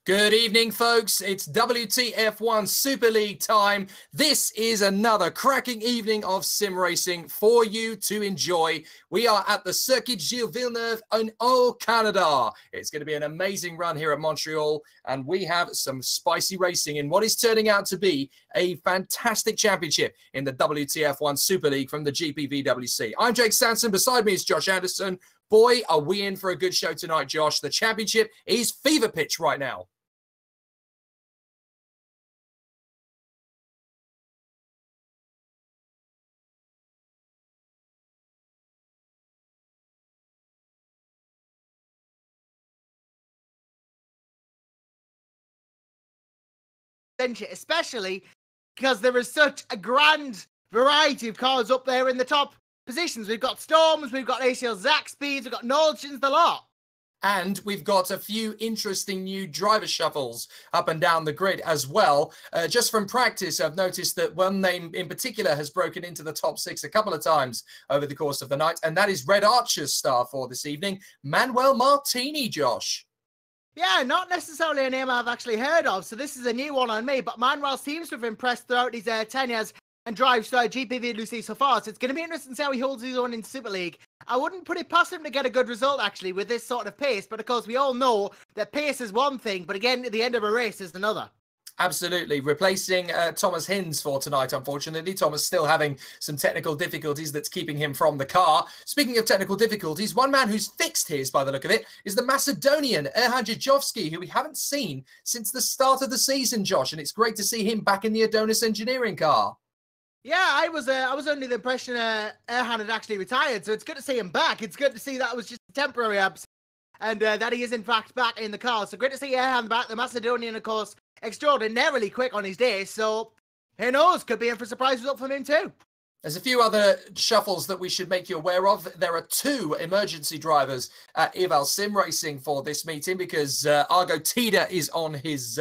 Good evening, folks. It's WTF1 Superleague time. This is another cracking evening of sim racing for you to enjoy. We are at the Circuit Gilles Villeneuve in Canada. It's going to be an amazing run here at Montreal, and we have some spicy racing in what is turning out to be a fantastic championship in the WTF1 Superleague from the GPVWC. I'm Jake Sanson. Beside me is Josh Anderson. Boy, are we in for a good show tonight, Josh. The championship is fever pitch right now. Especially because there is such a grand variety of cars up there in the top positions. We've got Storms, we've got ACL Zaxby's, we've got Nolchins, the lot. And we've got a few interesting new driver shuffles up and down the grid as well. Just from practice, I've noticed that one name in particular has broken into the top 6 a couple of times over the course of the night, and that is Red Archer's star for this evening, Manuel Martini, Josh. Yeah, not necessarily a name I've actually heard of, so this is a new one on me, but Manuel seems to have impressed throughout his tenures and drives GPVWC so far, so it's going to be interesting to see how he holds his own in Super League. I wouldn't put it past him to get a good result, actually, with this sort of pace, but of course we all know that pace is one thing, but again, at the end of a race is another. Absolutely. Replacing Thomas Hinds for tonight, unfortunately. Thomas still having some technical difficulties that's keeping him from the car. Speaking of technical difficulties, one man who's fixed his, by the look of it, is the Macedonian, Erhan Jajovski, who we haven't seen since the start of the season, Josh, and it's great to see him back in the Adonis engineering car. Yeah, I was under the impression Erhan had actually retired, so it's good to see him back. It's good to see that was just a temporary absence, and that he is in fact back in the car. So great to see Erhan back. The Macedonian, of course, extraordinarily quick on his day, so who knows, could be in for a surprise result from him too. There's a few other shuffles that we should make you aware of. There are 2 emergency drivers at Eval Sim Racing for this meeting because Argo Tida is on his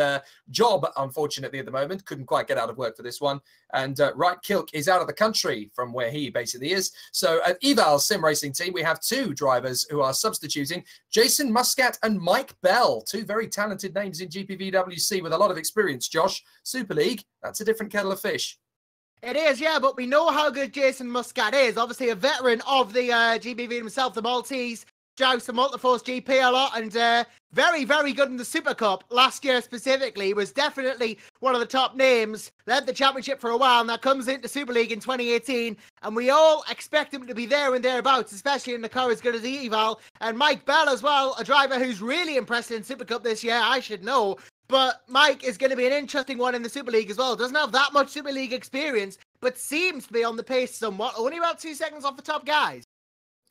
job, unfortunately, at the moment. Couldn't quite get out of work for this one. And Wright Kilk is out of the country from where he basically is. So at Eval Sim Racing team, we have 2 drivers who are substituting. Jason Muscat and Mike Bell, 2 very talented names in GPVWC with a lot of experience, Josh. Super League, that's a different kettle of fish. It is, yeah, but we know how good Jason Muscat is. Obviously a veteran of the GPV himself, the Maltese, drives the Multiforce GP a lot, and very, very good in the Super Cup. Last year specifically, he was definitely one of the top names, led the championship for a while, and that comes into Super League in 2018, and we all expect him to be there and thereabouts, especially in the car as good as Eval. And Mike Bell as well, a driver who's really impressed in Super Cup this year, I should know. But Mike is going to be an interesting one in the Super League as well. Doesn't have that much Super League experience, but seems to be on the pace somewhat. Only about 2 seconds off the top guys.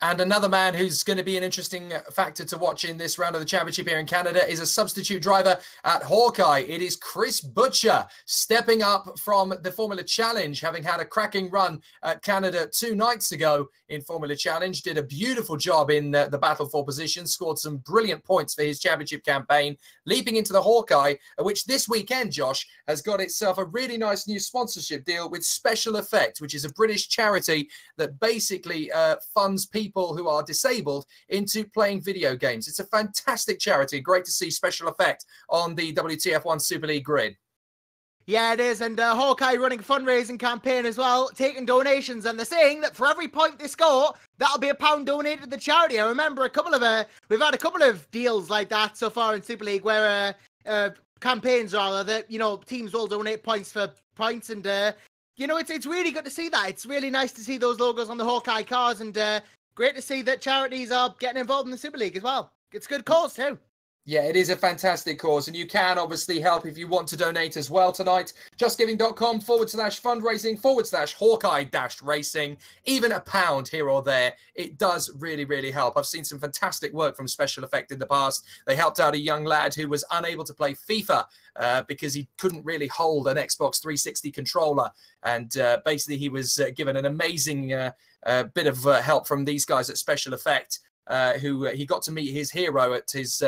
And another man who's going to be an interesting factor to watch in this round of the championship here in Canada is a substitute driver at Hawkeye. It is Chris Butcher stepping up from the Formula Challenge, having had a cracking run at Canada 2 nights ago in Formula Challenge. Did a beautiful job in the battle for position, scored some brilliant points for his championship campaign, leaping into the Hawkeye, which this weekend, Josh, has got itself a really nice new sponsorship deal with Special Effect, which is a British charity that basically funds people who are disabled into playing video games. It's a fantastic charity. Great to see Special Effect on the WTF1 Superleague grid. Yeah, it is. And Hawkeye running a fundraising campaign as well, taking donations. And they're saying that for every point they score, that'll be £1 donated to the charity. I remember we've had a couple of deals like that so far in Super League where campaigns rather that, you know, teams will donate points for points. And, you know, it's really good to see that. It's really nice to see those logos on the Hawkeye cars, and great to see that charities are getting involved in the Super League as well. It's a good cause too. Yeah, it is a fantastic cause, and you can obviously help if you want to donate as well tonight. JustGiving.com/fundraising/Hawkeye-racing. Even £1 here or there, it does really, really help. I've seen some fantastic work from Special Effect in the past. They helped out a young lad who was unable to play FIFA because he couldn't really hold an Xbox 360 controller. And basically he was given an amazing bit of help from these guys at Special Effect, who he got to meet his hero at his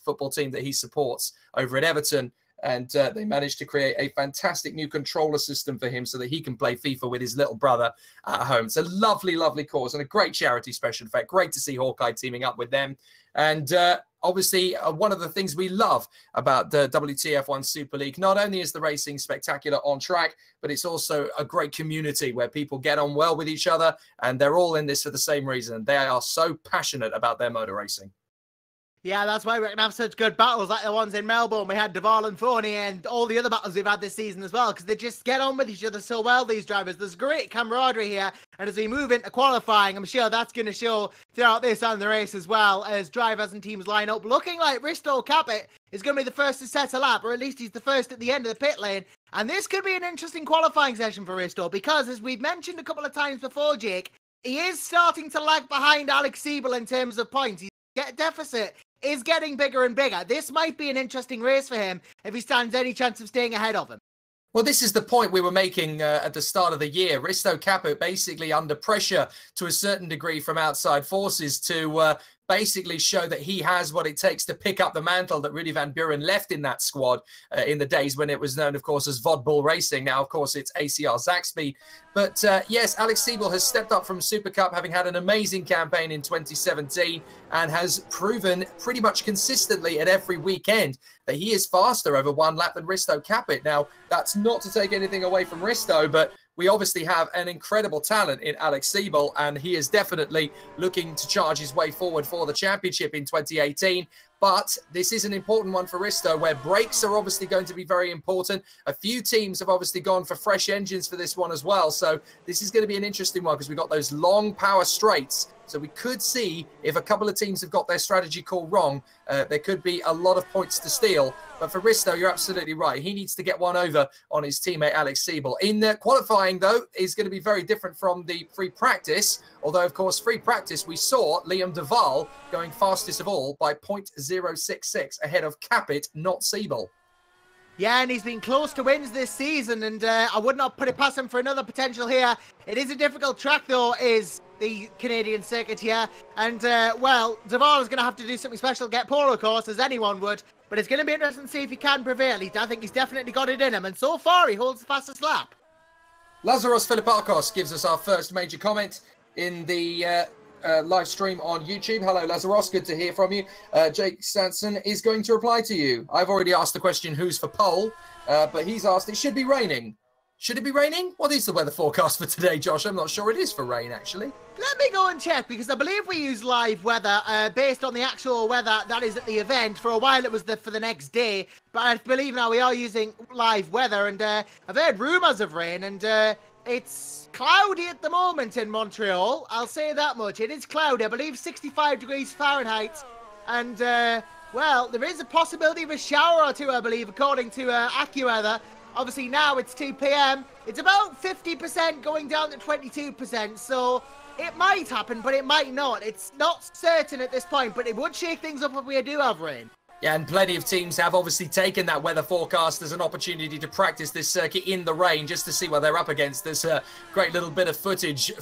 football team that he supports over at Everton, and they managed to create a fantastic new controller system for him so that he can play FIFA with his little brother at home. It's a lovely, lovely cause and a great charity, Special Effect. Great to see Hawkeye teaming up with them. And obviously, one of the things we love about the WTF1 Super League, not only is the racing spectacular on track, but it's also a great community where people get on well with each other, and they're all in this for the same reason. They are so passionate about their motor racing. Yeah, that's why we're going to have such good battles like the ones in Melbourne. We had Duval and Thorny and all the other battles we've had this season as well, because they just get on with each other so well, these drivers. There's great camaraderie here, and as we move into qualifying, I'm sure that's going to show throughout this and the race as well, as drivers and teams line up. Looking like Risto Capit is going to be the first to set a lap, or at least he's the first at the end of the pit lane. And this could be an interesting qualifying session for Risto, because as we've mentioned a couple of times before, Jake, he is starting to lag behind Alex Siebel in terms of points. His deficit is getting bigger and bigger. This might be an interesting race for him if he stands any chance of staying ahead of him. Well, this is the point we were making at the start of the year. Risto Caput basically under pressure to a certain degree from outside forces to basically show that he has what it takes to pick up the mantle that Rudy Van Buren left in that squad in the days when it was known, of course, as Vodbull Racing. Now, of course, it's ACR Zaxby. But yes, Alex Siebel has stepped up from Super Cup, having had an amazing campaign in 2017, and has proven pretty much consistently at every weekend that he is faster over one lap than Risto Caput. Now, that's not to take anything away from Risto, but we obviously have an incredible talent in Alex Siebel, and he is definitely looking to charge his way forward for the championship in 2018. But this is an important one for Risto, where brakes are obviously going to be very important. A few teams have obviously gone for fresh engines for this one as well. So this is going to be an interesting one because we've got those long power straights. So we could see if a couple of teams have got their strategy call wrong, there could be a lot of points to steal. But for Risto, you're absolutely right. He needs to get one over on his teammate Alex Siebel. In the qualifying, though, is going to be very different from the free practice. Although, of course, free practice, we saw Liam Duval going fastest of all by 0.066 ahead of Capit, not Siebel. Yeah, and he's been close to wins this season, and I would not put it past him for another potential here. It is a difficult track, though, is the Canadian circuit here. And, well, Duval is going to have to do something special to get pole, of course, as anyone would. But it's going to be interesting to see if he can prevail. I think he's definitely got it in him. And so far, he holds the fastest lap. Lazaros Filipakos gives us our first major comment in the live stream on YouTube. Hello, Lazaros. Good to hear from you. Jake Sanson is going to reply to you. I've already asked the question, who's for pole? But he's asked, it should be raining. Should it be raining? What is the weather forecast for today, Josh? I'm not sure it is for rain, actually. Let me go and check, because I believe we use live weather based on the actual weather that is at the event. For a while, it was for the next day. But I believe now we are using live weather. And I've heard rumours of rain, and it's cloudy at the moment in Montreal. I'll say that much. It is cloudy. I believe 65 degrees Fahrenheit. And Well, there is a possibility of a shower or two, I believe, according to AccuWeather. Obviously, now it's 2 p.m. It's about 50% going down to 22%, so it might happen, but it might not. It's not certain at this point, but it would shake things up if we do have rain. Yeah, and plenty of teams have obviously taken that weather forecast as an opportunity to practice this circuit in the rain just to see what they're up against. There's a great little bit of footage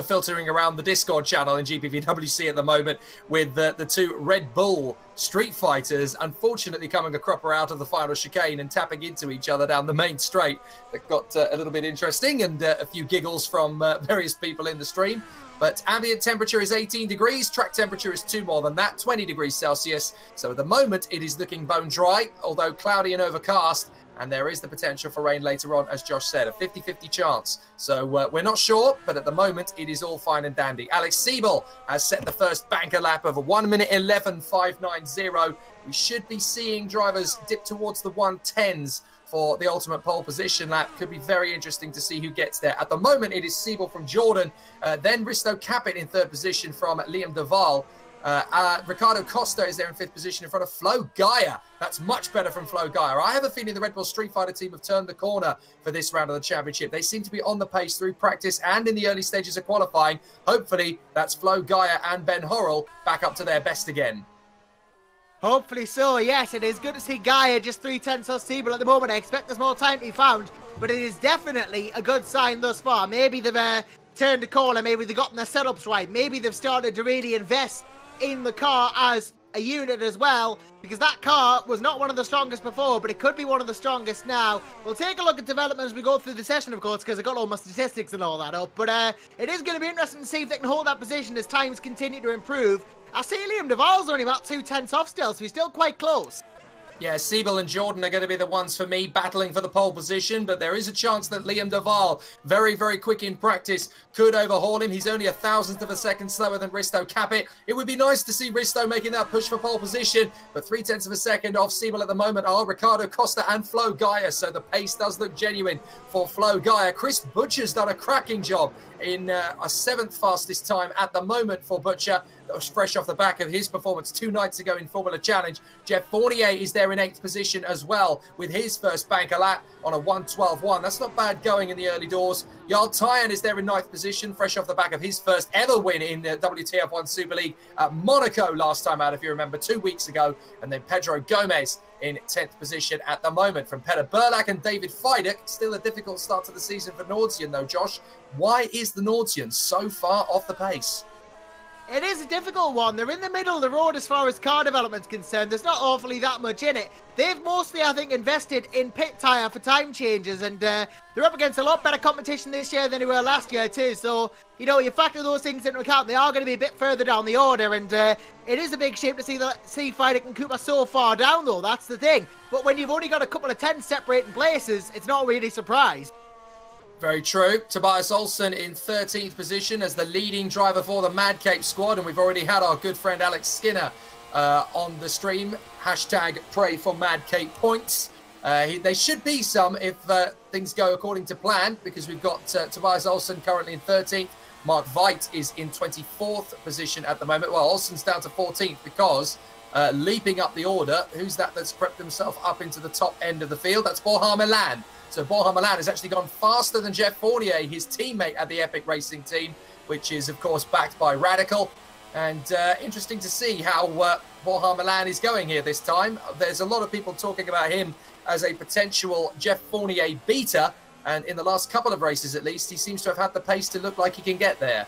filtering around the Discord channel in GPVWC at the moment with the two Red Bull Street Fighters unfortunately coming a cropper out of the final chicane and tapping into each other down the main straight. That got a little bit interesting and a few giggles from various people in the stream. But ambient temperature is 18 degrees, track temperature is 2 more than that, 20 degrees Celsius. So at the moment, it is looking bone dry, although cloudy and overcast. And there is the potential for rain later on, as Josh said, a 50-50 chance. So we're not sure, but at the moment, it is all fine and dandy. Alex Siebel has set the first banker lap of a 1 minute 11.590. We should be seeing drivers dip towards the 110s for the ultimate pole position lap. Could be very interesting to see who gets there. At the moment, it is Siebel from Jordan, then Risto Capit in 3rd position from Liam Duval. Ricardo Costa is there in 5th position in front of Flo Gaia. That's much better from Flo Gaia. I have a feeling the Red Bull Street Fighter team have turned the corner for this round of the championship. They seem to be on the pace through practice and in the early stages of qualifying. Hopefully, that's Flo Gaia and Ben Horrell back up to their best again. Hopefully so, yes. It is good to see Gaia just 3/10 off Siebel at the moment. I expect there's more time to be found, but it is definitely a good sign thus far. Maybe they've turned a corner, maybe they've gotten their setups right, maybe they've started to really invest in the car as a unit as well, because that car was not one of the strongest before, but it could be one of the strongest now. We'll take a look at development as we go through the session, of course, because I got all my statistics and all that up, but it is going to be interesting to see if they can hold that position as times continue to improve. I see Liam Duval's only about 2/10 off still, so he's still quite close. Yeah, Siebel and Jordan are going to be the ones for me battling for the pole position, but there is a chance that Liam Duval, very, very quick in practice, could overhaul him. He's only 1,000th of a second slower than Risto Capit. It would be nice to see Risto making that push for pole position, but 3/10 of a second off Siebel at the moment are Ricardo Costa and Flo Gaia, so the pace does look genuine for Flo Gaia. Chris Butcher's done a cracking job in a 7th fastest time at the moment for Butcher. That was fresh off the back of his performance 2 nights ago in Formula Challenge. Jeff Fournier is there in 8th position as well with his first banker lap on a 1:12.1. That's not bad going in the early doors. Jarl Tyan is there in 9th position, fresh off the back of his first ever win in the WTF1 Superleague at Monaco last time out, if you remember, 2 weeks ago. And then Pedro Gomez in 10th position at the moment. From Peter Burlak and David Feidek, still a difficult start to the season for Nordsian though, Josh. Why is the Nordsian so far off the pace? It is a difficult one. They're in the middle of the road as far as car development's concerned. There's not awfully that much in it. They've mostly, I think, invested in pit tyre for time changes, and they're up against a lot better competition this year than they were last year too. So, you know, you factor those things into account, they are going to be a bit further down the order, and it is a big shame to see Feidek and Cooper so far down, though. That's the thing. But when you've only got a couple of 10s separating places, it's not really a surprise. Very true. Tobias Olsen in 13th position as the leading driver for the Mad Cape squad. And we've already had our good friend Alex Skinner on the stream. Hashtag pray for Mad Cape points. They should be some if things go according to plan, because we've got Tobias Olsen currently in 13th. Mark Veit is in 24th position at the moment. Well, Olsen's down to 14th because leaping up the order, who's that that's prepped himself up into the top end of the field? That's Borja Milan. So Borja Milan has actually gone faster than Jeff Fournier, his teammate at the Epic Racing team, which is, of course, backed by Radical. And interesting to see how Borja Milan is going here this time. There's a lot of people talking about him as a potential Jeff Fournier beater. And in the last couple of races, at least, he seems to have had the pace to look like he can get there.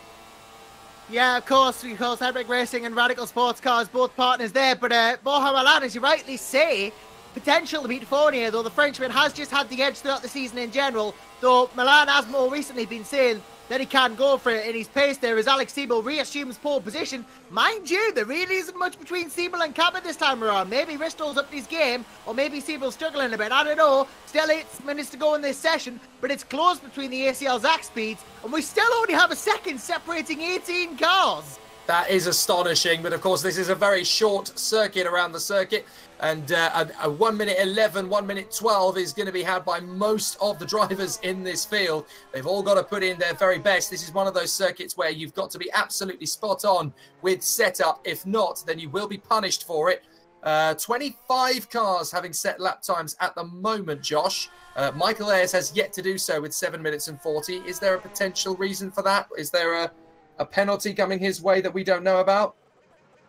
Yeah, of course, because Epic Racing and Radical Sports Cars, both partners there. But Borja Milan, as you rightly say, potential to beat Fournier, though the Frenchman has just had the edge throughout the season in general, though Milan has more recently been saying that he can go for it in his pace there as Alex Siebel reassumes pole position. Mind you, there really isn't much between Siebel and Capit this time around. Maybe Risto's up his game, or maybe Siebel's struggling a bit, I don't know. Still 8 minutes to go in this session, but it's close between the ACL Zach speeds, and we still only have a second separating 18 cars. That is astonishing, but of course this is a very short circuit around the circuit, and a 1 minute 11, 1 minute 12 is going to be had by most of the drivers in this field. They've all got to put in their very best. This is one of those circuits where you've got to be absolutely spot on with setup. If not, then you will be punished for it. 25 cars having set lap times at the moment, Josh. Michael Ayres has yet to do so with 7 minutes and 40. Is there a potential reason for that? Is there a penalty coming his way that we don't know about?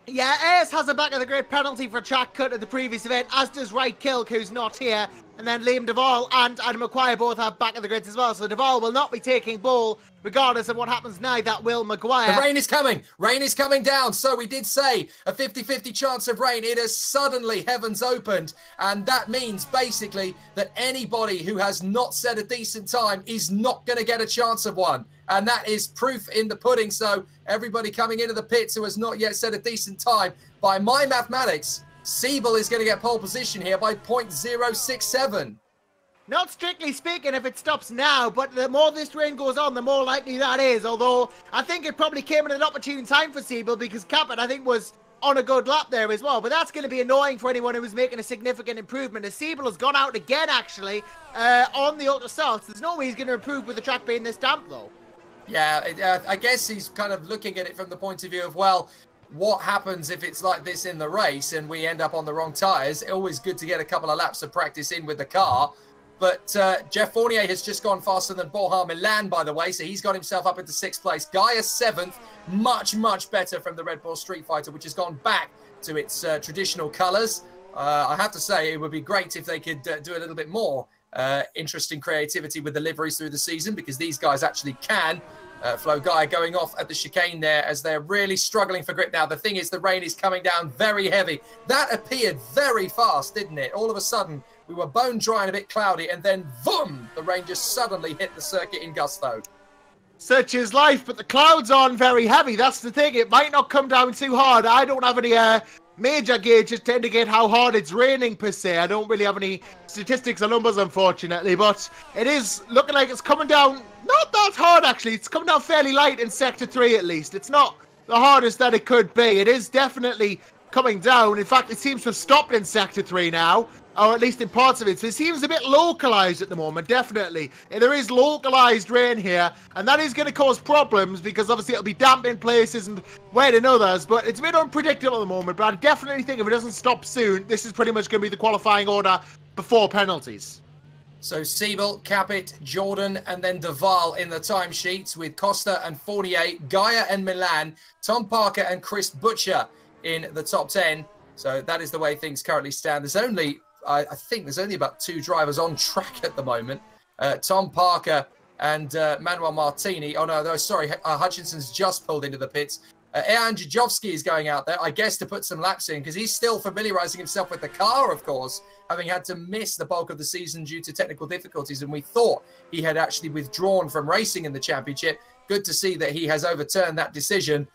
Yeah, Ayres has a back of the grid penalty for track cut at the previous event, as does Wright Kilk, who's not here. And then Liam Duvall and Adam McGuire both have back of the grids as well. So Duvall will not be taking ball, regardless of what happens now. That will McGuire. The rain is coming. Rain is coming down. So we did say a 50-50 chance of rain. It has suddenly heavens opened. And that means basically that anybody who has not set a decent time is not going to get a chance of one. And that is proof in the pudding. So everybody coming into the pits who has not yet set a decent time, by my mathematics, Siebel is going to get pole position here by 0.067. Not strictly speaking if it stops now, but the more this rain goes on, the more likely that is. Although I think it probably came at an opportune time for Siebel, because Caput, I think, was on a good lap there as well. But that's going to be annoying for anyone who was making a significant improvement. As Siebel has gone out again, actually, on the Ultra Softs. There's no way he's going to improve with the track being this damp, though. Yeah, I guess he's kind of looking at it from the point of view of, well, what happens if it's like this in the race and we end up on the wrong tyres? Always good to get a couple of laps of practice in with the car. But Jeff Fournier has just gone faster than Borja Milan, by the way, so he's got himself up into 6th place. Gaia 7th, much, much better from the Red Bull Street Fighter, which has gone back to its traditional colours. I have to say, it would be great if they could do a little bit more interesting creativity with the liveries through the season, because these guys actually can. Flo Gaia going off at the chicane there as they're really struggling for grip now. The thing is, the rain is coming down very heavy. That appeared very fast, didn't it? All of a sudden, we were bone dry and a bit cloudy, and then, boom, the rain just suddenly hit the circuit in gusto. Such is life, but the clouds aren't very heavy. That's the thing. It might not come down too hard. I don't have any major gauges to indicate how hard it's raining, per se. I don't really have any statistics or numbers, unfortunately, but it is looking like it's coming down not that hard, actually. It's coming down fairly light in Sector 3, at least. It's not the hardest that it could be. It is definitely coming down. In fact, it seems to have stopped in Sector 3 now, or at least in parts of it. So it seems a bit localized at the moment, definitely. And there is localized rain here, and that is going to cause problems, because obviously it'll be damp in places and wet in others, but it's a bit unpredictable at the moment. But I definitely think if it doesn't stop soon, this is pretty much going to be the qualifying order before penalties. So Siebel, Caput, Jordan, and then Duvall in the timesheets, with Costa and Fournier, Gaia and Milan, Tom Parker and Chris Butcher in the top 10. So that is the way things currently stand. There's only, I think there's only about 2 drivers on track at the moment. Tom Parker and Manuel Martini. Oh, no, sorry, Hutchinson's just pulled into the pits. Ejan Jajovski is going out there, I guess, to put some laps in, because he's still familiarizing himself with the car, of course, having had to miss the bulk of the season due to technical difficulties. And we thought he had actually withdrawn from racing in the championship. Good to see that he has overturned that decision.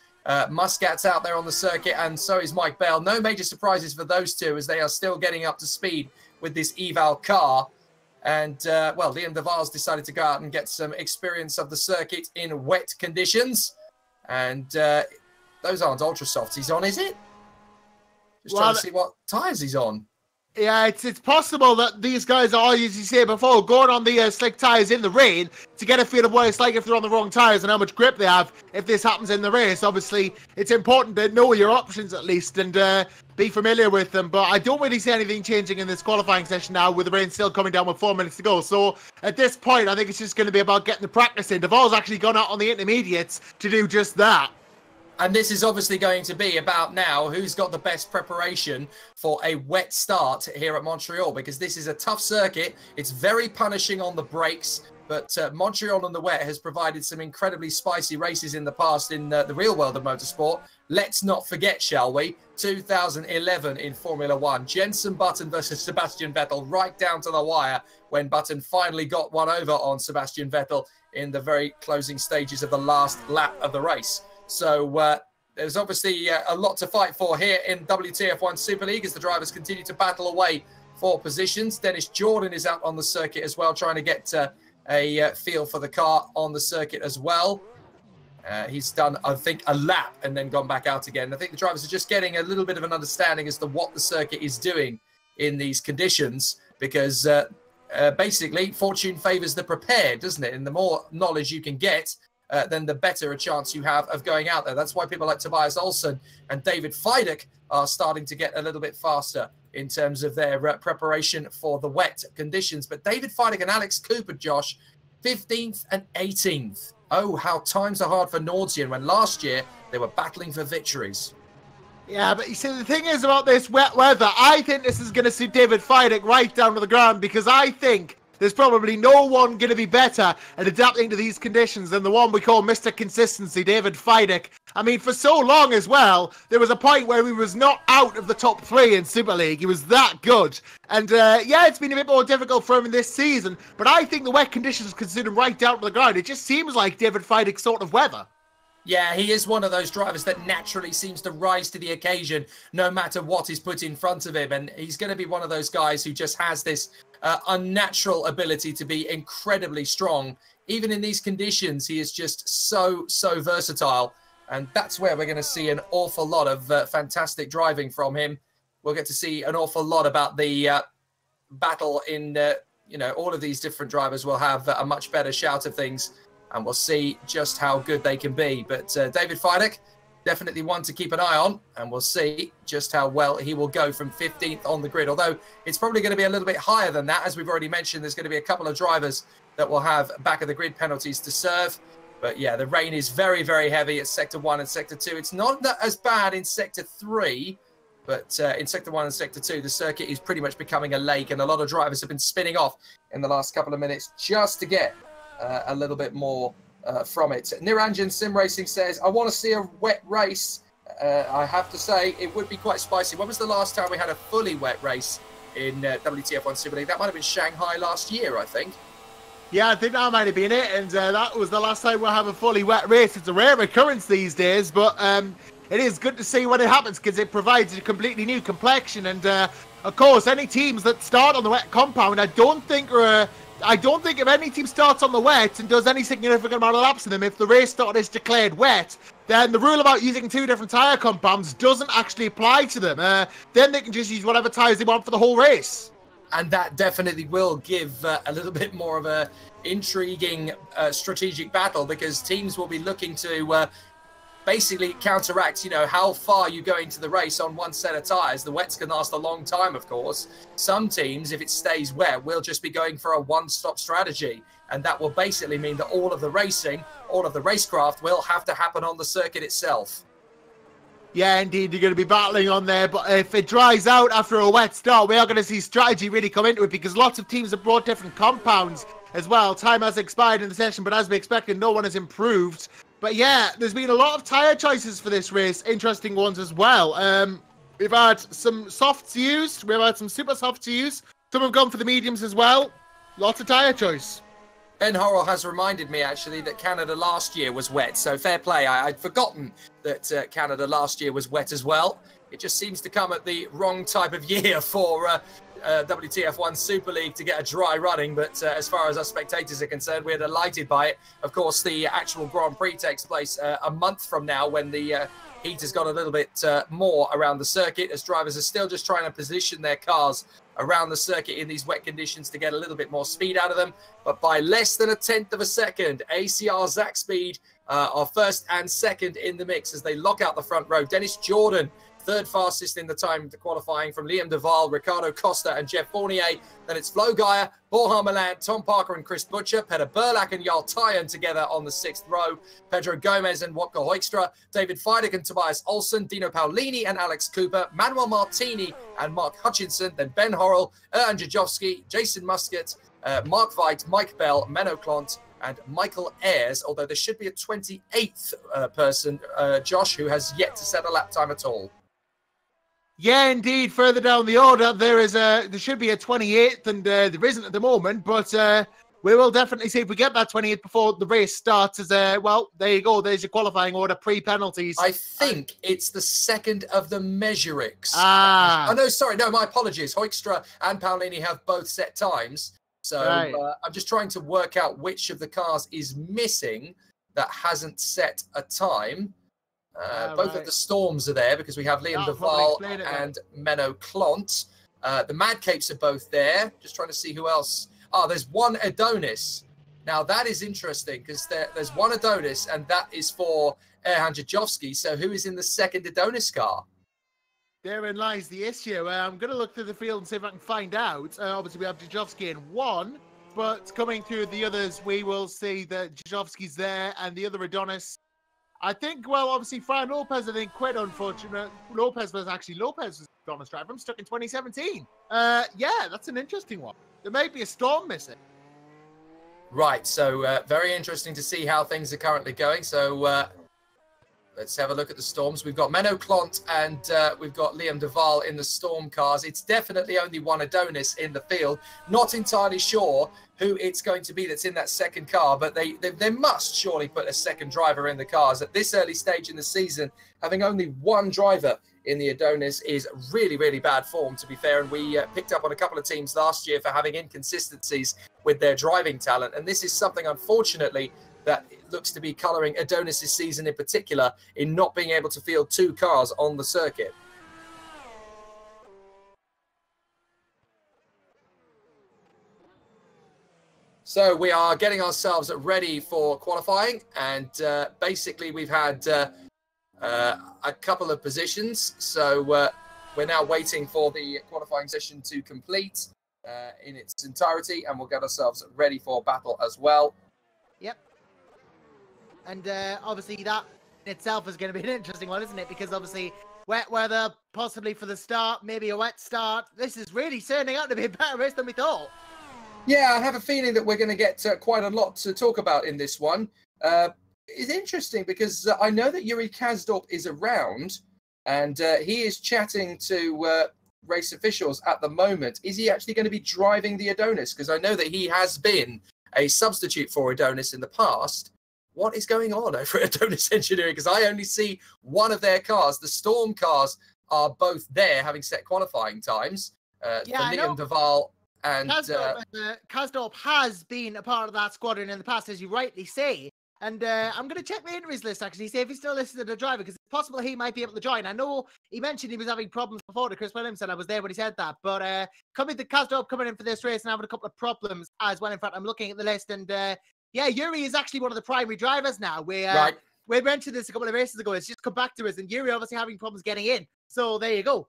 Muscat's out there on the circuit, and so is Mike Bell. No major surprises for those two, as they are still getting up to speed with this eval car. And, well, Liam Duvall's decided to go out and get some experience of the circuit in wet conditions. And those aren't ultra softs he's on, is it? Just trying to see what tyres he's on. Yeah, it's possible that these guys are, as you say before, going on the slick tyres in the rain to get a feel of what it's like if they're on the wrong tyres and how much grip they have if this happens in the race. Obviously, it's important to know your options at least and be familiar with them. But I don't really see anything changing in this qualifying session now, with the rain still coming down with 4 minutes to go. So at this point, I think it's just going to be about getting the practice in. Duvall's actually gone out on the intermediates to do just that. And this is obviously going to be about now who's got the best preparation for a wet start here at Montreal, because this is a tough circuit. It's very punishing on the brakes, but Montreal on the wet has provided some incredibly spicy races in the past in the real world of motorsport. Let's not forget, shall we, 2011 in Formula One. Jenson Button versus Sebastian Vettel, right down to the wire, when Button finally got one over on Sebastian Vettel in the very closing stages of the last lap of the race. So there's obviously a lot to fight for here in WTF1 Super League as the drivers continue to battle away for positions. Dennis Jordan is out on the circuit as well, trying to get a feel for the car on the circuit as well. He's done, I think, a lap and then gone back out again. I think the drivers are just getting a little bit of an understanding as to what the circuit is doing in these conditions, because basically fortune favors the prepared, doesn't it? And the more knowledge you can get, then the better a chance you have of going out there. That's why people like Tobias Olsson and David Feidek are starting to get a little bit faster in terms of their preparation for the wet conditions. But David Feidek and Alex Cooper, Josh, 15th and 18th. Oh, how times are hard for Nordsjön when last year they were battling for victories. Yeah, but you see, the thing is about this wet weather, I think this is going to suit David Feidek right down to the ground, because I think there's probably no one going to be better at adapting to these conditions than the one we call Mr. Consistency, David Feidek. I mean, for so long as well, there was a point where he was not out of the top 3 in Super League. He was that good. And yeah, it's been a bit more difficult for him in this season, but I think the wet conditions can suit him right down to the ground. It just seems like David Feidek's sort of weather. Yeah, he is one of those drivers that naturally seems to rise to the occasion no matter what is put in front of him. And he's going to be one of those guys who just has this unnatural ability to be incredibly strong. Even in these conditions, he is just so versatile. And that's where we're going to see an awful lot of fantastic driving from him. We'll get to see an awful lot about the battle in, you know, all of these different drivers will have a much better shout of things. And we'll see just how good they can be. But David Feidek, definitely one to keep an eye on. And we'll see just how well he will go from 15th on the grid. Although it's probably going to be a little bit higher than that. As we've already mentioned, there's going to be a couple of drivers that will have back of the grid penalties to serve. But yeah, the rain is very heavy at Sector 1 and Sector 2. It's not that as bad in Sector 3. But in Sector 1 and Sector 2, the circuit is pretty much becoming a lake. And a lot of drivers have been spinning off in the last couple of minutes just to get a little bit more from it. Niranjan Simracing says, I want to see a wet race. I have to say, it would be quite spicy. When was the last time we had a fully wet race in WTF1 Superleague? That might have been Shanghai last year, I think. Yeah, I think that might have been it. And that was the last time we'll have a fully wet race. It's a rare occurrence these days, but it is good to see when it happens because it provides a completely new complexion. And of course, any teams that start on the wet compound, I don't think if any team starts on the wet and does any significant amount of laps in them, if the race start is declared wet, then the rule about using 2 different tyre compounds doesn't actually apply to them. Then they can just use whatever tyres they want for the whole race. And that definitely will give a little bit more of a intriguing strategic battle, because teams will be looking to basically counteract, you know, how far you go into the race on one set of tyres. The wets can last a long time, of course. Some teams, if it stays wet, will just be going for a one-stop strategy. And that will basically mean that all of the racing, all of the racecraft will have to happen on the circuit itself. Yeah, indeed, you're going to be battling on there. But if it dries out after a wet start, we are going to see strategy really come into it, because lots of teams have brought different compounds as well. Time has expired in the session, but as we expected, no one has improved. But yeah, there's been a lot of tyre choices for this race, interesting ones as well. We've had some softs used, we've had some super softs used, some have gone for the mediums as well. Lots of tyre choice. Ben Horrell has reminded me, actually, that Canada last year was wet, so fair play. I'd forgotten that Canada last year was wet as well. It just seems to come at the wrong type of year for WTF1 Super League to get a dry running, but as far as us spectators are concerned, we're delighted by it. Of course, the actual Grand Prix takes place a month from now, when the heat has got a little bit more around the circuit, as drivers are still just trying to position their cars around the circuit in these wet conditions to get a little bit more speed out of them. But by less than 1/10 of a second, ACR Zach Speed are first and second in the mix as they lock out the front row. Dennis Jordan, third fastest in the time to qualifying, from Liam Duval, Ricardo Costa and Jeff Fournier. Then it's Flo Geyer, Borja Milan, Tom Parker and Chris Butcher, Peter Burlak and Jarl Tyen together on the 6th row, Pedro Gomez and Wopke Hoekstra, David Feidek and Tobias Olsson, Dino Paolini and Alex Cooper, Manuel Martini and Mark Hutchinson, then Ben Horrell, Erhan Jajovski, Jason Muscat, Mark Veit, Mike Bell, Menno Klont, and Michael Ayres, although there should be a 28th person, Josh, who has yet to set a lap time at all. Yeah, indeed. Further down the order, there should be a 28th, and there isn't at the moment. But we will definitely see if we get that 28th before the race starts. As well, there you go. There's your qualifying order pre-penalties. I think it's the second of the Measurix. Ah. Oh no, sorry, no, my apologies. Hoekstra and Paolini have both set times, so right. I'm just trying to work out which of the cars is missing that hasn't set a time. Both of the Storms are there because we have Liam Duval and Menno Klont. The Mad Capes are both there. Just trying to see who else. Oh, there's one Adonis. Now, that is interesting because there's one Adonis, and that is for Erhan Jajovski. So who is in the second Adonis car? Therein lies the issue. I'm going to look through the field and see if I can find out. Obviously, we have Jajovski in one, but coming through the others, we will see that Jajovski's there, and the other Adonis, I think, well, obviously, Fran Lopez, I think, quite unfortunate. Lopez was Adonis driver. I'm stuck in 2017. Yeah, that's an interesting one. There may be a storm missing. Right, so very interesting to see how things are currently going. So let's have a look at the Storms. We've got Menno Klont and we've got Liam Duval in the Storm cars. It's definitely only one Adonis in the field. Not entirely sure who it's going to be that's in that second car, but they must surely put a second driver in the cars. At this early stage in the season, having only one driver in the Adonis is really, really bad form, to be fair. And we picked up on a couple of teams last year for having inconsistencies with their driving talent. And this is something, unfortunately, that looks to be colouring Adonis' season in particular in not being able to field two cars on the circuit. So we are getting ourselves ready for qualifying. And basically we've had a couple of positions. So we're now waiting for the qualifying session to complete in its entirety. And we'll get ourselves ready for battle as well. Yep. And obviously that in itself is going to be an interesting one, isn't it? Because obviously wet weather, possibly for the start, maybe a wet start. This is really turning out to be a better race than we thought. Yeah, I have a feeling that we're going to get quite a lot to talk about in this one. It's interesting because I know that Yuri Kazdorp is around and he is chatting to race officials at the moment. Is he actually going to be driving the Adonis? Because I know that he has been a substitute for Adonis in the past. What is going on over at Adonis Engineering? Because I only see one of their cars. The Storm cars are both there, having set qualifying times. Yeah, for Liam Duval and Kazdorp has been a part of that squadron in the past, as you rightly say. And I'm going to check the injuries list, actually, see if he's still listed as a driver, because it's possible he might be able to join. I know he mentioned he was having problems before to Chris Williamson. I was there when he said that. But Kazdorp coming in for this race and having a couple of problems as well. In fact, I'm looking at the list, and yeah, Yuri is actually one of the primary drivers now. We mentioned this a couple of races ago. It's just come back to us, and Yuri obviously having problems getting in. So there you go.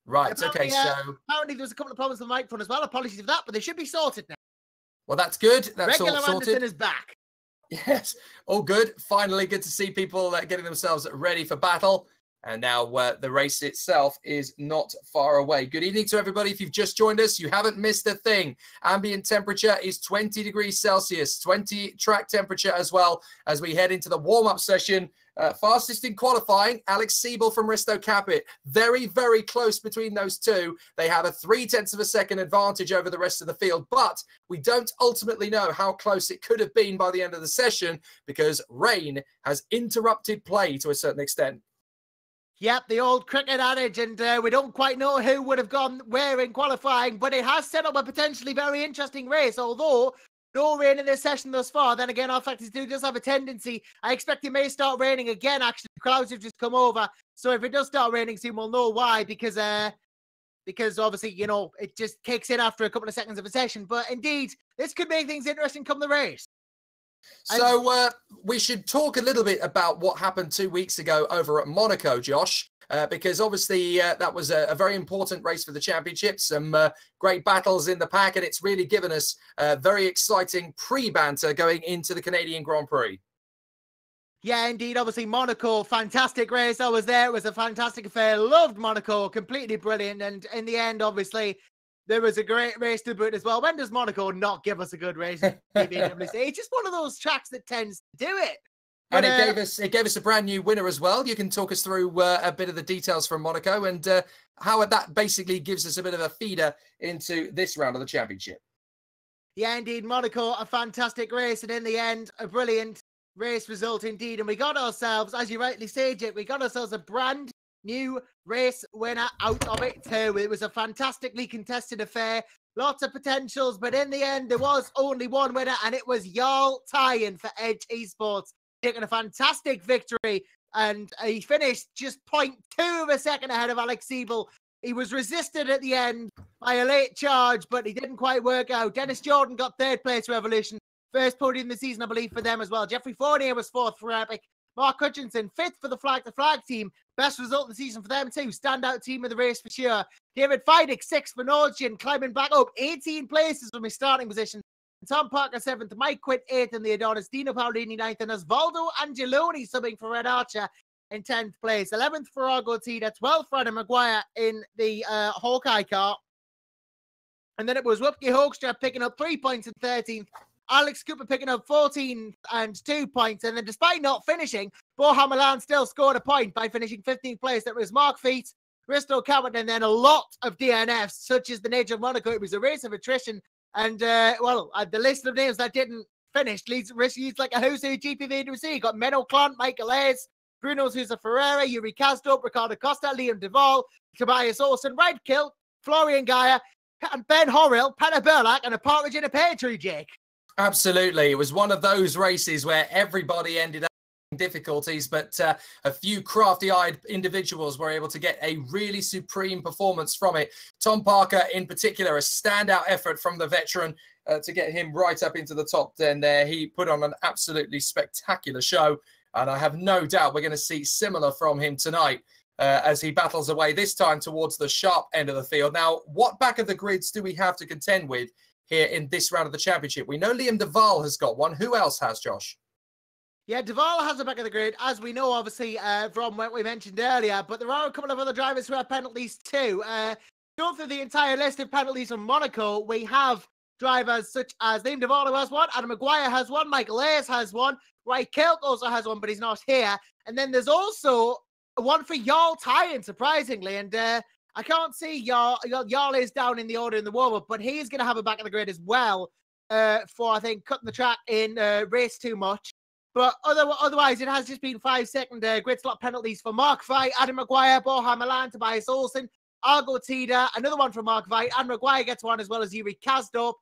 Right, apparently, okay, so... apparently there's a couple of problems with the microphone as well. Apologies for that, but they should be sorted now. Well, that's good. That's Regular all sorted. Anderson is back. Yes, all good. Finally, good to see people getting themselves ready for battle. And now the race itself is not far away. Good evening to everybody. If you've just joined us, you haven't missed a thing. Ambient temperature is 20 degrees Celsius, 20 track temperature as well as we head into the warm-up session. Fastest in qualifying, Alex Siebel from Risto Capit. Very, very close between those two. They have a 0.3 of a second advantage over the rest of the field, but we don't ultimately know how close it could have been by the end of the session because rain has interrupted play to a certain extent. Yep, the old cricket adage, and we don't quite know who would have gone where in qualifying, but it has set up a potentially very interesting race, although no rain in this session thus far. Then again, rFactor 2 does have a tendency. I expect it may start raining again, actually. The clouds have just come over, so if it does start raining soon, we'll know why, because obviously, you know, it just kicks in after a couple of seconds of a session. But indeed, this could make things interesting come the race. So we should talk a little bit about what happened 2 weeks ago over at Monaco, Josh, because obviously that was a very important race for the championship. Some great battles in the pack, and it's really given us very exciting pre-banter going into the Canadian Grand Prix. Yeah, indeed. Obviously, Monaco, fantastic race. I was there. It was a fantastic affair. Loved Monaco. Completely brilliant. And in the end, obviously, there was a great race to boot as well. When does Monaco not give us a good race? It's just one of those tracks that tends to do it. But, and it gave us a brand new winner as well. You can talk us through a bit of the details from Monaco and how that basically gives us a bit of a feeder into this round of the championship. Yeah, indeed. Monaco, a fantastic race. And in the end, a brilliant race result indeed. And we got ourselves, as you rightly say, Jake, we got ourselves a brand new race winner out of it too. It was a fantastically contested affair, lots of potentials, but in the end there was only one winner, and it was Jarl Tyen for Edge Esports, taking a fantastic victory, and he finished just 0.2 of a second ahead of Alex Siebel. He was resisted at the end by a late charge, but he didn't quite work out. Dennis Jordan got third place for Evolution. First podium of the season, I believe, for them as well. Jeffrey Fournier was 4th for Epic. Mark Hutchinson, 5th for the Flag team. Best result of the season for them too. Standout team of the race for sure. David Feidick, 6th for Norwegian, climbing back up 18 places from his starting position. Tom Parker, 7th. Mike Quitt, 8th in the Adonis. Dino Paolini, 9th. And Osvaldo Angeloni subbing for Red Archer in 10th place. 11th for Argo Tida. 12th for Adam Maguire in the Hawkeye car. And then it was Wupke Hoekstra picking up 3 points in 13th. Alex Cooper picking up 14 and 2 points. And then despite not finishing, Borja Milan still scored a point by finishing 15th place. That was Mark Feet, Risto Cabot, and then a lot of DNFs, such as the nature of Monaco. It was a race of attrition. And, the list of names that didn't finish leads like a who's who GPVWC. You got Menno Clant, Michael Ayres, Bruno Sousa Ferreira, Yuri Kazdorp, Ricardo Costa, Liam Duvall, Tobias Olsen, Red Kill, Florian Gaia, and Ben Horrell, Peter Burlack, and a partridge in a pear tree, Jake. Absolutely. It was one of those races where everybody ended up in difficulties, but a few crafty-eyed individuals were able to get a really supreme performance from it. Tom Parker, in particular, a standout effort from the veteran to get him right up into the top 10 there. He put on an absolutely spectacular show, and I have no doubt we're going to see similar from him tonight as he battles away, this time towards the sharp end of the field. Now, what back of the grids do we have to contend with here in this round of the championship? We know Liam Duvall has got one. Who else has, Josh? Yeah, Duvall has the back of the grid, as we know, obviously, from what we mentioned earlier. But there are a couple of other drivers who have penalties too. Going through the entire list of penalties from Monaco, we have drivers such as Liam Duvall, who has one, Adam Maguire has one, Michael Ayres has one, Ray Kilk also has one, but he's not here. And then there's also one for Jarl Tyen, surprisingly. And I can't see Jarl is down in the order in the warm-up, but he's going to have a back of the grid as well for, I think, cutting the track in race too much. But otherwise, it has just been 5-second grid slot penalties for Mark Veit, Adam Maguire, Borja Milan, Tobias Olsen, Argo Tida, another one for Mark Veit, and Maguire gets one as well as Yuri Kazdorp.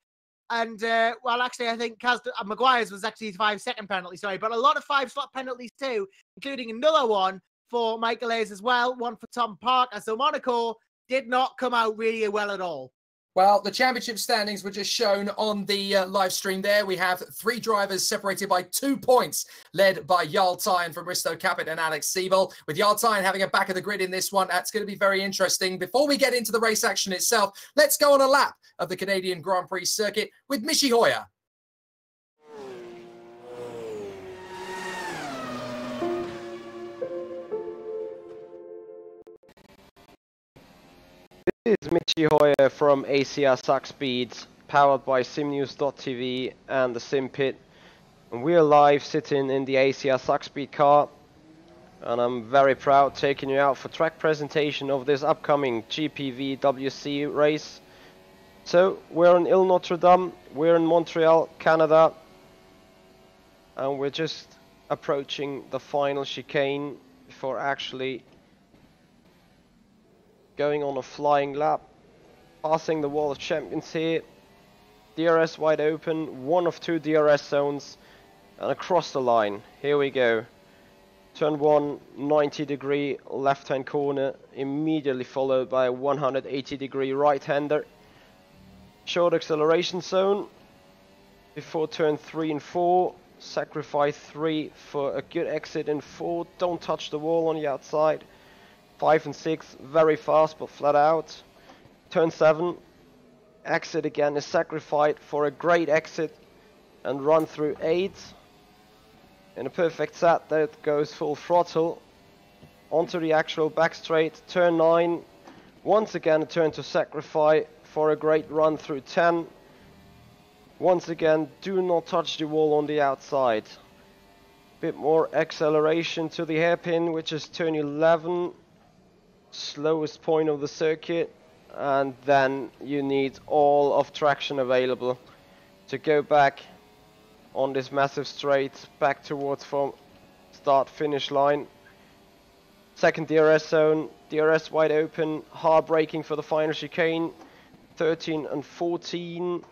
And, actually, I think Maguire's was actually 5-second penalty, sorry. But a lot of 5-slot penalties too, including another one for Michael Ayres as well, one for Tom Parker. So Monaco did not come out really well at all. Well, the championship standings were just shown on the live stream there. We have 3 drivers separated by 2 points, led by Jarl Tyen from Risto Capit and Alex Siebel. With Jarl Tyen having a back of the grid in this one, that's going to be very interesting. Before we get into the race action itself, let's go on a lap of the Canadian Grand Prix circuit with Michi Hoyer. This is Michi Hoyer from ACR Suck Speeds, powered by simnews.tv and the Sim Pit. And we are live sitting in the ACR Suck Speed car. And I'm very proud taking you out for track presentation of this upcoming GPVWC race. So we're in Ile Notre Dame, we're in Montreal, Canada. And we're just approaching the final chicane before actually going on a flying lap, passing the wall of champions here. DRS wide open, one of 2 DRS zones, and across the line. Here we go. Turn 1, 90-degree left-hand corner, immediately followed by a 180-degree right-hander. Short acceleration zone before turn 3 and 4. Sacrifice 3 for a good exit in 4. Don't touch the wall on the outside. 5 and 6, very fast but flat out. Turn 7, exit again is sacrificed for a great exit and run through 8. In a perfect set that goes full throttle onto the actual back straight. Turn 9, once again a turn to sacrifice for a great run through 10. Once again, do not touch the wall on the outside. Bit more acceleration to the hairpin, which is turn 11. Slowest point of the circuit, and then you need all of traction available to go back on this massive straight back towards from start finish line. Second DRS zone, DRS wide open, hard braking for the final chicane. 13 and 14,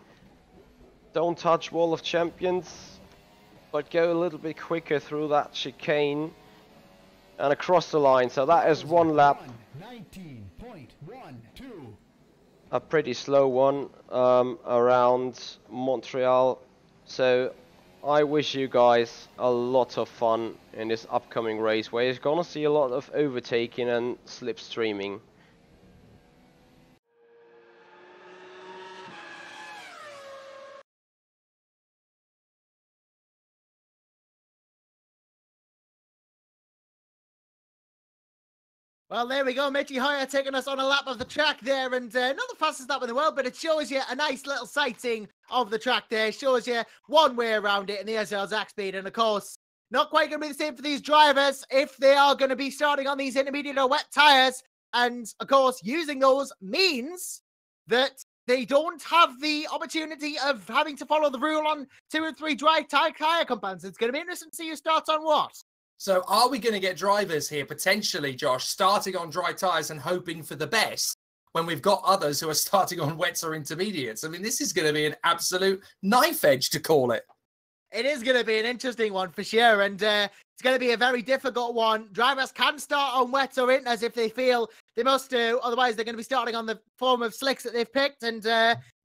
don't touch wall of champions, but go a little bit quicker through that chicane and across the line. So that is one lap. 19.12. A pretty slow one around Montreal. So I wish you guys a lot of fun in this upcoming race where you're gonna see a lot of overtaking and slipstreaming. Well, there we go. Mitchy Hoyer taking us on a lap of the track there, and not the fastest lap in the world, but it shows you a nice little sighting of the track there. It shows you one way around it in the SL Zach speed, and of course, not quite going to be the same for these drivers if they are going to be starting on these intermediate or wet tyres, and of course, using those means that they don't have the opportunity of having to follow the rule on 2 and 3 dry tyre compounds. It's going to be interesting to see who starts on what. So are we going to get drivers here, potentially, Josh, starting on dry tyres and hoping for the best when we've got others who are starting on wets or intermediates? I mean, this is going to be an absolute knife edge, to call it. It is going to be an interesting one for sure, and it's going to be a very difficult one. Drivers can start on wets or inters if they feel they must do, otherwise they're going to be starting on the form of slicks that they've picked, and,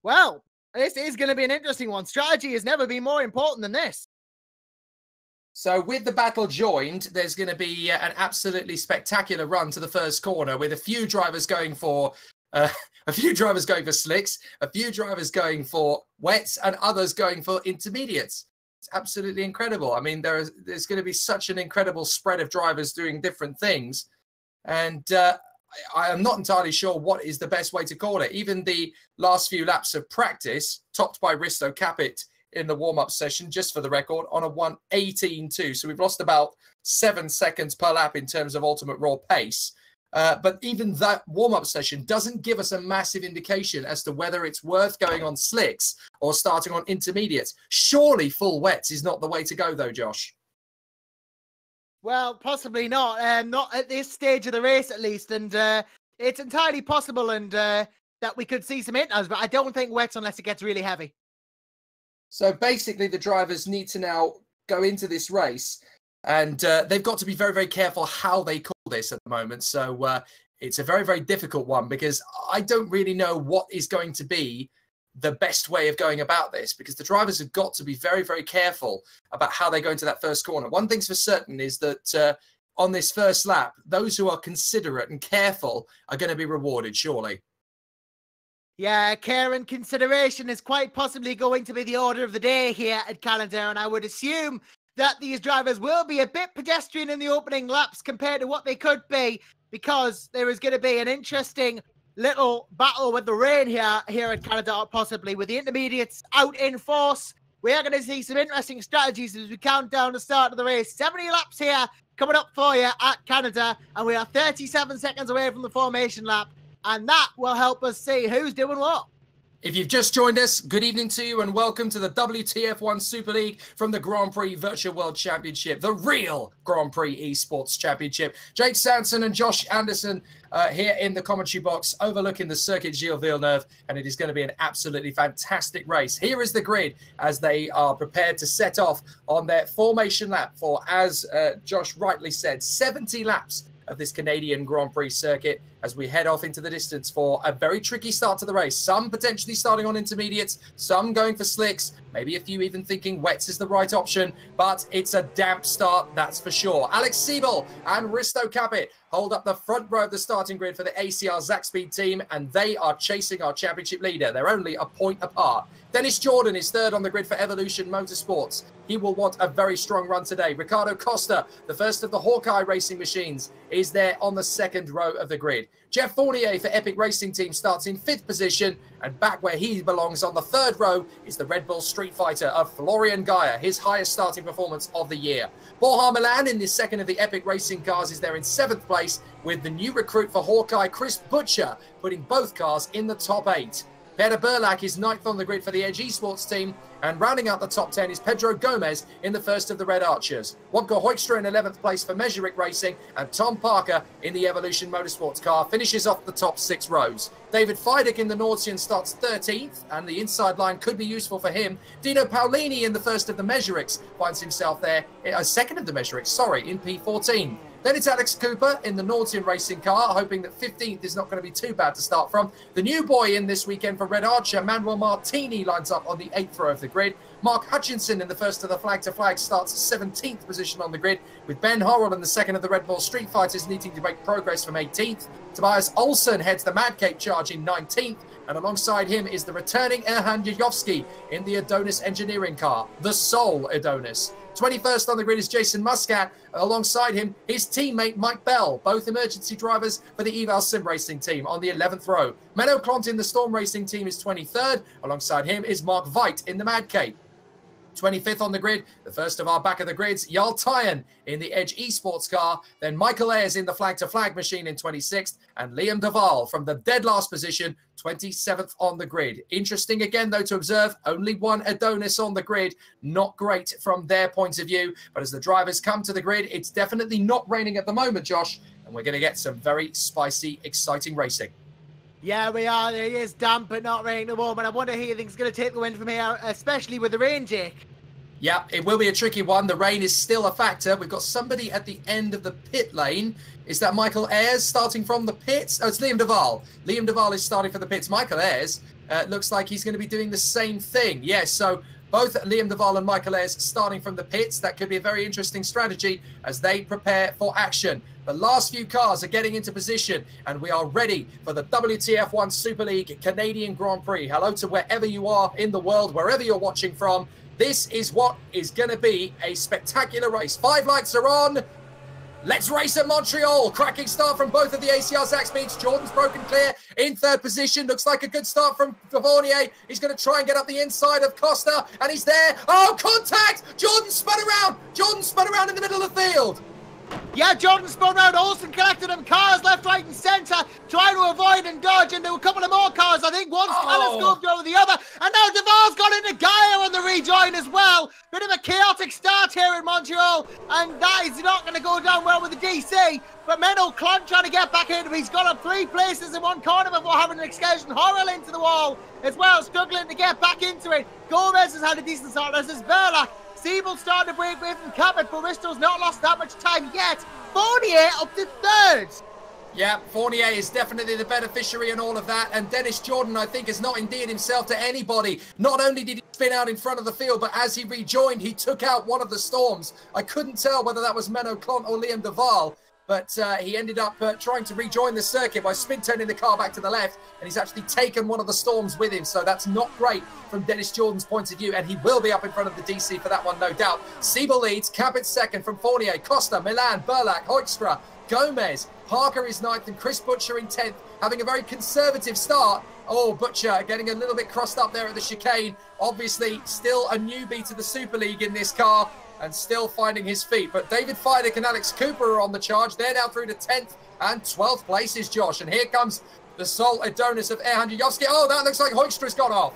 well, this is going to be an interesting one. Strategy has never been more important than this. So with the battle joined, there's going to be an absolutely spectacular run to the first corner with a few drivers going for slicks, a few drivers going for wets, and others going for intermediates. It's absolutely incredible. I mean, there's going to be such an incredible spread of drivers doing different things, and I am not entirely sure what is the best way to call it. Even the last few laps of practice, topped by Risto Capit in the warm-up session, just for the record, on a 1:18.2. So we've lost about 7 seconds per lap in terms of ultimate raw pace. But even that warm-up session doesn't give us a massive indication as to whether it's worth going on slicks or starting on intermediates. Surely full wets is not the way to go, though, Josh. Well, possibly not. Not at this stage of the race, at least. And it's entirely possible and that we could see some inters, but I don't think wets unless it gets really heavy. So basically, the drivers need to now go into this race, and they've got to be very, very careful how they call this at the moment. So it's a very, very difficult one because I don't really know what is going to be the best way of going about this, because the drivers have got to be very, very careful about how they go into that first corner. One thing's for certain is that on this first lap, those who are considerate and careful are going to be rewarded, surely. Yeah, care and consideration is quite possibly going to be the order of the day here at Canada, and I would assume that these drivers will be a bit pedestrian in the opening laps compared to what they could be, because there is going to be an interesting little battle with the rain here at Canada, possibly with the intermediates out in force. We are going to see some interesting strategies as we count down the start of the race. 70 laps here coming up for you at Canada, and we are 37 seconds away from the formation lap. And that will help us see who's doing what. If you've just joined us, good evening to you and welcome to the WTF1 Superleague from the Grand Prix Virtual World Championship, the real Grand Prix Esports Championship. Jake Sanson and Josh Anderson here in the commentary box overlooking the circuit Gilles Villeneuve, and it is going to be an absolutely fantastic race. Here is the grid as they are prepared to set off on their formation lap for, as Josh rightly said, 70 laps of this Canadian Grand Prix circuit as we head off into the distance for a very tricky start to the race. Some potentially starting on intermediates, some going for slicks, maybe a few even thinking wets is the right option, but it's a damp start, that's for sure. Alex Siebel and Risto Capit hold up the front row of the starting grid for the ACR Zach Speed team, and they are chasing our championship leader. They're only a point apart. Dennis Jordan is third on the grid for Evolution Motorsports. He will want a very strong run today. Ricardo Costa, the first of the Hawkeye Racing machines, is there on the second row of the grid. Jeff Fournier for Epic Racing Team starts in 5th position, and back where he belongs on the 3rd row is the Red Bull Street Fighter of Florian Gaia, his highest starting performance of the year. Borja Milan in the second of the Epic Racing cars is there in 7th place, with the new recruit for Hawkeye, Chris Butcher, putting both cars in the top 8. Peter Burlak is 9th on the grid for the Edge Esports team, and rounding out the top 10 is Pedro Gomez in the first of the Red Archers. Wonka Hoekstra in 11th place for Mejerick Racing, and Tom Parker in the Evolution Motorsports car finishes off the top 6 rows. David Feidek in the Nordsian starts 13th, and the inside line could be useful for him. Dino Paolini in the first of the Mejericks finds himself there, second of the Mejericks, sorry, in P14. Then it's Alex Cooper in the Norton Racing car, hoping that 15th is not going to be too bad to start from. The new boy in this weekend for Red Archer, Manuel Martini, lines up on the 8th row of the grid. Mark Hutchinson in the first of the flag to flag starts 17th position on the grid, with Ben Horrell in the second of the Red Bull Street Fighters needing to make progress from 18th. Tobias Olsen heads the Mad Cape charge in 19th, and alongside him is the returning Erhan Yajovski in the Adonis engineering car, the sole Adonis. 21st on the grid is Jason Muscat. Alongside him, his teammate Mike Bell, both emergency drivers for the Eval Sim Racing team on the 11th row. Menno Klont in the Storm Racing team is 23rd. Alongside him is Mark Veit in the Mad Cape. 25th on the grid, the first of our back of the grids, Jarl Tyen in the Edge Esports car, then Michael Ayres in the flag-to-flag machine in 26th, and Liam Duval from the dead last position, 27th on the grid. Interesting again, though, to observe, only one Adonis on the grid. Not great from their point of view, but as the drivers come to the grid, it's definitely not raining at the moment, Josh, and we're going to get some very spicy, exciting racing. Yeah, we are. It is damp but not raining at the moment. I wonder who you think is going to take the win from here, especially with the rain, Jake. Yeah, it will be a tricky one. The rain is still a factor. We've got somebody at the end of the pit lane. Is that Michael Ayres starting from the pits? Oh, it's Liam Duval. Liam Duval is starting for the pits. Michael Ayres looks like he's going to be doing the same thing. Yes, so both Liam Duval and Michael Ayres starting from the pits. That could be a very interesting strategy as they prepare for action. The last few cars are getting into position, and we are ready for the WTF1 Superleague Canadian Grand Prix. Hello to wherever you are in the world, wherever you're watching from. This is what is going to be a spectacular race. 5 lights are on. Let's race at Montreal. Cracking start from both of the ACR Zach Speeds. Jordan's broken clear in 3rd position. Looks like a good start from Fournier. He's going to try and get up the inside of Costa, and he's there. Oh, contact! Jordan spun around. Jordan spun around in the middle of the field. Yeah, Jordan spun around. Olsen collected him. Cars left, right, and centre, trying to avoid and dodge into a couple of more cars. I think one's telescoped over the other, and now Duval's got into Gaia on the rejoin as well. Bit of a chaotic start here in Montreal, and that is not going to go down well with the DC. But Menno Klont trying to get back into it. He's got up 3 places in one corner before having an excursion. Horrell into the wall as well, struggling to get back into it. Gomez has had a decent start, as is Verlac. Siebel starting to break away from Cabot, but Bristol's not lost that much time yet. Fournier up to 3rd. Yeah, Fournier is definitely the beneficiary in all of that. And Dennis Jordan, I think, has not endeared himself to anybody. Not only did he spin out in front of the field, but as he rejoined, he took out one of the Storms. I couldn't tell whether that was Menno Klont or Liam Duval. But he ended up trying to rejoin the circuit by spin turning the car back to the left. And he's actually taken one of the Storms with him. So that's not great from Dennis Jordan's point of view. And he will be up in front of the DC for that one, no doubt. Siebel leads. Cabot 2nd from Fournier. Costa, Milan, Burlack, Hoekstra, Gomez. Parker is 9th and Chris Butcher in 10th. Having a very conservative start. Oh, Butcher getting a little bit crossed up there at the chicane. Obviously, still a newbie to the Super League in this car. And still finding his feet. But David Fidek and Alex Cooper are on the charge. They're now through to 10th and 12th places, Josh. And here comes the sole Adonis of Erhan Yajovski. Oh, that looks like Hoekstra's got off.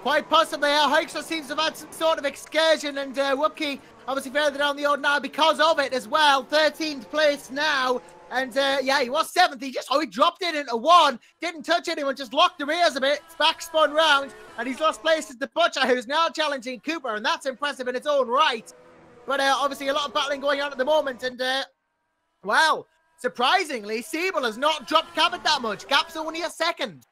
Quite possibly. Hoekstra seems to have had some sort of excursion, and Wupke obviously further down the order now because of it as well. 13th place now. And yeah, he was 7th. He dropped it into 1. Didn't touch anyone, just locked the rears a bit. Back spun round. And he's lost places to Butcher, who's now challenging Cooper. And that's impressive in its own right. But obviously a lot of battling going on at the moment. And wow, surprisingly, Siebel has not dropped Cabot that much. Gap's only a 2nd.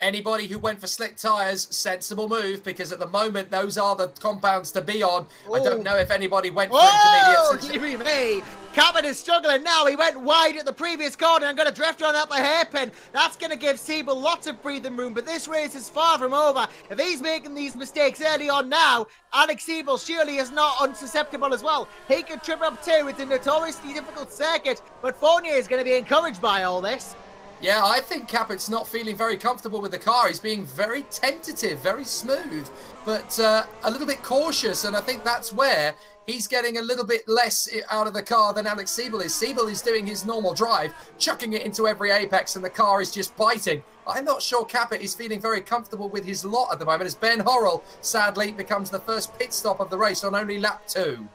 Anybody who went for slick tyres, sensible move, because at the moment, those are the compounds to be on. Ooh. I don't know if anybody went for intermediates. Give me. Cabot is struggling now. He went wide at the previous corner and got a drift on up a hairpin. That's going to give Siebel lots of breathing room, but this race is far from over. If he's making these mistakes early on now, Alex Siebel surely is not unsusceptible as well. He could trip up too. It's a notoriously difficult circuit, but Fournier is going to be encouraged by all this. Yeah, I think Cabot's not feeling very comfortable with the car. He's being very tentative, very smooth, but a little bit cautious. And I think that's where he's getting a little bit less out of the car than Alex Siebel is. Siebel is doing his normal drive, chucking it into every apex, and the car is just biting. I'm not sure Cabot is feeling very comfortable with his lot at the moment, as Ben Horrell, sadly, becomes the first pit stop of the race on only lap 2.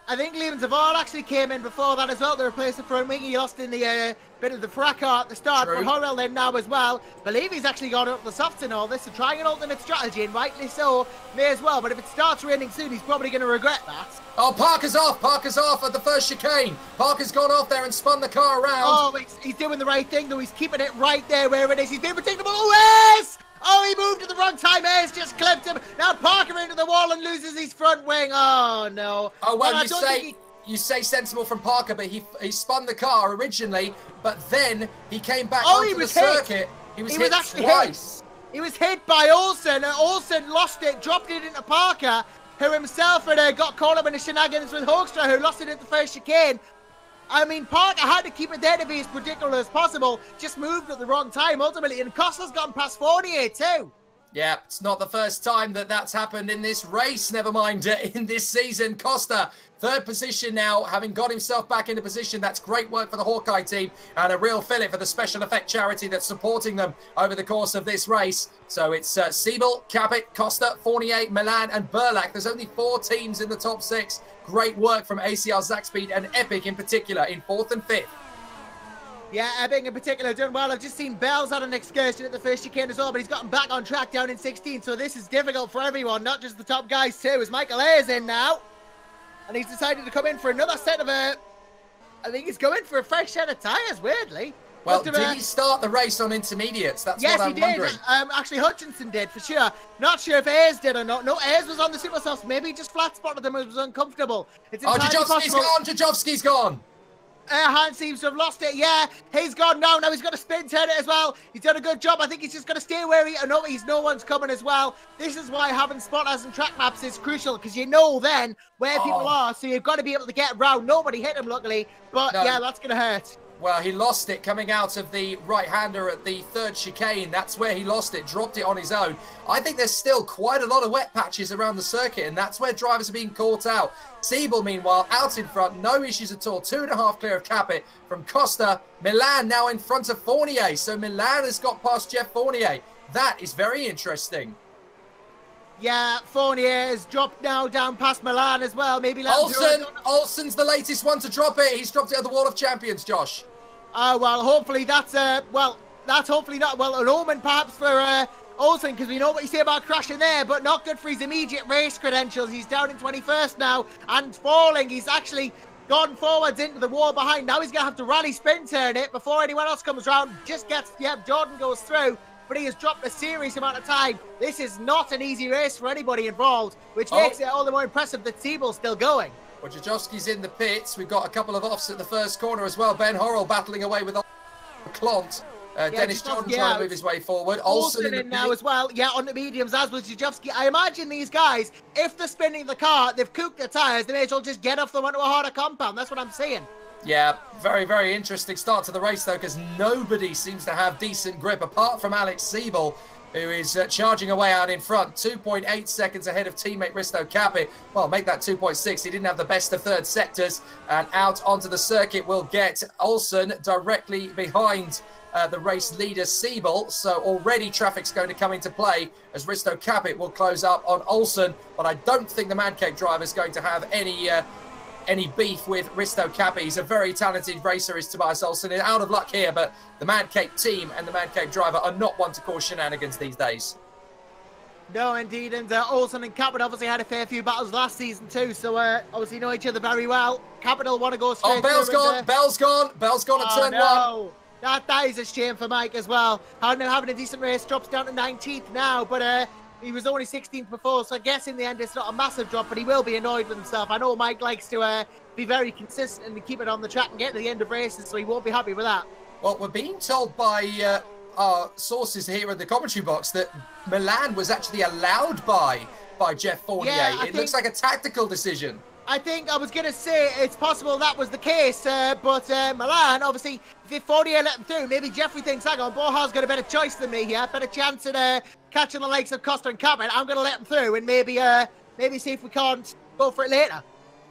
I think Liam Zavar actually came in before that as well to replace the front wing. He lost in the bit of the fracas at the start, True. but Horrell then now as well. Believe he's actually gone up the softs and all this to try an alternate strategy, and rightly so, may as well. But if it starts raining soon, he's probably going to regret that. Oh, Parker's off at the first chicane. Parker's gone off there and spun the car around. Oh, he's doing the right thing though. He's keeping it right there where it is. He's being predictable. Oh, yes! Oh, he moved at the wrong time. Hayes just clipped him. Now Parker into the wall and loses his front wing. Oh, no. Oh, well, you say sensible from Parker, but he spun the car originally, but then he came back onto the circuit. He was hit twice. He was hit by Olsen. Olsen lost it, dropped it into Parker, who himself had got caught up in the shenanigans with Hoekstra, who lost it at the first chicane. I mean, Parker had to keep it there to be as predictable as possible. Just moved at the wrong time, ultimately. And Costa's gotten past 48 too. Yeah, it's not the first time that that's happened in this race, never mind in this season. Costa, third position now, having got himself back into position. That's great work for the Hawkeye team and a real fillip for the Special Effect charity that's supporting them over the course of this race. So it's Siebel, Capit, Costa, Fournier, Milan and Burlak. There's only 4 teams in the top 6. Great work from ACR Zakspeed and Epic in particular in 4th and 5th. Yeah, Epic in particular doing well. I've just seen Bell's had an excursion at the first chicane as well, but he's gotten back on track down in 16. So this is difficult for everyone, not just the top guys too, as Michael Ayers in now. And he's decided to come in for another set of I think he's going for a fresh set of tyres, weirdly. Well, did he start the race on intermediates? That's what I'm wondering. Actually, Hutchinson did, for sure. Not sure if Ayers did or not. No, Ayers was on the super softs. Maybe he just flat spotted them and was uncomfortable. It's Jajovski's gone. Hans seems to have lost it. Yeah, he's gone now. Now he's got to spin turn it as well. He's done a good job. I think he's just going to stay where no one's coming as well. This is why having spotters and track maps is crucial, because you know then where people are. So you've got to be able to get around. Nobody hit him, luckily. But yeah, that's going to hurt. Well, he lost it coming out of the right-hander at the 3rd chicane. That's where he lost it, dropped it on his own. I think there's still quite a lot of wet patches around the circuit, and that's where drivers are being caught out. Siebel, meanwhile, out in front, no issues at all. 2.5 clear of Capit from Costa. Milan now in front of Fournier. So Milan has got past Jeff Fournier. That is very interesting. Yeah, Fournier has dropped now down past Milan as well. Maybe Olsen's the latest one to drop it. He's dropped it at the Wall of Champions, Josh. Well, hopefully that's hopefully not an omen perhaps for Olsen, because we know what you say about crashing there, but not good for his immediate race credentials. He's down in 21st now and falling. He's actually gone forwards into the wall behind. Now he's going to have to rally spin turn it before anyone else comes around. Just gets, Jordan goes through, but he has dropped a serious amount of time. This is not an easy race for anybody involved, which makes it all the more impressive that Siebel's still going. Well, Jajovski's in the pits. We've got a couple of offs at the first corner as well. Ben Horrell battling away with Clont. Dennis Jordan trying to move his way forward. Olsen in now as well. Yeah, on the mediums, as was Jajovski. I imagine these guys, if they're spinning the car, they've cooked their tyres, they may as well just get off them onto a harder compound. That's what I'm saying. Yeah, very, very interesting start to the race, though, because nobody seems to have decent grip, apart from Alex Siebel, who is charging away out in front. 2.8 seconds ahead of teammate Risto Capit. Well, make that 2.6. He didn't have the best of third sectors. And out onto the circuit will get Olsen directly behind the race leader Siebel. So already traffic's going to come into play as Risto Capit will close up on Olsen. But I don't think the Mad Cape driver is going to have any beef with Risto Capit. He's a very talented racer, is Tobias Olsen. He's out of luck here, but the Mad Cape team and the Mad Cape driver are not one to cause shenanigans these days. No, indeed, and Olsen and Capit obviously had a fair few battles last season too, so obviously know each other very well. Capital want to go straight. Oh, Bell's gone, Bell's gone at turn 1. That is a shame for Mike as well. Having a decent race, drops down to 19th now, but he was only 16th before, so I guess in the end it's not a massive drop, but he will be annoyed with himself. I know Mike likes to be very consistent and keep it on the track and get to the end of races, so he won't be happy with that. Well, we're being told by our sources here in the commentary box that Milan was actually allowed by Jeff Fournier. Yeah, it looks like a tactical decision. I think I was going to say it's possible that was the case, but Milan, obviously, if Fournier let him through, maybe Jeffrey thinks, hang on, Bohar's got a better choice than me here, better chance at catching the likes of Costa and Capit. I'm going to let him through and maybe see if we can't go for it later.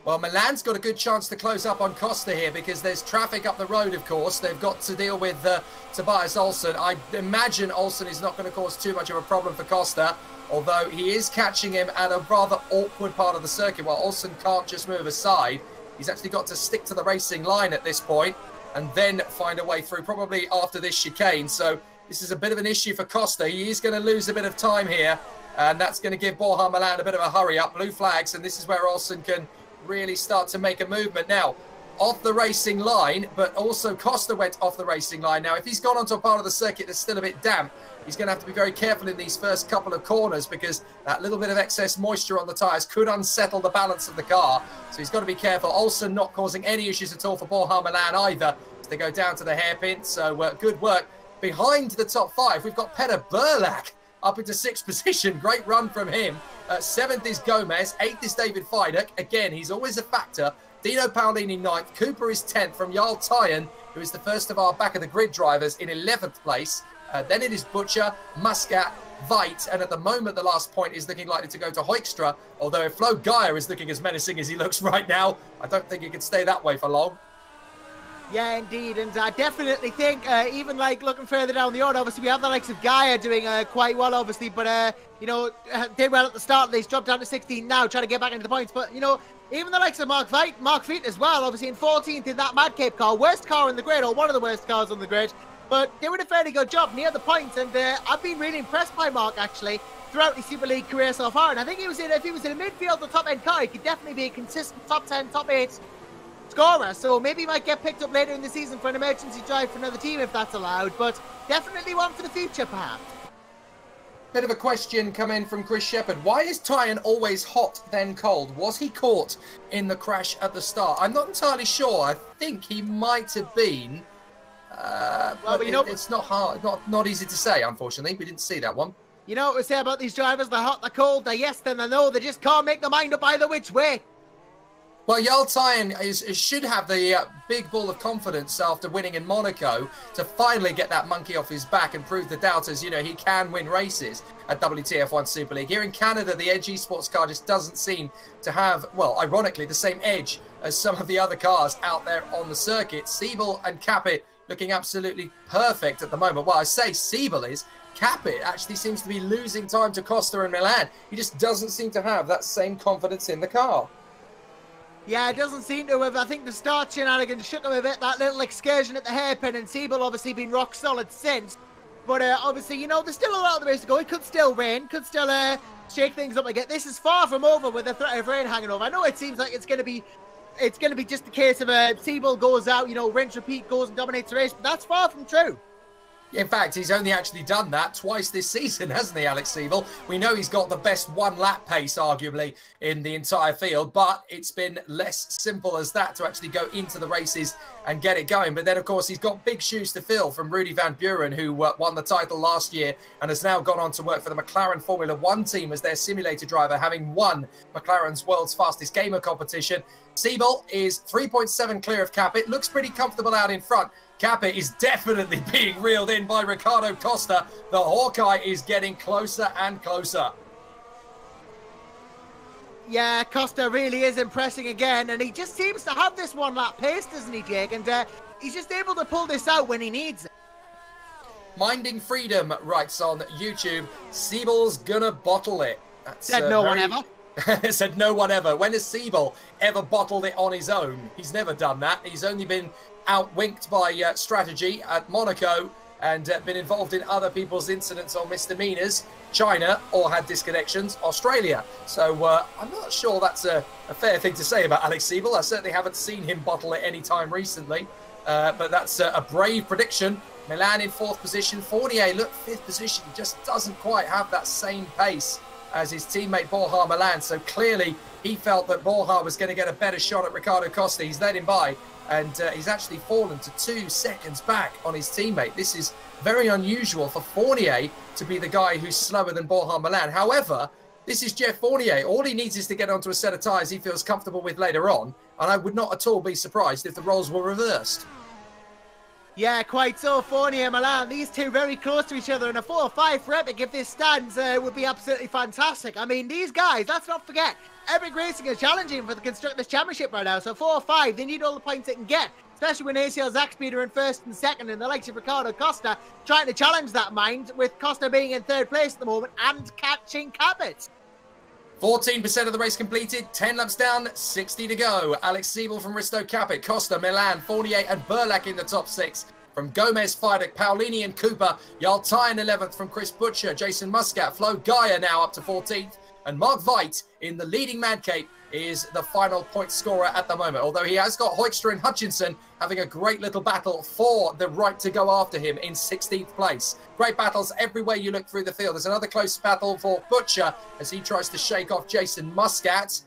Well, Milan's got a good chance to close up on Costa here because there's traffic up the road, of course. They've got to deal with Tobias Olsen. I imagine Olsen is not going to cause too much of a problem for Costa. although he is catching him at a rather awkward part of the circuit, while Olsen can't just move aside. He's actually got to stick to the racing line at this point and then find a way through, probably after this chicane. So this is a bit of an issue for Costa. He is going to lose a bit of time here, and that's going to give Borja Milan a bit of a hurry up. Blue flags, and this is where Olsen can really start to make a movement. Now, off the racing line, but also Costa went off the racing line. Now, if he's gone onto a part of the circuit that's still a bit damp, he's going to have to be very careful in these first couple of corners, because that little bit of excess moisture on the tyres could unsettle the balance of the car. So he's got to be careful. Olsen not causing any issues at all for Borja Milan either, as they go down to the hairpin. So good work. Behind the top 5, we've got Petter Burlak up into 6th position. Great run from him. 7th is Gomez. 8th is David Feidek. Again, he's always a factor. Dino Paolini 9th. Cooper is 10th from Jarl Tyen, who is the first of our back-of-the-grid drivers, in 11th place. Then it is Butcher, Muscat, Veit, and at the moment the last point is looking likely to go to Hoekstra, although if Flo Geyer is looking as menacing as he looks right now, I don't think he can stay that way for long. Yeah, indeed, and I definitely think, even like looking further down the order, obviously we have the likes of Gaia doing quite well, obviously, but, you know, did well at the start. He's dropped down to 16 now, trying to get back into the points, but, you know, even the likes of Mark Veit as well, obviously in 14th in that Mad Cape car, worst car in the grid, or one of the worst cars on the grid, but doing a fairly good job near the points, and I've been really impressed by Mark, actually, throughout his Super League career so far, and I think if he was in a midfield or top-end car, he could definitely be a consistent top 10, top 8 scorer, so maybe he might get picked up later in the season for an emergency drive for another team if that's allowed, but definitely one for the future, perhaps. Bit of a question come in from Chris Shepherd. Why is Tyen always hot, then cold? Was he caught in the crash at the start? I'm not entirely sure. I think he might have been. But you know, it's not hard, not easy to say, unfortunately. We didn't see that one. You know what we say about these drivers? They're hot, they're cold, they're yes, then they're no. They just can't make their mind up either which way. Well, Jarl Tyen should have the big ball of confidence after winning in Monaco to finally get that monkey off his back and prove the doubters, you know, he can win races at WTF1 Super League. Here in Canada, the Edge Esports car just doesn't seem to have, well, ironically, the same edge as some of the other cars out there on the circuit. Siebel and Capit looking absolutely perfect at the moment. Well, I say Siebel is. Capit actually seems to be losing time to Costa and Milan. He just doesn't seem to have that same confidence in the car. Yeah, it doesn't seem to have. I think the start shenanigans shook him a bit, that little excursion at the hairpin, and Siebel obviously been rock solid since. But obviously, you know, there's still a lot of the race to go. It could still rain, could still shake things up again. This is far from over with the threat of rain hanging over. I know it seems like it's going to be just a case of Siebel goes out, you know, rinse, repeat, goes and dominates the race, but that's far from true. In fact, he's only actually done that twice this season, hasn't he, Alex Siebel? We know he's got the best one-lap pace, arguably, in the entire field, but it's been less simple as that to actually go into the races and get it going. But then, of course, he's got big shoes to fill from Rudy van Buren, who won the title last year and has now gone on to work for the McLaren Formula One team as their simulator driver, having won McLaren's World's Fastest Gamer competition. Siebel is 3.7 clear of Capit, looks pretty comfortable out in front. Capit is definitely being reeled in by Ricardo Costa. The Hawkeye is getting closer and closer. Yeah, Costa really is impressing again, and he just seems to have this one-lap pace, doesn't he, Jake? And he's just able to pull this out when he needs it. Minding Freedom writes on YouTube, Siebel's gonna bottle it. That's, Said no one ever. Said no one ever. When has Siebel ever bottled it on his own? He's never done that. He's only been outwinked by strategy at Monaco and been involved in other people's incidents or misdemeanors. China, or had disconnections, Australia. So I'm not sure that's a fair thing to say about Alex Siebel. I certainly haven't seen him bottle it any time recently, but that's a brave prediction. Milan in 4th position. Fournier, look, 5th position, just doesn't quite have that same pace as his teammate Borja Milan. So clearly he felt that Borja was going to get a better shot at Ricardo Costa. He's led him by, and he's actually fallen to 2 seconds back on his teammate. This is very unusual for Fournier to be the guy who's slower than Borja Milan. However, this is Jeff Fournier. All he needs is to get onto a set of tyres he feels comfortable with later on, and I would not at all be surprised if the roles were reversed. Yeah, quite so. Fournier and Milan, these two very close to each other, and a 4 or 5 for Epic if this stands would be absolutely fantastic. I mean, these guys, let's not forget, Epic Racing is challenging for the Constructors' Championship right now, so 4 or 5, they need all the points they can get especially when ACL Zaxby are in first and second, and the likes of Ricardo Costa trying to challenge that mind, with Costa being in third place at the moment and catching Cabot. 14% of the race completed, 10 laps down, 60 to go. Alex Siebel from Risto Capit, Costa, Milan, Fournier and Burlak in the top 6. From Gomez, Fidek, Paolini and Cooper, Yaltai in 11th from Chris Butcher, Jason Muscat, Flo Gaia now up to 14th. And Mark Veit in the leading Madcape is the final point scorer at the moment. Although he has got Hoekstra and Hutchinson having a great little battle for the right to go after him in 16th place. Great battles everywhere you look through the field. There's another close battle for Butcher as he tries to shake off Jason Muscat.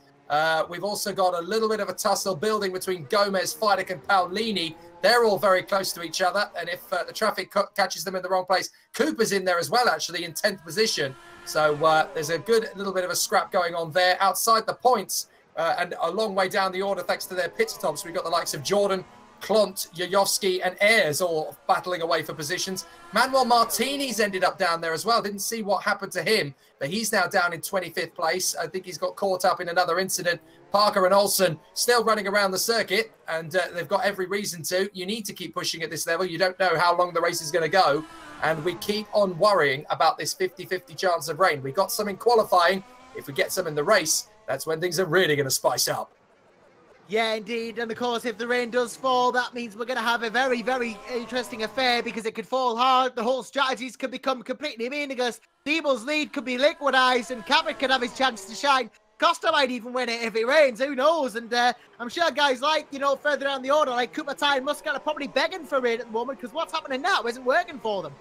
We've also got a little bit of a tussle building between Gomez, Fidek and Paolini. They're all very close to each other. And if the traffic catches them in the wrong place, Cooper's in there as well, actually, in 10th position. So there's a good little bit of a scrap going on there. Outside the points and a long way down the order, thanks to their pit stops, we've got the likes of Jordan, Klont, Yayovsky and Ayres all battling away for positions. Manuel Martini's ended up down there as well. Didn't see what happened to him, but he's now down in 25th place. I think he's got caught up in another incident. Parker and Olsen still running around the circuit, and they've got every reason to. You need to keep pushing at this level. You don't know how long the race is going to go, and we keep on worrying about this 50-50 chance of rain. We got some in qualifying. If we get some in the race, that's when things are really going to spice up. Yeah, indeed. And of course, if the rain does fall, that means we're going to have a very, very interesting affair, because it could fall hard. The whole strategies could become completely meaningless. Siebel's lead could be liquidized, and Cabot could have his chance to shine. Costa might even win it if it rains. Who knows? And I'm sure guys like, further down the order, like Cooper, Ty and Muscat are probably begging for rain at the moment, because what's happening now isn't working for them.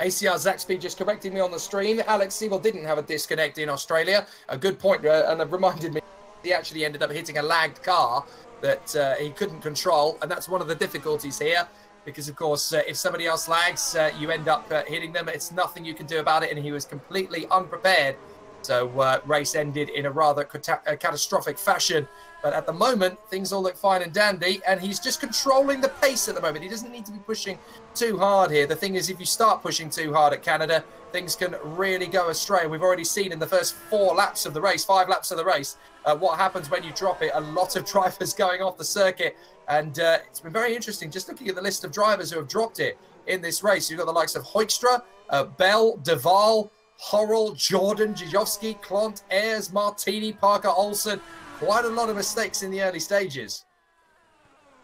ACR Zaxby just correcting me on the stream. Alex Siebel didn't have a disconnect in Australia. A good point, and it reminded me he actually ended up hitting a lagged car that he couldn't control, and that's one of the difficulties here, because of course if somebody else lags, you end up hitting them. It's nothing you can do about it, and he was completely unprepared. So race ended in a rather catastrophic fashion. But at the moment, things all look fine and dandy, and he's just controlling the pace at the moment. He doesn't need to be pushing too hard here. The thing is, if you start pushing too hard at Canada, things can really go astray. We've already seen in the first 5 laps of the race, what happens when you drop it. A lot of drivers going off the circuit, and it's been very interesting just looking at the list of drivers who have dropped it in this race. You've got the likes of Hoekstra, Bell, Duval, Horrell, Jordan, Jajovsky, Klont, Ayres, Martini, Parker, Olsen. Quite a lot of mistakes in the early stages.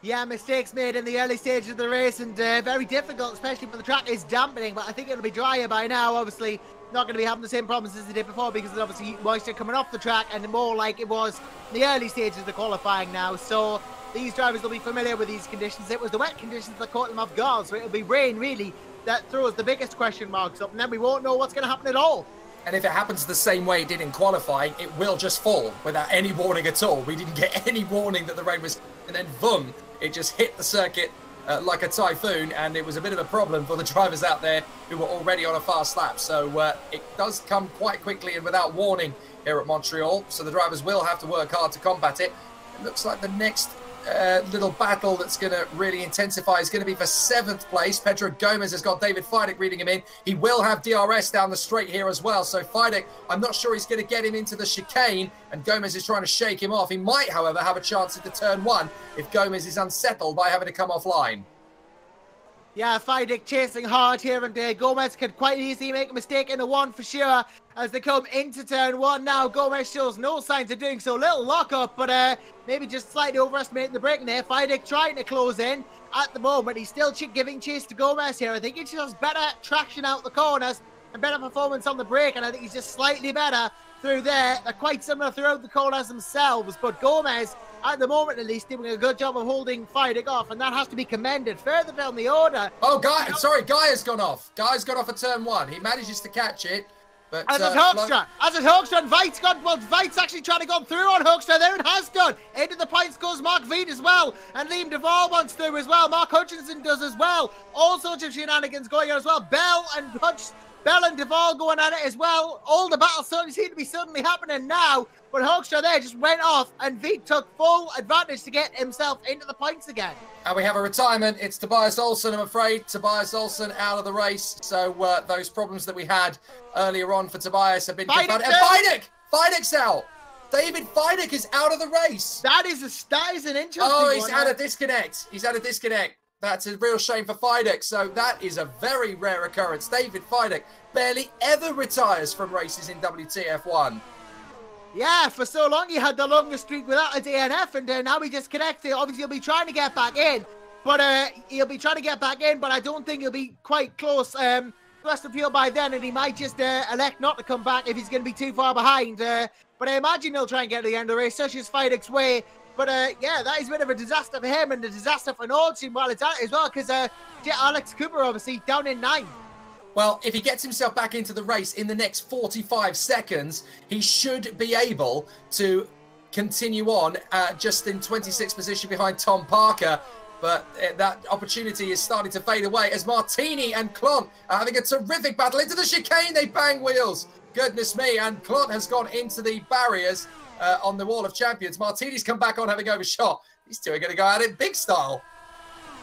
Yeah, mistakes made in the early stages of the race, and very difficult, especially when the track is dampening. But I think it'll be drier by now. Obviously, not going to be having the same problems as they did before, because there's obviously moisture coming off the track, and more like it was in the early stages of the qualifying now. So these drivers will be familiar with these conditions. It was the wet conditions that caught them off guard, so it'll be rain really that throws the biggest question marks up, and then we won't know what's going to happen at all. And if it happens the same way it did in qualifying, it will just fall without any warning at all. We didn't get any warning that the rain was, and then boom, it just hit the circuit like a typhoon, and it was a bit of a problem for the drivers out there who were already on a fast lap. So it does come quite quickly and without warning here at Montreal, so the drivers will have to work hard to combat it. It looks like the next little battle that's going to really intensify is going to be for 7th place. Pedro Gomez has got David Fidek reading him in. He will have DRS down the straight here as well. So Fidek, I'm not sure he's going to get him into the chicane, and Gomez is trying to shake him off. He might, however, have a chance into turn 1 if Gomez is unsettled by having to come offline. Yeah, Fidek chasing hard here, and Gomez could quite easily make a mistake in the 1 for sure as they come into turn 1 now. Gomez shows no signs of doing so. Little lock-up, but maybe just slightly overestimating the braking there. Fidek trying to close in. At the moment, he's still giving chase to Gomez here. I think he just has better traction out the corners and better performance on the brake, and I think he's just slightly better through there. They're quite similar throughout the corners themselves, but Gomez, at the moment at least, doing a good job of holding Fidek off, and that has to be commended. Further down the order... Oh, Guy has gone off. Guy's gone off at turn 1. He manages to catch it. But, as it's Hoekstra, and Veit's gone. Well, Veit's actually trying to go through on Hoekstra. There it has done. Into the points goes Mark Veit as well, and Liam Duval wants through as well. Mark Hutchinson does as well. All sorts of shenanigans going on as well. Bell and Duval going at it as well. All the battles seem to be suddenly happening now. But Hoekstra there just went off, and Veit took full advantage to get himself into the points again. And we have a retirement. It's Tobias Olsen, I'm afraid. Tobias Olsen out of the race. So those problems that we had earlier on for Tobias have been confirmed. And Fidek's out. David Feideck is out of the race. That is an interesting one. He's one. had a disconnect. He's had a disconnect. That's a real shame for Feideck. So that is a very rare occurrence. David Feideck barely ever retires from races in WTF1. Yeah, for so long he had the longest streak without a DNF, and now he disconnected. Obviously, he'll be trying to get back in, but I don't think he'll be quite close. Rest of the field by then, and he might just elect not to come back if he's going to be too far behind. But I imagine he'll try and get to the end of the race, such as Feideck's way. But yeah, that is a bit of a disaster for him and a disaster for Nord team while it's at it as well, because Alex Cooper obviously down in 9th. Well, if he gets himself back into the race in the next 45 seconds, he should be able to continue on just in 26th position behind Tom Parker. But that opportunity is starting to fade away as Martini and Clont are having a terrific battle into the chicane. They bang wheels. Goodness me. And Clont has gone into the barriers on the Wall of Champions. Martini's come back on having overshot. These two are going to go out in big style.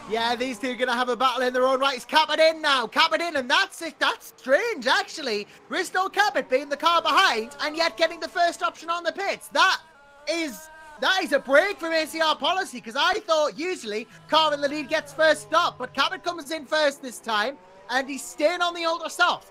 Yeah, these two are going to have a battle in their own right. It's Capit in now. Capit in, and that's it. That's strange, actually. Risto Capit being the car behind and yet getting the first option on the pits. That is a break from ACR policy, because I thought usually car in the lead gets first stop, but Capit comes in first this time, and he's staying on the ultra soft.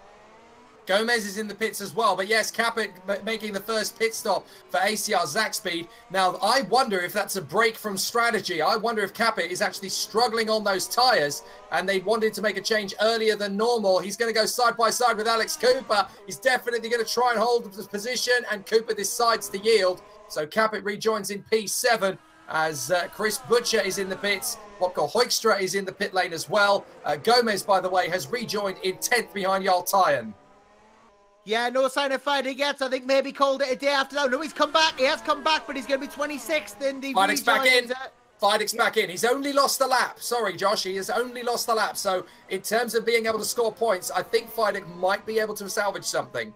Gomez is in the pits as well, but yes, Capit making the first pit stop for ACR Zaxpeed. Now, I wonder if that's a break from strategy. I wonder if Capit is actually struggling on those tyres, and they wanted to make a change earlier than normal. He's going to go side by side with Alex Cooper. He's definitely going to try and hold the position, and Cooper decides to yield. So Capit rejoins in P7 as Chris Butcher is in the pits. Botko Hoekstra is in the pit lane as well. Gomez, by the way, has rejoined in 10th behind Jarl Tyen. Yeah, no sign of fighting yet. I think maybe called it a day after that. No, he's come back. He has come back, but he's going to be 26th in the... Feideck's back in. Feideck's back in. He's only lost a lap. Sorry, Josh. He has only lost a lap. So in terms of being able to score points, I think Feideck might be able to salvage something.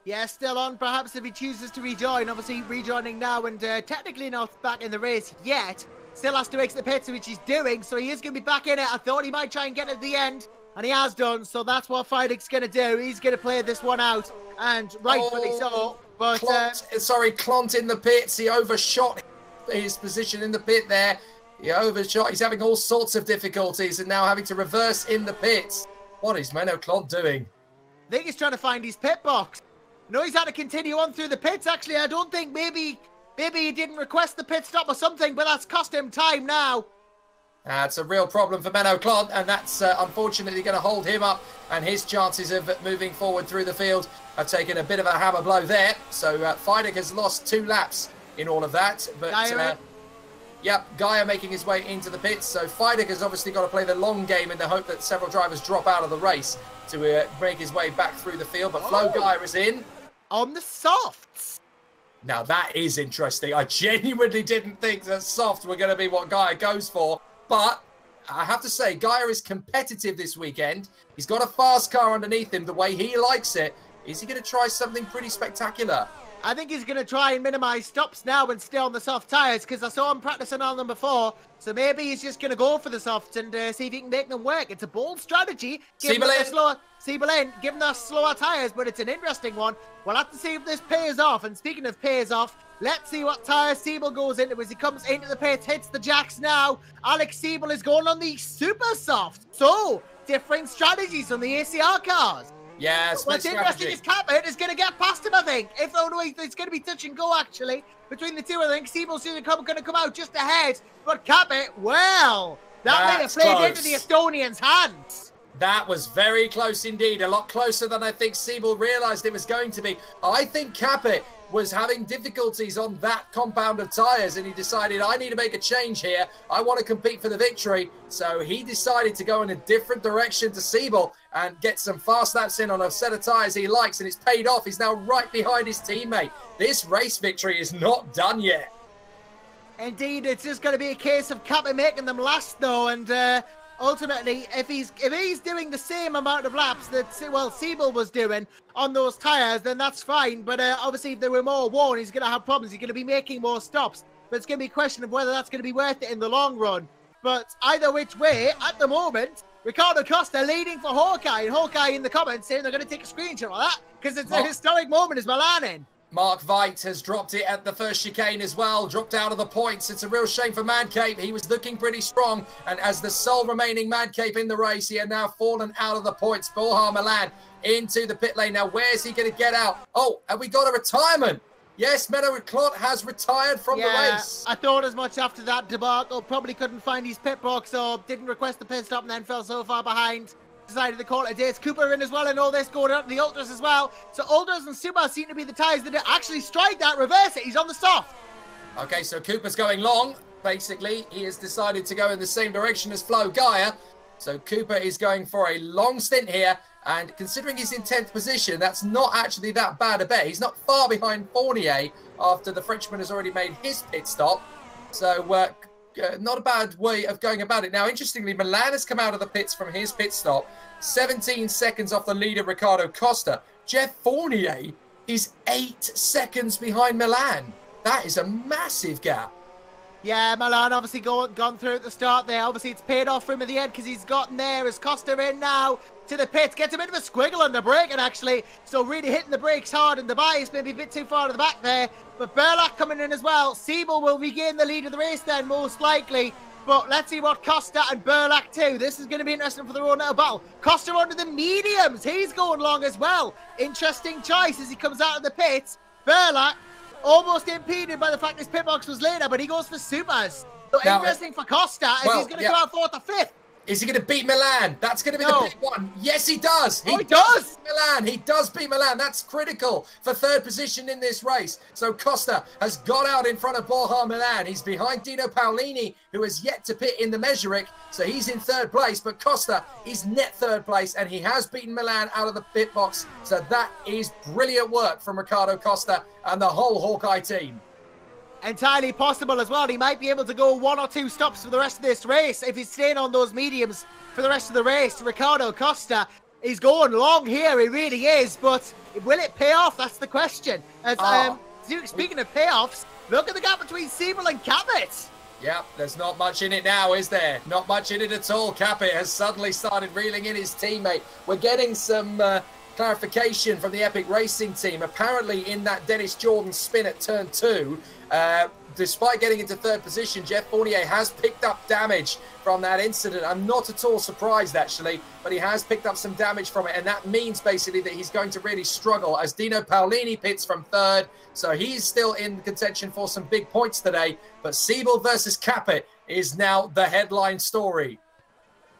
Yeah, still on. Perhaps if he chooses to rejoin. Obviously, rejoining now and technically not back in the race yet. Still has to exit the pits, which he's doing. So he is going to be back in it. I thought he might try and get it at the end. And he has done, so that's what Feideck's going to do. He's going to play this one out, and rightfully so. But Clont in the pits. He overshot his position in the pit there. He overshot. He's having all sorts of difficulties and now having to reverse in the pits. What is Menno Clont doing? I think he's trying to find his pit box. No, he's had to continue on through the pits, actually. I don't think maybe he didn't request the pit stop or something, but that's cost him time now. It's a real problem for Menno Clont, and that's unfortunately going to hold him up, and his chances of moving forward through the field have taken a bit of a hammer blow there. So Feideck has lost 2 laps in all of that. But yep, Gaia making his way into the pits. So Feideck has obviously got to play the long game in the hope that several drivers drop out of the race to make his way back through the field. But Flo Gaia is in. On the softs. Now that is interesting. I genuinely didn't think that soft were going to be what Gaia goes for. But I have to say, Gaia is competitive this weekend. He's got a fast car underneath him the way he likes it. Is he going to try something pretty spectacular? I think he's going to try and minimise stops now and stay on the soft tyres, because I saw him practicing on them before. So maybe he's just going to go for the softs and see if he can make them work. It's a bold strategy. Siebelin, given the slower tyres, but it's an interesting one. We'll have to see if this pays off. And speaking of pays off, let's see what tyre Siebel goes into as he comes into the pits, hits the jacks now. Alex Siebel is going on the super soft. So, different strategies from the ACR cars. Yeah, what's interesting is Capit is going to get past him, I think. If only it's going to be touch and go, actually. Between the two, I think Siebel's going to come out just ahead. But Capit, well, that may have played into the Estonians' hands. That was very close indeed. A lot closer than I think Siebel realised it was going to be. I think Capit was having difficulties on that compound of tyres, and he decided, I need to make a change here. I want to compete for the victory. So he decided to go in a different direction to Siebel and get some fast laps in on a set of tyres he likes, and it's paid off. He's now right behind his teammate. This race victory is not done yet. Indeed, it's just going to be a case of Capit making them last, though, and ultimately, if he's doing the same amount of laps that, well, Siebel was doing on those tyres, then that's fine. But obviously, if there were more worn, he's going to have problems. He's going to be making more stops. But it's going to be a question of whether that's going to be worth it in the long run. But either which way, at the moment, Ricardo Costa leading for Hawkeye. And Hawkeye in the comments saying they're going to take a screenshot of that because it's a historic moment as Milan in. Mark Veit has dropped it at the first chicane as well, dropped out of the points. It's a real shame for Madcape. He was looking pretty strong, and as the sole remaining Madcape in the race, he had now fallen out of the points. Borja Milan into the pit lane. Now, where's he going to get out? Oh, have we got a retirement? Yes, Meadow Clot has retired from the race. I thought as much after that debacle. Probably couldn't find his pit box, or didn't request the pit stop and then fell so far behind. Decided to call it a day. It's Cooper in as well, and all this going up to the Ultras as well. So Ultras and Suba seem to be the tyres that actually strike that, reverse it. He's on the soft. Okay, so Cooper's going long. Basically, he has decided to go in the same direction as Flo Gaia. So Cooper is going for a long stint here. And considering he's in 10th position, that's not actually that bad a bet. He's not far behind Fournier after the Frenchman has already made his pit stop. So not a bad way of going about it. Now, interestingly, Milan has come out of the pits from his pit stop, 17 seconds off the leader, Ricardo Costa. Jeff Fournier is 8 seconds behind Milan. That is a massive gap. Yeah, Milan obviously gone through at the start there. Obviously, it's paid off for him at the end because he's gotten there. As Costa in now to the pits, gets a bit of a squiggle on the braking actually. So really hitting the brakes hard, and the bias maybe a bit too far to the back there. But Burlak coming in as well. Siebel will regain the lead of the race then, most likely. But let's see what Costa and Burlak do. This is going to be interesting for their own little battle. Costa under the mediums. He's going long as well. Interesting choice as he comes out of the pits. Burlak almost impeded by the fact his pit box was later, but he goes for supers. So now, interesting for Costa as he's going to go out 4th or 5th. Is he going to beat Milan? That's going to be the big one. Yes, he does. He does. Beat Milan. He does beat Milan. That's critical for 3rd position in this race. So Costa has got out in front of Borja Milan. He's behind Dino Paolini, who has yet to pit in the Mesuric. So he's in 3rd place, but Costa is net 3rd place, and he has beaten Milan out of the pit box. So that is brilliant work from Ricardo Costa and the whole Hawkeye team. Entirely possible as well. He might be able to go 1 or 2 stops for the rest of this race if he's staying on those mediums for the rest of the race. Ricardo Costa is going long here. He really is. But will it pay off? That's the question. As, speaking of payoffs, look at the gap between Siebel and Cabot. Yeah, there's not much in it now, is there? Not much in it at all. Capit has suddenly started reeling in his teammate. We're getting some clarification from the Epic Racing team. Apparently in that Dennis Jordan spin at turn 2, despite getting into 3rd position, Jeff Fournier has picked up damage from that incident. I'm not at all surprised, actually, but he has picked up some damage from it, and that means basically that he's going to really struggle as Dino Paolini pits from 3rd, so he's still in contention for some big points today, but Siebel versus Capit is now the headline story.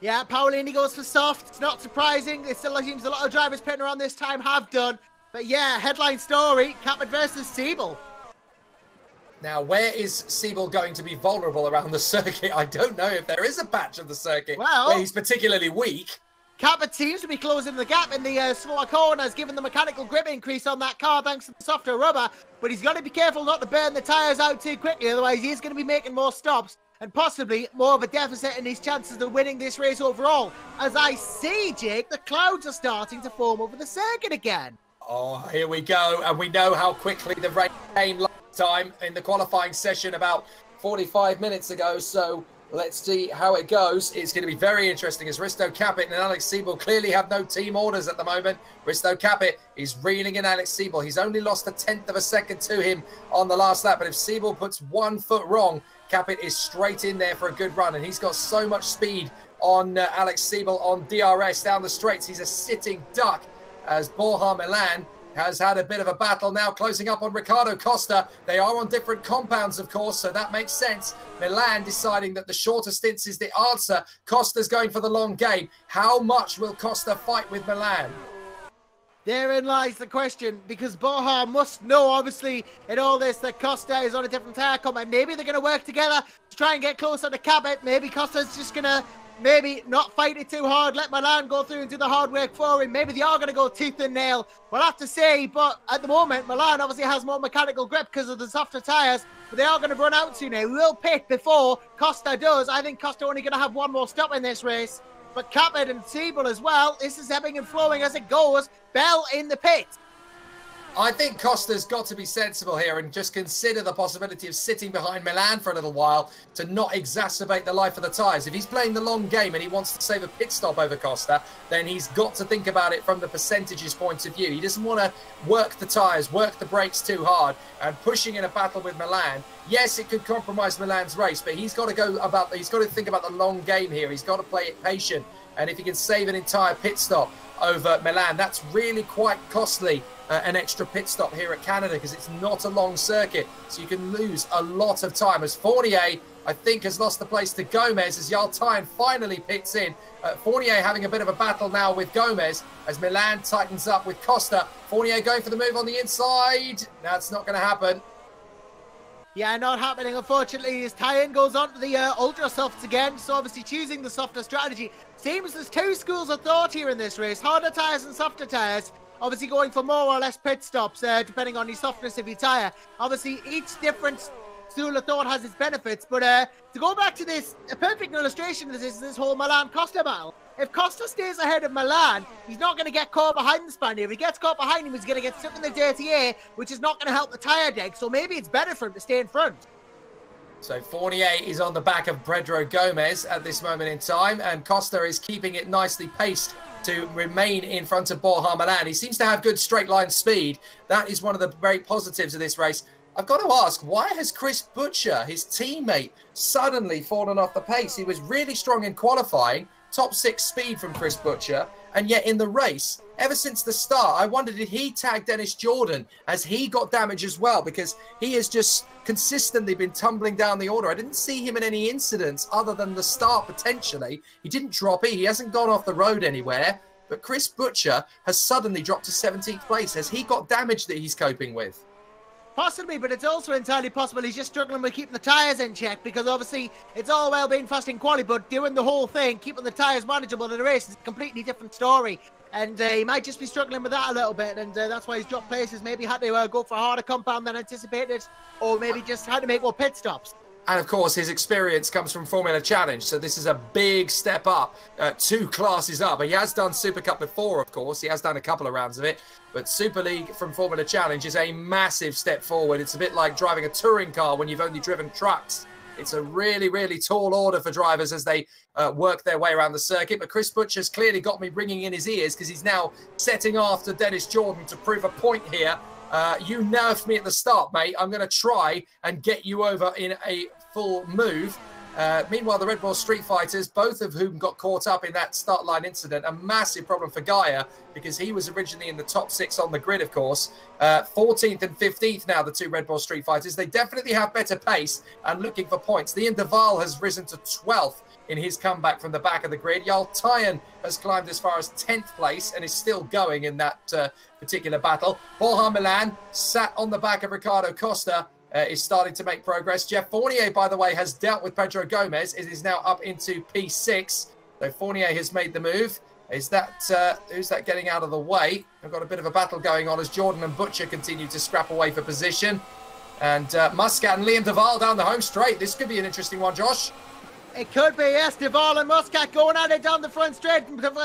Yeah, Paolini goes for soft. It's not surprising. It still seems a lot of drivers pitting around this time have done, but yeah, headline story, Capit versus Siebel. Now, where is Siebel going to be vulnerable around the circuit? I don't know if there is a patch of the circuit where he's particularly weak. Capit seems to be closing the gap in the slower corners, given the mechanical grip increase on that car thanks to the softer rubber. But he's got to be careful not to burn the tyres out too quickly, otherwise he's going to be making more stops and possibly more of a deficit in his chances of winning this race overall. As I see, Jake, the clouds are starting to form over the circuit again. Oh, here we go. And we know how quickly the rain came last time in the qualifying session about 45 minutes ago. So let's see how it goes. It's going to be very interesting as Risto Capit and Alex Siebel clearly have no team orders at the moment. Risto Capit is reeling in Alex Siebel. He's only lost 1/10 of a second to him on the last lap. But if Siebel puts 1 foot wrong, Capit is straight in there for a good run. And he's got so much speed on Alex Siebel on DRS down the straights. He's a sitting duck as Borja Milan has had a bit of a battle now, closing up on Ricardo Costa. They are on different compounds, of course, so that makes sense. Milan deciding that the shorter stints is the answer. Costa's going for the long game. How much will Costa fight with Milan? Therein lies the question, because Borja must know, obviously, in all this, that Costa is on a different tyre compound. Maybe they're going to work together to try and get closer to Cabot. Maybe Costa's just going to maybe not fight it too hard, let Milan go through and do the hard work for him. Maybe they are going to go tooth and nail. We'll have to see, but at the moment, Milan obviously has more mechanical grip because of the softer tyres, but they are going to run out soon. They will pit before Costa does. I think Costa only going to have 1 more stop in this race, but Capit and Siebel as well. This is ebbing and flowing as it goes. Bell in the pit. I think Costa's got to be sensible here and just consider the possibility of sitting behind Milan for a little while to not exacerbate the life of the tyres. If he's playing the long game and he wants to save a pit stop over Costa, then he's got to think about it from the percentages point of view. He doesn't want to work the tyres, work the brakes too hard, and pushing in a battle with Milan. Yes, it could compromise Milan's race, but he's got to think about the long game here. He's got to play it patient. And if he can save an entire pit stop over Milan, that's really quite costly, an extra pit stop here at Canada, because it's not a long circuit. So you can lose a lot of time. As Fournier, I think, has lost the place to Gomez as Yaltayan finally pits in. Fournier having a bit of a battle now with Gomez as Milan tightens up with Costa. Fournier going for the move on the inside. That's not going to happen. Yeah, not happening, unfortunately. His tie-in goes on to the ultra softs again, so obviously choosing the softer strategy. Seems there's two schools of thought here in this race, harder tyres and softer tyres. Obviously going for more or less pit stops, depending on the softness of your tyre. Obviously, each different school of thought has its benefits, but to go back to this, a perfect illustration of this is this whole Milan-Costa battle. If Costa stays ahead of Milan, he's not going to get caught behind the Spaniard. If he gets caught behind him, he's going to get stuck in the dirty air, which is not going to help the tyre deck. So maybe it's better for him to stay in front. So Fournier is on the back of Pedro Gomez at this moment in time, and Costa is keeping it nicely paced to remain in front of Borja Milan. He seems to have good straight line speed. That is one of the great positives of this race. I've got to ask, why has Chris Butcher, his teammate, suddenly fallen off the pace? He was really strong in qualifying, top 6 speed from Chris Butcher, and yet in the race, ever since the start, I wondered, did he tag Dennis Jordan as he got damage as well? Because he has just consistently been tumbling down the order. I didn't see him in any incidents other than the start potentially. He didn't drop it. He hasn't gone off the road anywhere. But Chris Butcher has suddenly dropped to 17th place. Has he got damage that he's coping with? Possibly, but it's also entirely possible he's just struggling with keeping the tyres in check, because obviously it's all well being fast in quali, but doing the whole thing, keeping the tyres manageable in the race is a completely different story. And he might just be struggling with that a little bit, and that's why he's dropped places. Maybe had to go for a harder compound than anticipated, or maybe just had to make more pit stops. And of course, his experience comes from Formula Challenge, so this is a big step up, 2 classes up. He has done Super Cup before, of course. He has done a couple of rounds of it, but Super League from Formula Challenge is a massive step forward. It's a bit like driving a touring car when you've only driven trucks. It's a really, really tall order for drivers as they work their way around the circuit. But Chris Butcher's clearly got me ringing in his ears, because he's now setting after Dennis Jordan to prove a point here. You nerfed me at the start, mate. I'm going to try and get you over in a full move. Meanwhile, the Red Bull Street Fighters, both of whom got caught up in that start line incident, a massive problem for Gaia, because he was originally in the top 6 on the grid, of course. 14th and 15th now, the 2 Red Bull Street Fighters. They definitely have better pace and looking for points. Liam Duval has risen to 12th in his comeback from the back of the grid. Yaltayan has climbed as far as 10th place and is still going in that particular battle. Borja Milan sat on the back of Ricardo Costa, is starting to make progress. Jeff Fournier, by the way, has dealt with Pedro Gomez. It is now up into P6. So Fournier has made the move. Is that who's that getting out of the way? I've got a bit of a battle going on as Jordan and Butcher continue to scrap away for position. And Muscat and Liam Duval down the home straight. This could be an interesting one, Josh. It could be, yes. Duval and Muscat going at it down the front straight.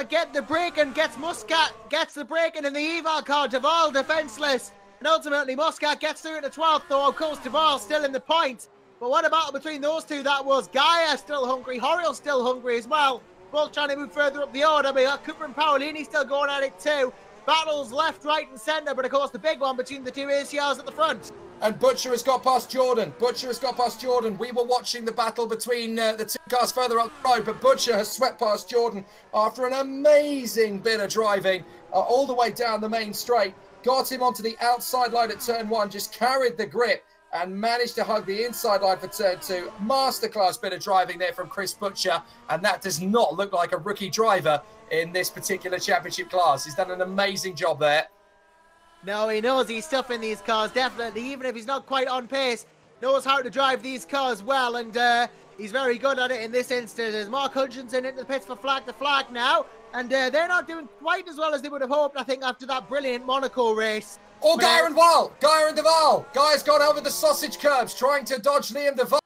Get the break and gets Muscat, gets the break in the eval car. Duval defenseless. And ultimately, Muscat gets through to 12th, though, of course, Duval still in the point. But what a battle between those two that was. Gaia still hungry, Horiel still hungry as well. Both trying to move further up the order. We got Cooper and Paolini still going at it too. Battles left, right and centre, but of course the big one between the 2 ACRs at the front. And Butcher has got past Jordan. Butcher has got past Jordan. We were watching the battle between the 2 cars further up the road, but Butcher has swept past Jordan after an amazing bit of driving all the way down the main straight. Got him onto the outside line at turn 1, just carried the grip and managed to hug the inside line for turn 2. Masterclass bit of driving there from Chris Butcher, and that does not look like a rookie driver in this particular championship class. He's done an amazing job there. No, he knows his stuff in these cars, definitely. Even if he's not quite on pace, knows how to drive these cars well, and he's very good at it in this instance. There's Mark Hutchinson into the pits for flag to flag now, and they're not doing quite as well as they would have hoped, I think, after that brilliant Monaco race. Oh, Gaia and Duval! Gaia and Duval! Gaia's gone over the sausage curbs, trying to dodge Liam Duval.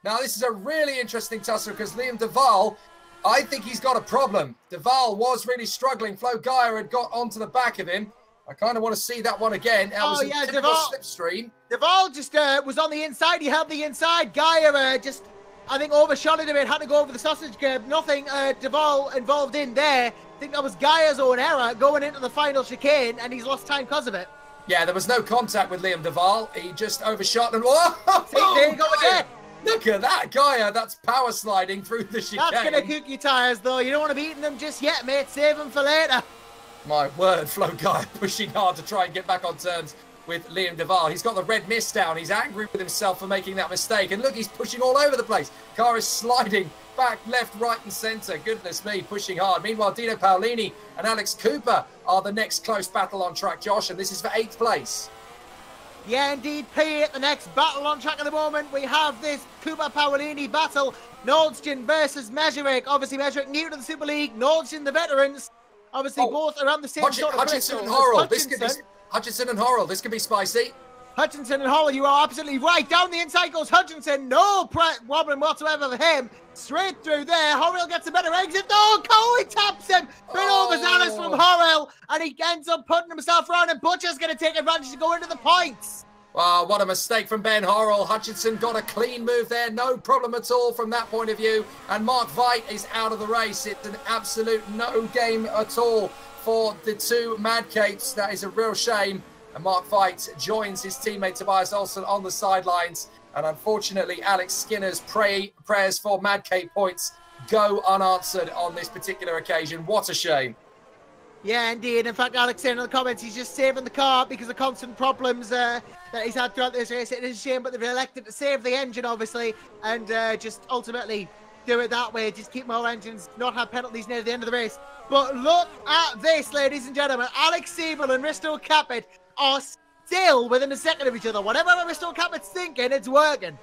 Now, this is a really interesting tussle, because Liam Duval, I think he's got a problem. Duval was really struggling. Flo Gaia had got onto the back of him. I kind of want to see that one again. That was a typical slipstream. Duvall just was on the inside. He held the inside. Gaia just, I think, overshot it a bit. Had to go over the sausage curb. Nothing Duvall involved in there. I think that was Gaia's own error going into the final chicane, and he's lost time because of it. Yeah, there was no contact with Liam Duvall. He just overshot and... Oh, see, there you go again. Look at that, Gaia. That's power sliding through the chicane. That's going to cook your tyres, though. You don't want to be eating them just yet, mate. Save them for later. My word, Flo Gaia pushing hard to try and get back on terms with Liam Duvall. He's got the red mist down. He's angry with himself for making that mistake. And look, he's pushing all over the place. Car is sliding back, left, right and centre. Goodness me, pushing hard. Meanwhile, Dino Paolini and Alex Cooper are the next close battle on track, Josh, and this is for 8th place. Yeah, indeed, P8, the next battle on track at the moment. We have this Cooper-Paolini battle. Nordstjen versus Mezerick. Obviously, Mezerick new to the Super League. Nordstjen, the veterans. Obviously, both around the same sort of Hutchinson and Horrell. Hutchinson and Horrell. This could be spicy. Hutchinson and Horrell, you are absolutely right. Down the inside goes Hutchinson. No problem whatsoever for him. Straight through there. Horrell gets a better exit. No, Coey taps him. Bit overzealous from Horrell. And he ends up putting himself around. And Butcher's going to take advantage to go into the points. Wow, what a mistake from Ben Horrell. Hutchinson got a clean move there. No problem at all from that point of view. And Mark Veit is out of the race. It's an absolute no game at all for the two Mad Capes. That is a real shame. And Mark Veit joins his teammate Tobias Olsen on the sidelines. And unfortunately, Alex Skinner's prayers for Mad Cape points go unanswered on this particular occasion. What a shame. Yeah, indeed. In fact, Alex said in the comments, he's just saving the car because of constant problems that he's had throughout this race. It is a shame, but they've elected to save the engine, obviously, and just ultimately do it that way. Just keep more engines, not have penalties near the end of the race. But look at this, ladies and gentlemen. Alex Siebel and Risto Capit are still within a second of each other. Whatever Risto Capit's thinking, it's working.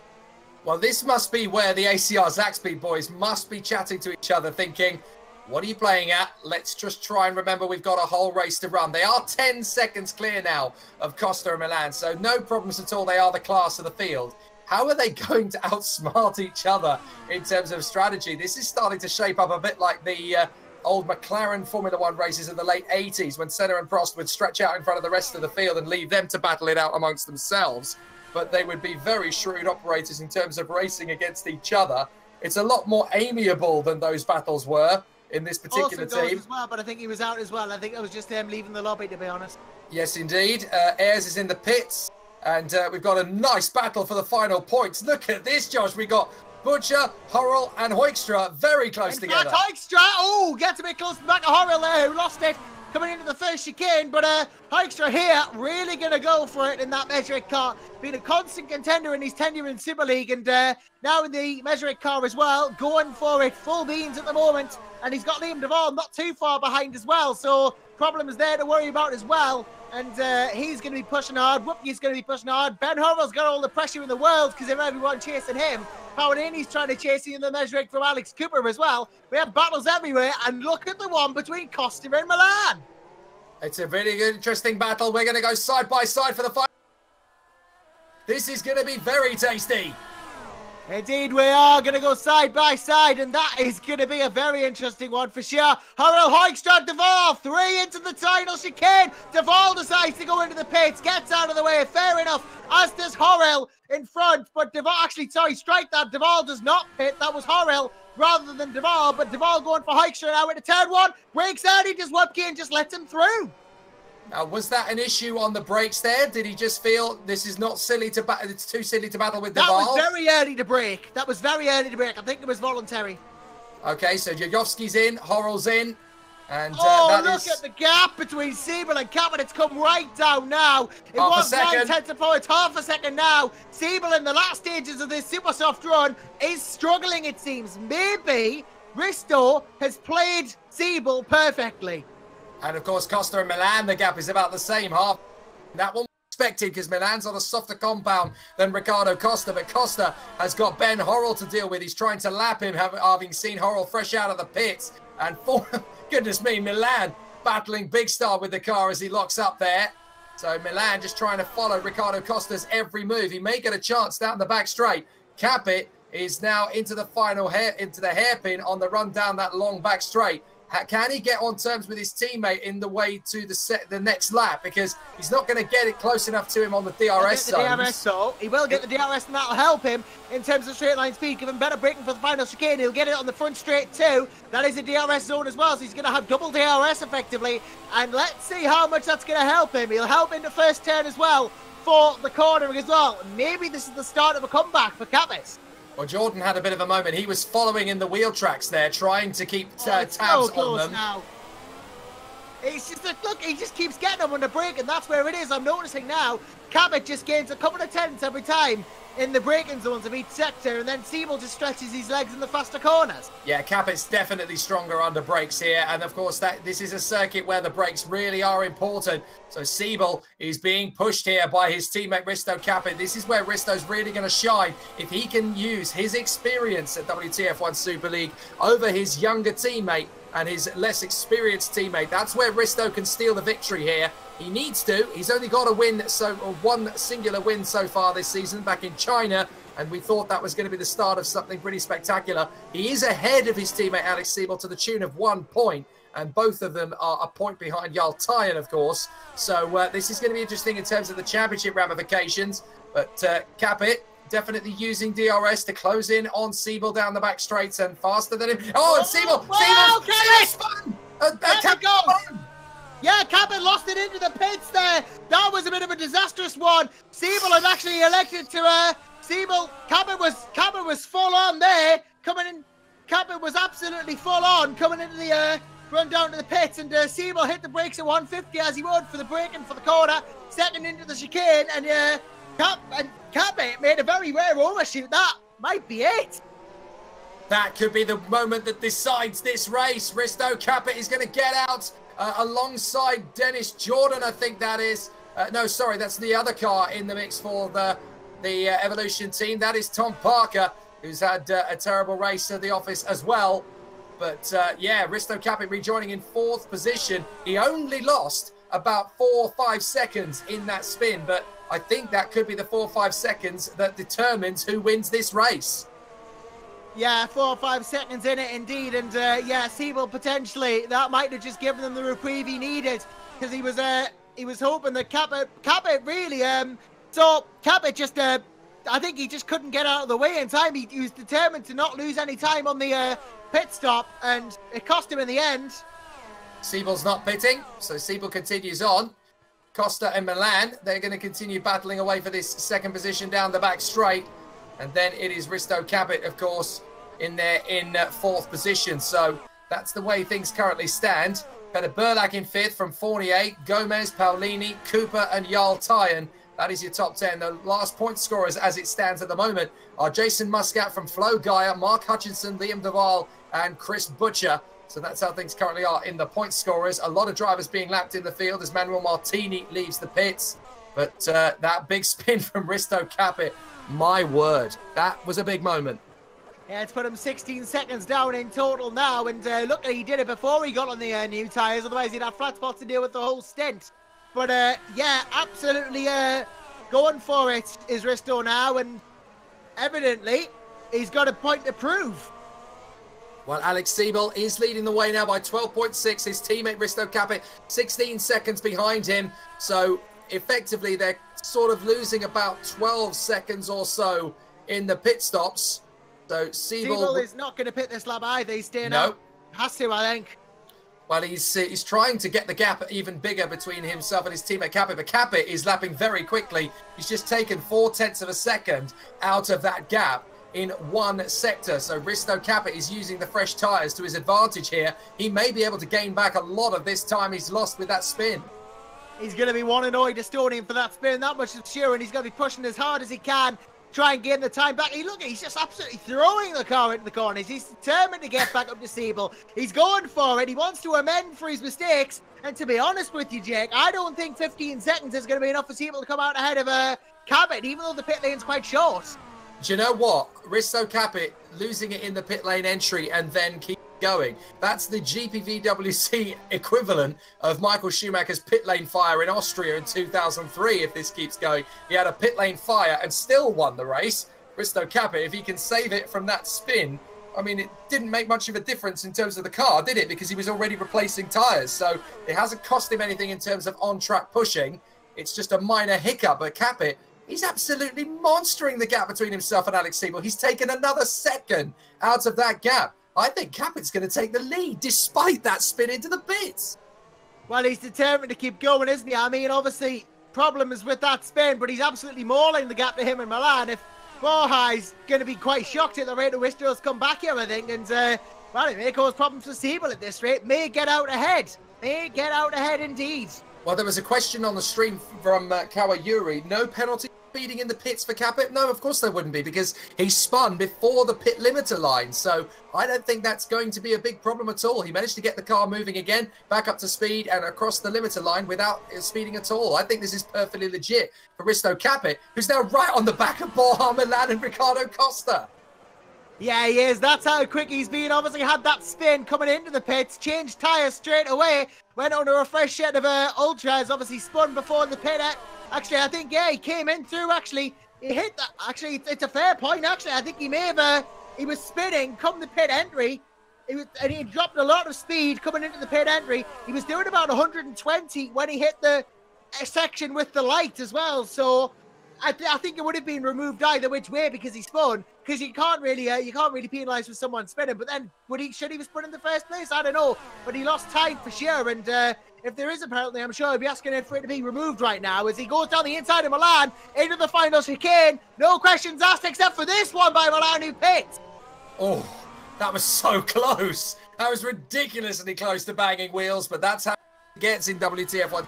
Well, this must be where the ACR Zaxby boys must be chatting to each other, thinking, what are you playing at? Let's just try and remember we've got a whole race to run. They are 10 seconds clear now of Costa and Milan, so no problems at all. They are the class of the field. How are they going to outsmart each other in terms of strategy? This is starting to shape up a bit like the old McLaren Formula One races in the late 80s when Senna and Prost would stretch out in front of the rest of the field and leave them to battle it out amongst themselves. But they would be very shrewd operators in terms of racing against each other. It's a lot more amiable than those battles were in this particular team. As well, but I think he was out as well. I think it was just them leaving the lobby, to be honest. Yes, indeed. Ayres is in the pits, and we've got a nice battle for the final points. Look at this, Josh. We got Butcher, Horrell, and Hoekstra very close together. Hoekstra, gets a bit close back to Horrell there, who lost it coming into the first chicane, but Hoekstra here really going to go for it in that Mezerick car. Been a constant contender in his tenure in Super League, and now in the Mezerick car as well, going for it, full beans at the moment, and he's got Liam Duvall not too far behind as well, so problems there to worry about as well. And he's going to be pushing hard. Whoopie's going to be pushing hard. Ben Horrell's got all the pressure in the world because of everyone chasing him. Paolini's trying to chase in the Mezerick from Alex Cooper as well. We have battles everywhere, and look at the one between Costa and Milan. It's a really good, interesting battle. We're going to go side by side for the final. This is going to be very tasty. Indeed, we are going to go side by side, and that is going to be a very interesting one for sure. Horrell, Hoekstra, Duvall, 3 into the final chicane. Duvall decides to go into the pits, gets out of the way, fair enough, as does Horrell in front. But Duvall, actually, sorry, strike that. Duvall does not pit. That was Horrell rather than Duvall, but Duvall going for Hoekstra now into turn 1. Breaks out, he just Whoopie and just lets him through. Now, was that an issue on the brakes there? Did he just feel this is not silly to battle? It's too silly to battle with Duvall? That was very early to brake. That was very early to brake. I think it was voluntary. Okay, so Jajovski's in, Horrell's in. And look at the gap between Siebel and Capit. It's come right down now. It was 9/10 of points, half a second now. Siebel in the last stages of this super soft run is struggling, it seems. Maybe Risto has played Siebel perfectly. And of course, Costa and Milan, the gap is about the same, half. That one was expected because Milan's on a softer compound than Riccardo Costa, but Costa has got Ben Horrell to deal with. He's trying to lap him, having seen Horrell fresh out of the pits. And for goodness me, Milan battling Big Star with the car as he locks up there. So Milan just trying to follow Riccardo Costa's every move. He may get a chance down the back straight. Capit is now into the final into the hairpin on the run down that long back straight. Can he get on terms with his teammate in the way to the next lap? Because he's not going to get it close enough to him on the DRS zone. He will get the DRS, and that'll help him in terms of straight line speed, give him better braking for the final chicane. He'll get it on the front straight too. That is a DRS zone as well, so he's going to have double DRS effectively. And let's see how much that's going to help him. He'll help in the first turn as well for the cornering as well. Maybe this is the start of a comeback for Capit. Well, Jordan had a bit of a moment. He was following in the wheel tracks there, trying to keep tabs on them. Now. It's just look, he just keeps getting them on the brake, and that's where it is. I'm noticing now, Capit just gains a couple of tenths every time in the braking zones of each sector, and then Siebel just stretches his legs in the faster corners. Yeah, Capit's definitely stronger under brakes here, and of course this is a circuit where the brakes really are important. So Siebel is being pushed here by his teammate Risto Capit. This is where Risto's really going to shine if he can use his experience at WTF1 Super League over his younger teammate and his less experienced teammate. That's where Risto can steal the victory here. He needs to. He's only got a win, one singular win so far this season back in China, and we thought that was going to be the start of something pretty spectacular. He is ahead of his teammate Alex Siebel to the tune of 1 point, and both of them are a point behind Jarl Tyen, of course. So this is going to be interesting in terms of the championship ramifications, but Capit definitely using DRS to close in on Siebel down the back straights and faster than him. Oh, and Siebel! Capit! Yeah, Capit lost it into the pits there. That was a bit of a disastrous one. Siebel had actually elected to Capit was full on there coming in. Capit was absolutely full on coming into the run down to the pits, and Siebel hit the brakes at 150 as he would for the braking for the corner, second into the chicane, and Capit made a very rare overshoot. That might be it. That could be the moment that decides this race. Risto Capit is going to get out alongside Dennis Jordan, I think that is. No, sorry, that's the other car in the mix for the Evolution team. That is Tom Parker, who's had a terrible race at the office as well. But yeah, Risto Capit rejoining in 4th position. He only lost about 4 or 5 seconds in that spin, but I think that could be the 4 or 5 seconds that determines who wins this race. Yeah, 4 or 5 seconds in it indeed, and yeah, Siebel potentially, that might have just given them the reprieve he needed, because he was hoping that Capit really, so Capit just, I think he just couldn't get out of the way in time. He was determined to not lose any time on the pit stop, and it cost him in the end. Siebel's not pitting, so Siebel continues on. Costa and Milan, they're going to continue battling away for this 2nd position down the back straight. And then it is Risto Capit, of course, in there in 4th position. So that's the way things currently stand. Peter Burlak in 5th from Fournier, Gomez, Paolini, Cooper and Jarl Tyen. That is your top 10. The last point scorers as it stands at the moment are Jason Muscat from Flo Geyer, Mark Hutchinson, Liam Duval and Chris Butcher. So that's how things currently are in the point scorers. A lot of drivers being lapped in the field as Manuel Martini leaves the pits. But that big spin from Risto Capit, my word, that was a big moment. Yeah, it's put him 16 seconds down in total now, and look, he did it before he got on the new tyres, otherwise he'd have flat spots to deal with the whole stint. But yeah, absolutely going for it is Risto now, and evidently he's got a point to prove. Well, Alex Siebel is leading the way now by 12.6. His teammate Risto Capit 16 seconds behind him. So effectively they're sort of losing about 12 seconds or so in the pit stops. So Siebel is not going to pit this lap either. He's staying out. Has to, I think. Well, he's trying to get the gap even bigger between himself and his teammate Capit, but Capit is lapping very quickly. He's just taken 0.4 of a second out of that gap in one sector. So Risto Capit is using the fresh tyres to his advantage here. He may be able to gain back a lot of this time he's lost with that spin. He's going to be one annoyed Estonian for that spin, that much is sure, and he's going to be pushing as hard as he can, try and gain the time back. He's just absolutely throwing the car into the corners. He's determined to get back up to Siebel. He's going for it. He wants to amend for his mistakes. And to be honest with you, Jake, I don't think 15 seconds is going to be enough for Siebel to come out ahead of Capit, even though the pit lane's quite short. Do you know what? Risto Capit losing it in the pit lane entry and then keep going. That's the GPVWC equivalent of Michael Schumacher's pit lane fire in Austria in 2003, if this keeps going. He had a pit lane fire and still won the race. Risto Capit, if he can save it from that spin, I mean, it didn't make much of a difference in terms of the car, did it? Because he was already replacing tyres. So it hasn't cost him anything in terms of on-track pushing. It's just a minor hiccup. But Capit, he's absolutely monstering the gap between himself and Alex Siebel. He's taken another second out of that gap. I think Capit's going to take the lead despite that spin into the pits. Well, he's determined to keep going, isn't he? I mean, obviously, problem is with that spin, but he's absolutely mauling the gap to him in Milan. If Vries going to be quite shocked at the rate at which those come back here, I think. And, well, it may cause problems for Siebel at this rate. May get out ahead. May get out ahead indeed. Well, there was a question on the stream from Kawayuri. No penalty speeding in the pits for Capit? No, of course there wouldn't be, because he spun before the pit limiter line. So I don't think that's going to be a big problem at all. He managed to get the car moving again, back up to speed and across the limiter line without speeding at all. I think this is perfectly legit for Risto Capit, who's now right on the back of Borja Milan and Ricardo Costa. Yeah, he is. That's how quick he's been. Obviously had that spin coming into the pits, changed tyres straight away, went under a fresh set of ultras, obviously spun before the pit. Actually, I think, yeah, he came in through, actually. He hit that. Actually, it's a fair point, actually. I think he may have, he was spinning come the pit entry. And he dropped a lot of speed coming into the pit entry. He was doing about 120 when he hit the section with the light as well. So I think it would have been removed either which way because he spun. Because you can't really penalise with someone spinning. But then should he have spun in the first place? I don't know. But he lost time for sure. And if there is a penalty, I'm sure he'll be asking for it to be removed right now as he goes down the inside of Milan into the final chicane. No questions asked except for this one by Milan who pits. Oh, that was so close. That was ridiculously close to banging wheels, but that's how it gets in WTF1.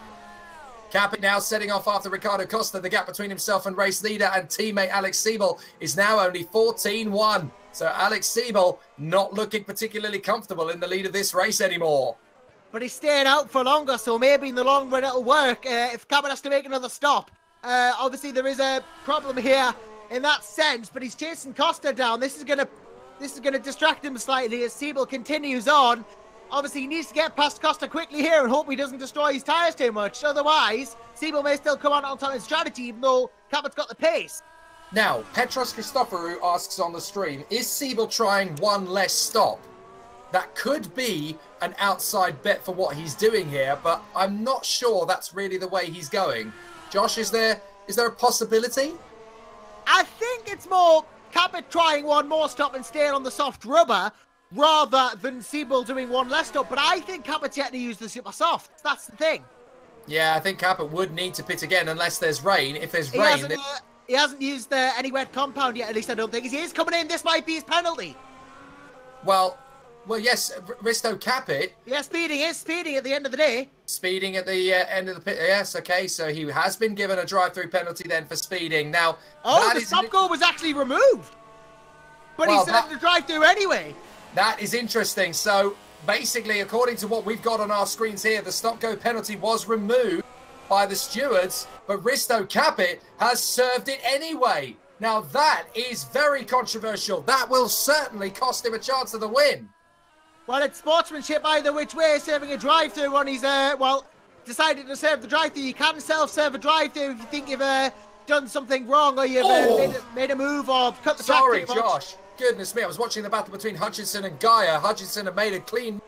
Capit now setting off after Ricardo Costa. The gap between himself and race leader and teammate Alex Siebel is now only 14-1. So Alex Siebel not looking particularly comfortable in the lead of this race anymore. But he's staying out for longer, so maybe in the long run it'll work if Capit has to make another stop. Obviously there is a problem here in that sense, but he's chasing Costa down. This is gonna distract him slightly as Siebel continues on. Obviously, he needs to get past Costa quickly here and hope he doesn't destroy his tyres too much. Otherwise, Siebel may still come out on top of his strategy, even though Capit's got the pace. Now, Petros Christoforou asks on the stream, is Siebel trying one less stop? That could be an outside bet for what he's doing here, but I'm not sure that's really the way he's going. Josh, is there a possibility? I think it's more Capit trying one more stop and staying on the soft rubber, rather than Siebel doing one less stop. But I think Capit's yet to use the super soft. That's the thing. Yeah, I think Capit would need to pit again unless there's rain. If there's rain... He hasn't used any wet compound yet, at least I don't think. He is coming in. This might be his penalty. Well, yes, Risto Capit... Yeah, speeding at the end of the day. Speeding at the end of the pit. Yes, okay, so he has been given a drive-through penalty then for speeding. Now... Oh, the stop go was actually removed. But he said to drive through anyway. That is interesting. So basically, according to what we've got on our screens here, the stop-go penalty was removed by the stewards, but Risto Capit has served it anyway. Now that is very controversial. That will certainly cost him a chance of the win. Well, it's sportsmanship either which way, serving a drive-through on his, decided to serve the drive-through. You can't self-serve a drive-through if you think you've done something wrong or you've made a move or cut the track. Sorry, Josh. Goodness me, I was watching the battle between Hutchinson and Gaia. Hutchinson had made a clean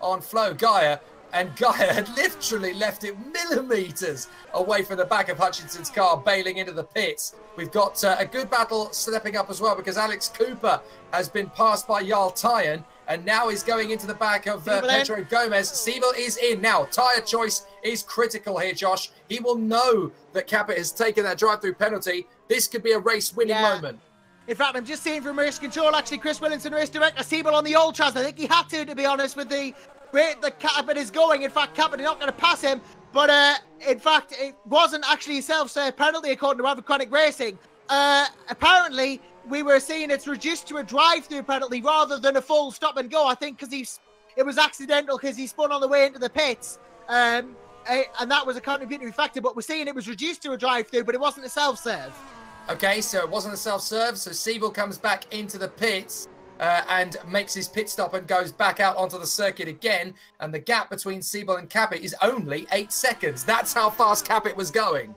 on flow Gaia, and Gaia had literally left it millimeters away from the back of Hutchinson's car, bailing into the pits. We've got a good battle stepping up as well, because Alex Cooper has been passed by Jarl Tyen, and now he's going into the back of Pedro Gomez. Siebel is in. Now, tyre choice is critical here, Josh. He will know that Capit has taken that drive-through penalty. This could be a race-winning moment. In fact, I'm just seeing from race control, actually, Chris Williamson, race director, Siebel on the ultras. I think he had to be honest, with the rate that Capit is going. In fact, Capit is not going to pass him. But, in fact, it wasn't actually a self-serve penalty, according to Avochronic Racing. Apparently, we were seeing it's reduced to a drive-through penalty rather than a full stop-and-go. I think because it was accidental because he spun on the way into the pits. And that was a contributory factor. But we're seeing it was reduced to a drive-through, but it wasn't a self-serve. Okay, so it wasn't a self-serve, so Siebel comes back into the pits and makes his pit stop and goes back out onto the circuit again, and the gap between Siebel and Capit is only 8 seconds. That's how fast Capit was going.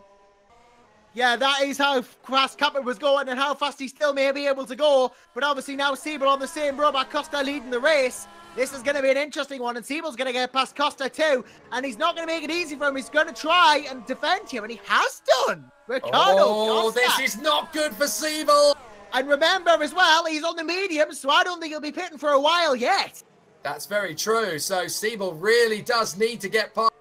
Yeah, that is how fast Capit was going and how fast he still may be able to go. But obviously now Siebel on the same robot, Costa leading the race. This is going to be an interesting one, and Siebel's going to get past Costa too. And he's not going to make it easy for him. He's going to try and defend him, and he has done. Ricardo Costa. This is not good for Siebel. And remember as well, he's on the medium, so I don't think he'll be pitting for a while yet. That's very true. So Siebel really does need to get past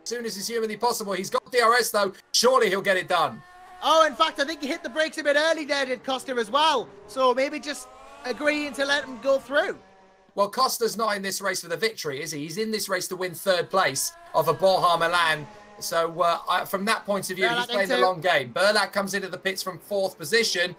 as soon as it's humanly possible. He's got DRS though. Surely he'll get it done. Oh, in fact, I think he hit the brakes a bit early there, did Costa as well. So maybe just agreeing to let him go through. Well, Costa's not in this race for the victory, is he? He's in this race to win third place of a Borja Milan. So from that point of view, he's playing the long game. Burlak comes into the pits from 4th position.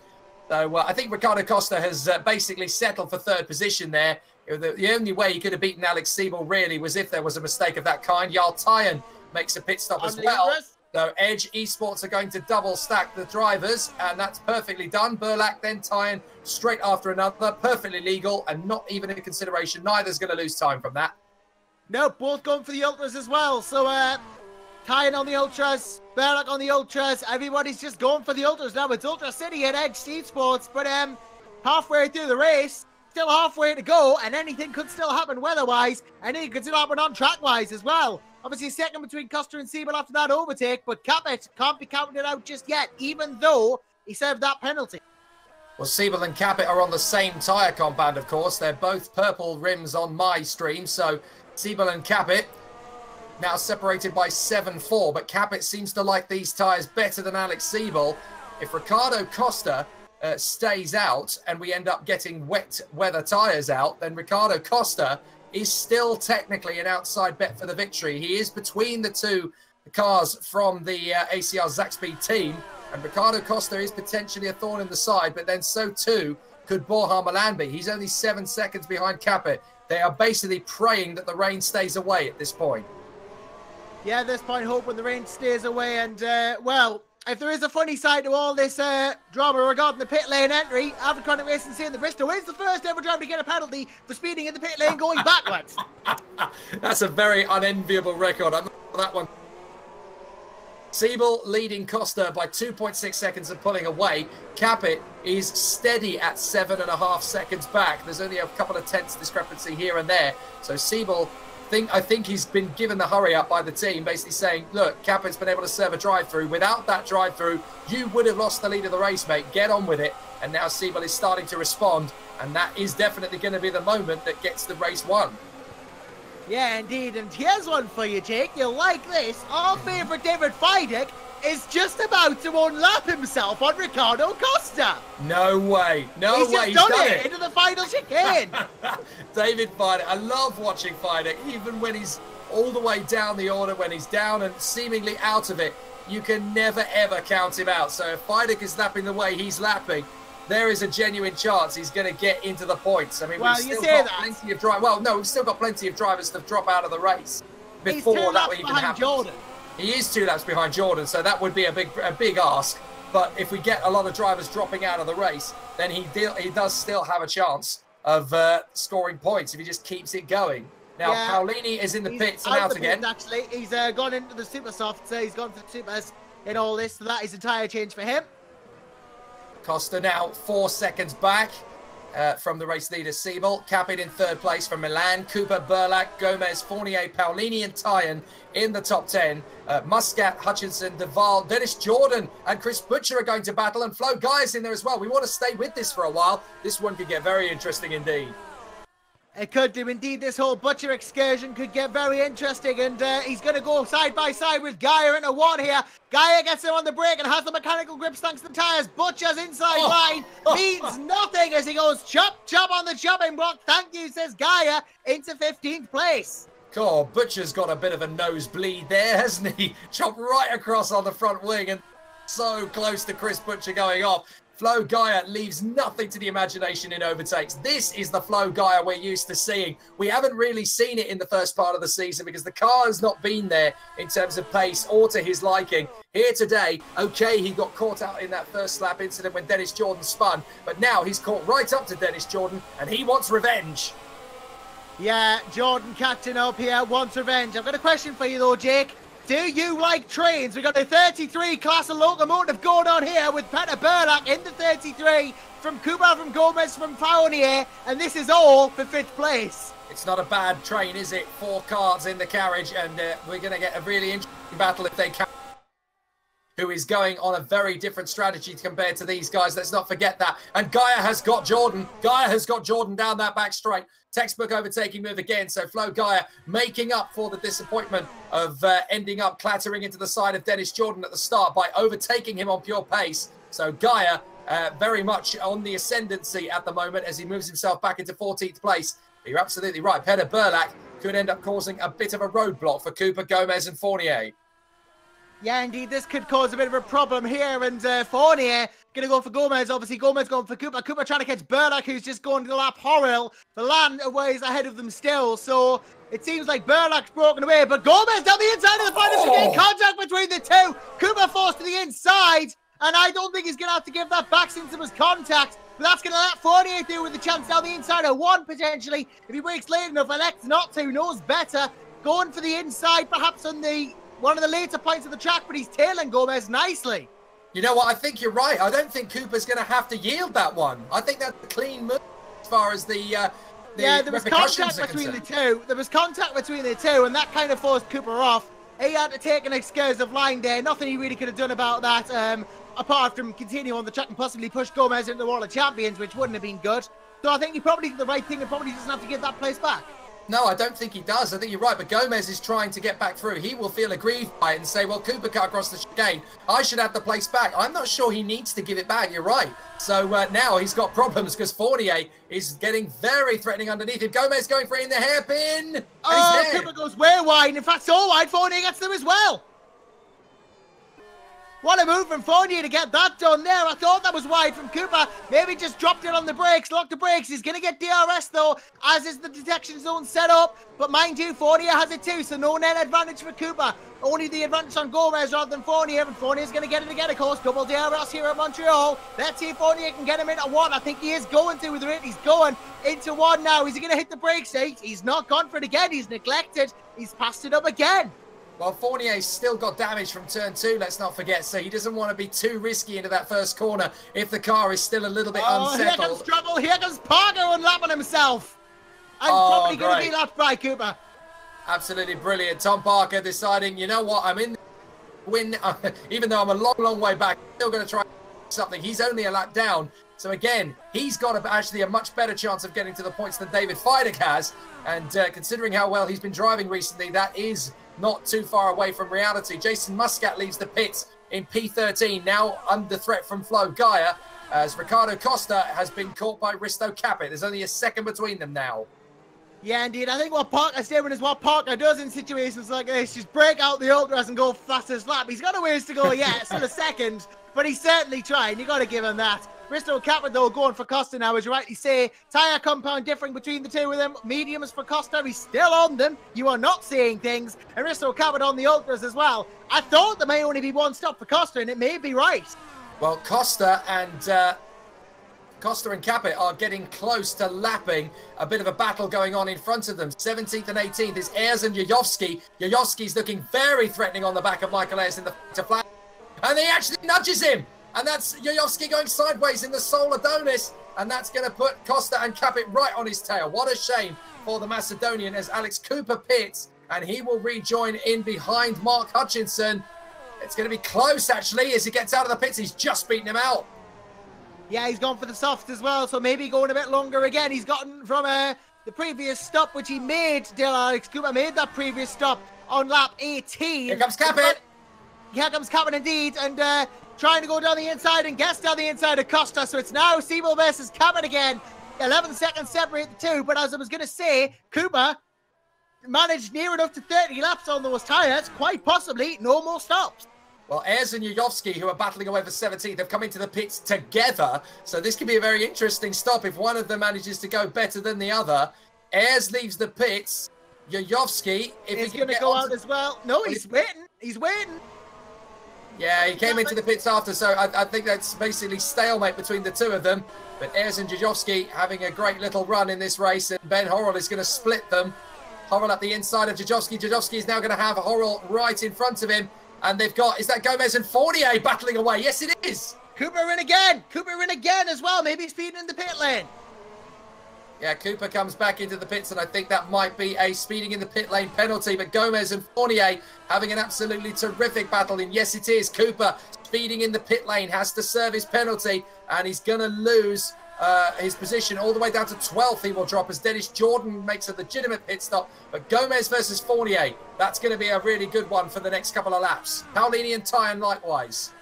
So I think Ricardo Costa has basically settled for 3rd position there. The only way he could have beaten Alex Siebel really was if there was a mistake of that kind. Jarl Tyen makes a pit stop as well. So Edge Esports are going to double stack the drivers, and that's perfectly done. Burlak, then Tyen, straight after another, perfectly legal and not even in consideration. Neither's going to lose time from that. No, both going for the Ultras as well. So Tyen on the Ultras, Burlak on the Ultras. Everybody's just going for the Ultras now. It's Ultra City at Edge Esports, but halfway through the race, still halfway to go, and anything could still happen weather-wise, and anything could still happen on track-wise as well. Obviously, second between Costa and Siebel after that overtake, but Capit can't be counted out just yet, even though he served that penalty. Well, Siebel and Capit are on the same tyre compound, of course. They're both purple rims on my stream, so Siebel and Capit now separated by 7-4, but Capit seems to like these tyres better than Alex Siebel. If Ricardo Costa stays out and we end up getting wet weather tyres out, then Ricardo Costa is still technically an outside bet for the victory. He is between the two cars from the ACR Zaxby team, and Ricardo Costa is potentially a thorn in the side, but then so too could Borja Milan be. He's only 7 seconds behind Capit. They are basically praying that the rain stays away at this point. Yeah, at this point, hoping the rain stays away, and well, if there is a funny side to all this drama regarding the pit lane entry, Africonic Racing saying that Bristow is the first ever driver to get a penalty for speeding in the pit lane going backwards. That's a very unenviable record. I'm not for that one. Siebel leading Costa by 2.6 seconds and pulling away. Capit is steady at 7.5 seconds back. There's only a couple of tenths discrepancy here and there. So Siebel, I think he's been given the hurry up by the team, basically saying, look, Capit's been able to serve a drive-through. Without that drive-through, you would have lost the lead of the race, mate. Get on with it. And now Siebel is starting to respond, and that is definitely going to be the moment that gets the race won. Yeah, indeed. And here's one for you, Jake. You'll like this. Our favourite David Fidek is just about to unlap himself on Ricardo Costa. No way. No way. He's just done it into the final chicane. David Fidek. I love watching Fidek, even when he's all the way down the order, when he's down and seemingly out of it. You can never, ever count him out. So if Fidek is lapping the way he's lapping, there is a genuine chance he's going to get into the points. I mean, well, we've still got plenty of drivers. Well, no, we've still got plenty of drivers to drop out of the race before that even happens. Jordan. He is 2 laps behind Jordan, so that would be a big ask. But if we get a lot of drivers dropping out of the race, then he does still have a chance of scoring points if he just keeps it going. Now, yeah, Paolini is in the pits and out again. Actually, he's gone into the super soft, so he's gone for the supers in all this, so that is a tyre change for him. Costa now 4 seconds back from the race leader Siebel. Capit in 3rd place from Milan. Cooper, Burlak, Gomez, Fournier, Paolini and Tyen in the top 10. Muscat, Hutchinson, Duval, Dennis Jordan and Chris Butcher are going to battle, and Flo Guy's in there as well. We want to stay with this for a while. This one could get very interesting indeed. It could do indeed. This whole Butcher excursion could get very interesting, and he's going to go side by side with Gaia into one here. Gaia gets him on the brake and has the mechanical grips thanks to the tyres. Butcher's inside line means nothing as he goes chop on the chopping block. Thank you, says Gaia, into 15th place. God, Butcher's got a bit of a nosebleed there, hasn't he? Chopped right across on the front wing and so close to Chris Butcher going off. Flo Gaia leaves nothing to the imagination in overtakes. This is the Flo Gaia we're used to seeing. We haven't really seen it in the first part of the season because the car has not been there in terms of pace or to his liking. Here today, okay, he got caught out in that first lap incident when Dennis Jordan spun, but now he's caught right up to Dennis Jordan and he wants revenge. Yeah, Jordan catching up here, wants revenge. I've got a question for you though, Jake. Do you like trains? We've got a 33 class of locomotive going on here with Peter Burlock in the 33 from Cooper, from Gomez, from Fournier, and this is all for 5th place. It's not a bad train, is it? 4 cars in the carriage, and we're going to get a really interesting battle if they can. Who is going on a very different strategy compared to these guys. Let's not forget that. And Gaia has got Jordan. Gaia has got Jordan down that back straight. Textbook overtaking move again. So Flo Gaia making up for the disappointment of ending up clattering into the side of Dennis Jordan at the start by overtaking him on pure pace. So Gaia very much on the ascendancy at the moment as he moves himself back into 14th place. But you're absolutely right. Peter Burlock could end up causing a bit of a roadblock for Cooper, Gomez and Fournier. Yeah, indeed, this could cause a bit of a problem here, and Fournier going to go for Gomez. Obviously, Gomez going for Cooper. Cooper trying to catch Burlock, who's just going to lap Horrell. The land ways ahead of them still, so it seems like Burlock's broken away, but Gomez down the inside of the final screen. Contact between the two. Cooper forced to the inside, and I don't think he's going to have to give that back since it was contact. But that's going to let Fournier through with the chance down the inside of 1, potentially. If he breaks late enough, elects not to, knows better. Going for the inside, perhaps on the one of the later points of the track, but he's tailing Gomez nicely. You know what? I think you're right. I don't think Cooper's going to have to yield that one. I think that's a clean move as far as the yeah, there was contact between the two. There was contact between the two, and that kind of forced Cooper off. He had to take an excursive line there. Nothing he really could have done about that, apart from continue on the track and possibly push Gomez into the Wall of Champions, which wouldn't have been good. So I think he probably did the right thing and probably doesn't have to give that place back. No, I don't think he does. I think you're right, but Gomez is trying to get back through. He will feel aggrieved by it and say, well, Cooper cut across the chicane. I should have the place back. I'm not sure he needs to give it back. You're right. So now he's got problems because Fournier is getting very threatening underneath him. Gomez going for it in the hairpin. Oh, Cooper goes way wide. In fact, so wide, Fournier gets them as well. What a move from Fournier to get that done there. I thought that was wide from Cooper. Maybe just dropped it on the brakes, locked the brakes. He's going to get DRS though, as is the detection zone set up. But mind you, Fournier has it too, so no net advantage for Cooper. Only the advantage on Gomez rather than Fournier. And Fournier's going to get it again, of course. Double DRS here at Montreal. Let's see if Fournier can get him into 1. I think he is going to with it. He's going into 1 now. Is he going to hit the brakes? He's not gone for it again. He's neglected. He's passed it up again. Well, Fournier's still got damage from turn 2, let's not forget, so he doesn't want to be too risky into that first corner if the car is still a little bit unsettled. Here comes trouble. Here comes Parker unlapping himself. And probably going to be lapped by Cooper. Absolutely brilliant. Tom Parker deciding, you know what, I'm in the win. Even though I'm a long, long way back, I'm still going to try something. He's only a lap down. So again, he's got actually a much better chance of getting to the points than David Feidek has. And considering how well he's been driving recently, that is not too far away from reality. Jason Muscat leaves the pits in P13, now under threat from Flo Gaia, as Ricardo Costa has been caught by Risto Capit. There's only a second between them now. Yeah, indeed. I think what Parker's doing is what Parker does in situations like this. Just break out the ultras and go fastest lap. He's got a ways to go, yeah, still a second, but he's certainly trying. You got to give him that. Risto Capit, though, going for Costa now, as you rightly say. Tyre compound differing between the two of them. Mediums for Costa. He's still on them. You are not seeing things. And Risto Capit on the ultras as well. I thought there may only be 1 stop for Costa, and it may be right. Well, Costa and Capit are getting close to lapping. A bit of a battle going on in front of them. 17th and 18th is Ayers and Yayovsky. Yayovsky's looking very threatening on the back of Michael Ayers in the flat. And he actually nudges him. And that's Yayovsky going sideways in the Sol Adonis. And that's going to put Costa and Capit right on his tail. What a shame for the Macedonian as Alex Cooper pits. And he will rejoin in behind Mark Hutchinson. It's going to be close, actually, as he gets out of the pits. He's just beaten him out. Yeah, he's gone for the soft as well. So maybe going a bit longer again. He's gotten from the previous stop, which he made. Alex Cooper made that previous stop on lap 18. Here comes Capit. Here comes Capit indeed. And trying to go down the inside and gets down the inside of Costa. So it's now Seymour versus Capit again. 11 seconds separate the two. But as I was going to say, Cooper managed near enough to 30 laps on those tyres. Quite possibly no more stops. Well, Ayers and Yayovsky, who are battling away for 17th, have come into the pits together. So this could be a very interesting stop if one of them manages to go better than the other. Ayers leaves the pits. Yayovsky, if he's going to go out as well. No, he's waiting. He's waiting. Yeah, he came into the pits after, so I think that's basically stalemate between the two of them. But Ayers and Yayovsky having a great little run in this race, and Ben Horrell is going to split them. Horrell at the inside of Jajovski. Jajovski is now going to have Horrell right in front of him. And they've got, is that Gomez and Fournier battling away? Yes, it is. Cooper in again. Cooper in again as well. Maybe speeding in the pit lane. Yeah, Cooper comes back into the pits, and I think that might be a speeding in the pit lane penalty. But Gomez and Fournier having an absolutely terrific battle. And yes, it is. Cooper speeding in the pit lane, has to serve his penalty, and he's going to lose his position all the way down to 12th. He will drop as Dennis Jordan makes a legitimate pit stop. But Gomez versus Fournier, that's going to be a really good one for the next couple of laps. Paolini and Tyan likewise.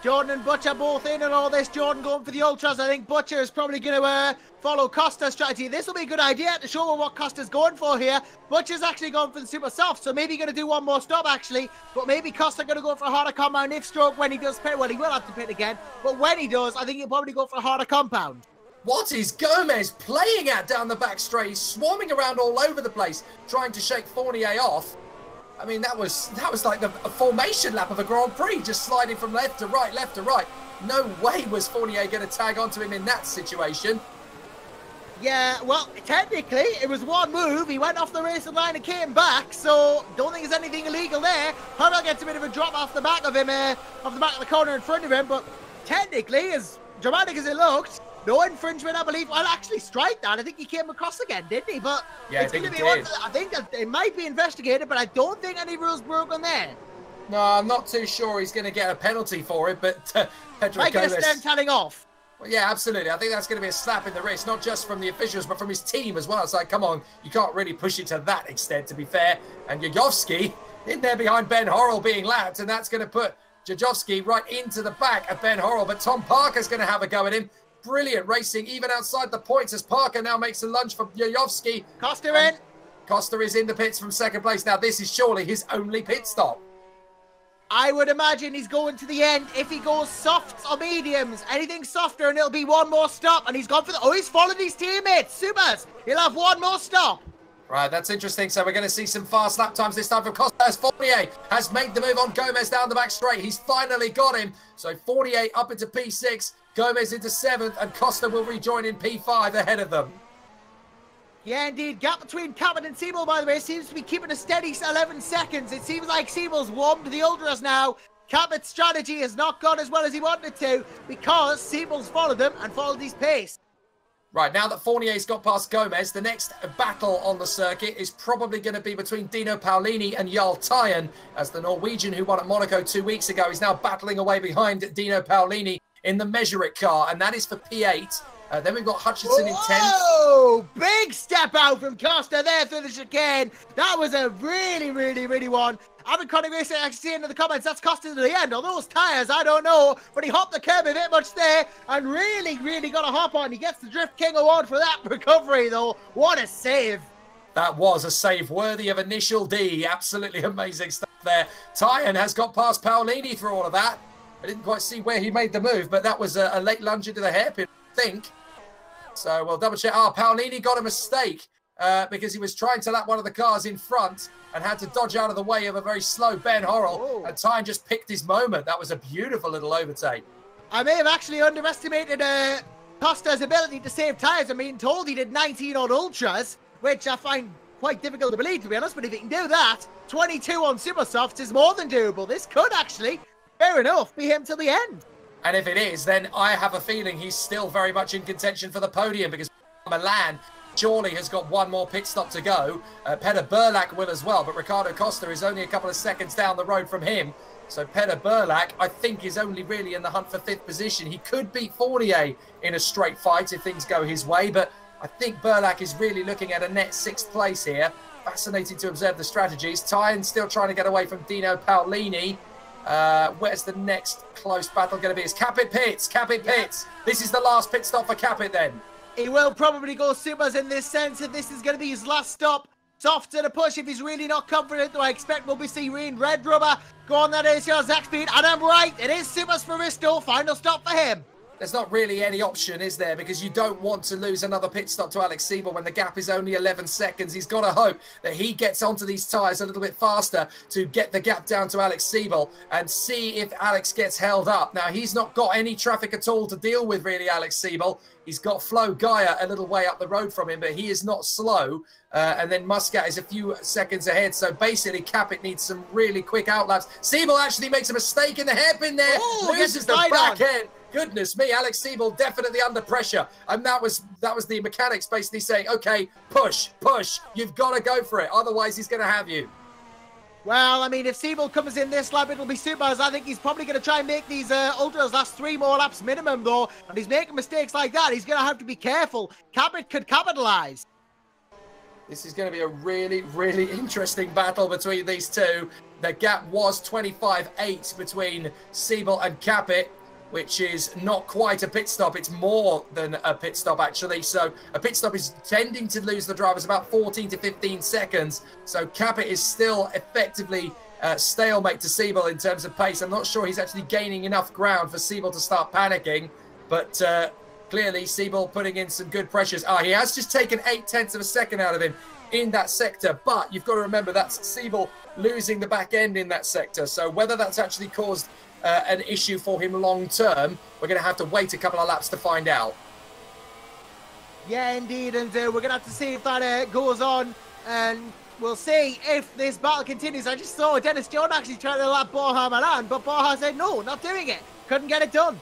Jordan and Butcher both in and all this. Jordan going for the ultras. I think Butcher is probably going to follow Costa's strategy. This will be a good idea to show what Costa's going for here. Butcher's actually going for the super soft, so maybe going to do one more stop actually. But maybe Costa going to go for a harder compound if stroke when he does pit. Well, he will have to pit again. But when he does, I think he'll probably go for a harder compound. What is Gomez playing at down the back straight? He's swarming around all over the place, trying to shake Fournier off. I mean, that was like a formation lap of a Grand Prix, just sliding from left to right, left to right. No way was Fournier going to tag onto him in that situation. Yeah, well, technically, it was one move. He went off the racing line and came back, so don't think there's anything illegal there. Horrell gets a bit of a drop off the back of him, off the back of the corner in front of him, but technically, as dramatic as it looked, no infringement, I believe. I'll actually strike that. I think he came across again, didn't he? But yeah, it's going to be one. I think it might be investigated, but I don't think any rules broken there. No, I'm not too sure he's going to get a penalty for it, but Pedro might Gomez... get a stem telling off. Well, yeah, absolutely. I think that's going to be a slap in the wrist, not just from the officials, but from his team as well. It's like, come on, you can't really push it to that extent, to be fair. And Jajovski in there behind Ben Horrell being lapped, and that's going to put Jajovski right into the back of Ben Horrell. But Tom Parker's going to have a go at him. Brilliant racing, even outside the points, as Parker now makes a lunge for Jajovski. Costa in. Costa is in the pits from second place. Now, this is surely his only pit stop. I would imagine he's going to the end. If he goes softs or mediums, anything softer, and it'll be one more stop. And he's gone for the... Oh, he's followed his teammates. Supers. He'll have one more stop. Right, that's interesting. So we're going to see some fast lap times this time from Costa, as Fournier has made the move on Gomez down the back straight. He's finally got him. So Fournier up into P6, Gomez into 7th, and Costa will rejoin in P5 ahead of them. Yeah, indeed. Gap between Cabot and Siebel, by the way, seems to be keeping a steady 11 seconds. It seems like Siebel's warmed to the ultras now. Cabot's strategy has not gone as well as he wanted to because Siebel's followed him and followed his pace. Right, now that Fournier's got past Gomez, the next battle on the circuit is probably going to be between Dino Paolini and Jarl Tyan, as the Norwegian who won at Monaco 2 weeks ago is now battling away behind Dino Paolini in the Measure-It car, and that is for P8. Then we've got Hutchinson in 10th. Oh, big step out from Costa there through the chicane. That was a really one. Abercrombie Racing actually saying in the comments, that's Costa to the end. On those tyres, I don't know, but he hopped the curb a bit much there and really got a hop on. He gets the Drift King award for that recovery, though. What a save. That was a save worthy of Initial D. Absolutely amazing stuff there. Tyan has got past Paolini for all of that. I didn't quite see where he made the move, but that was a late lunge into the hairpin, I think. So we'll double check. Paolini got a mistake because he was trying to lap one of the cars in front and had to dodge out of the way of a very slow Ben Horrell. And Tyan just picked his moment. That was a beautiful little overtake. I may have actually underestimated Costa's ability to save tyres. I'm being told he did 19 on ultras, which I find quite difficult to believe, to be honest. But if he can do that, 22 on super softs is more than doable. This could actually, fair enough, be him till the end. And if it is, then I have a feeling he's still very much in contention for the podium, because Milan surely has got one more pit stop to go. Peter Burlak will as well, but Ricardo Costa is only a couple of seconds down the road from him. So Peter Burlak, I think, is only really in the hunt for 5th position. He could beat Fournier in a straight fight if things go his way, but I think Burlak is really looking at a net 6th place here. Fascinating to observe the strategies. Tyan still trying to get away from Dino Paolini. Where's the next close battle going to be? It's Capit Pits. Capit Pits. This is the last pit stop for Capit then. He will probably go supers in this sense if this is going to be his last stop. Soft to the push if he's really not confident, though I expect we'll be seeing red rubber go on that ACR Zach speed. And I'm right, it is supers for Risto. Final stop for him. there's not really any option, is there? Because you don't want to lose another pit stop to Alex Siebel when the gap is only 11 seconds. He's got to hope that he gets onto these tyres a little bit faster to get the gap down to Alex Siebel and see if Alex gets held up. Now, he's not got any traffic at all to deal with, really, Alex Siebel. He's got Flo Gaia a little way up the road from him, but he is not slow. And then Muscat is a few seconds ahead. So basically, Capit needs some really quick outlaps. Siebel actually makes a mistake in the hairpin there. Loses the back end. Goodness me, Alex Siebel definitely under pressure. And that was the mechanics basically saying, okay, push. You've got to go for it. Otherwise, he's going to have you. Well, I mean, if Siebel comes in this lap, it'll be super. As I think he's probably going to try and make these ultras last 3 more laps minimum, though. And he's making mistakes like that. He's going to have to be careful. Capit could capitalize. This is going to be a really, really interesting battle between these two. The gap was 25.8 between Siebel and Capit, which is not quite a pit stop. It's more than a pit stop, actually. So a pit stop is tending to lose the drivers about 14 to 15 seconds. So Capit is still effectively stalemate to Siebel in terms of pace. I'm not sure he's actually gaining enough ground for Siebel to start panicking. But clearly, Siebel putting in some good pressures. He has just taken 0.8 of a second out of him in that sector. But you've got to remember, that's Siebel losing the back end in that sector. So whether that's actually caused an issue for him long term, we're going to have to wait a couple of laps to find out. Yeah, indeed, and we're going to have to see if that goes on, and we'll see if this battle continues. I just saw Dennis Jordan actually trying to lap Borja Milan, but Borja said no, not doing it. Couldn't get it done.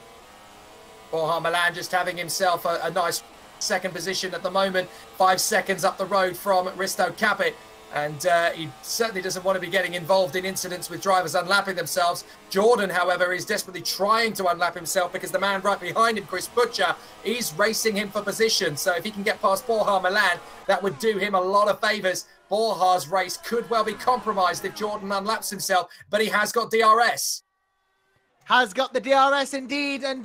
Borja Milan just having himself a nice second position at the moment, 5 seconds up the road from Risto Capit. And he certainly doesn't want to be getting involved in incidents with drivers unlapping themselves. Jordan, however, is desperately trying to unlap himself because the man right behind him, Chris Butcher, is racing him for position. So if he can get past Borja Milan, that would do him a lot of favours. Borja's race could well be compromised if Jordan unlaps himself, but he has got DRS. Has got the DRS indeed, and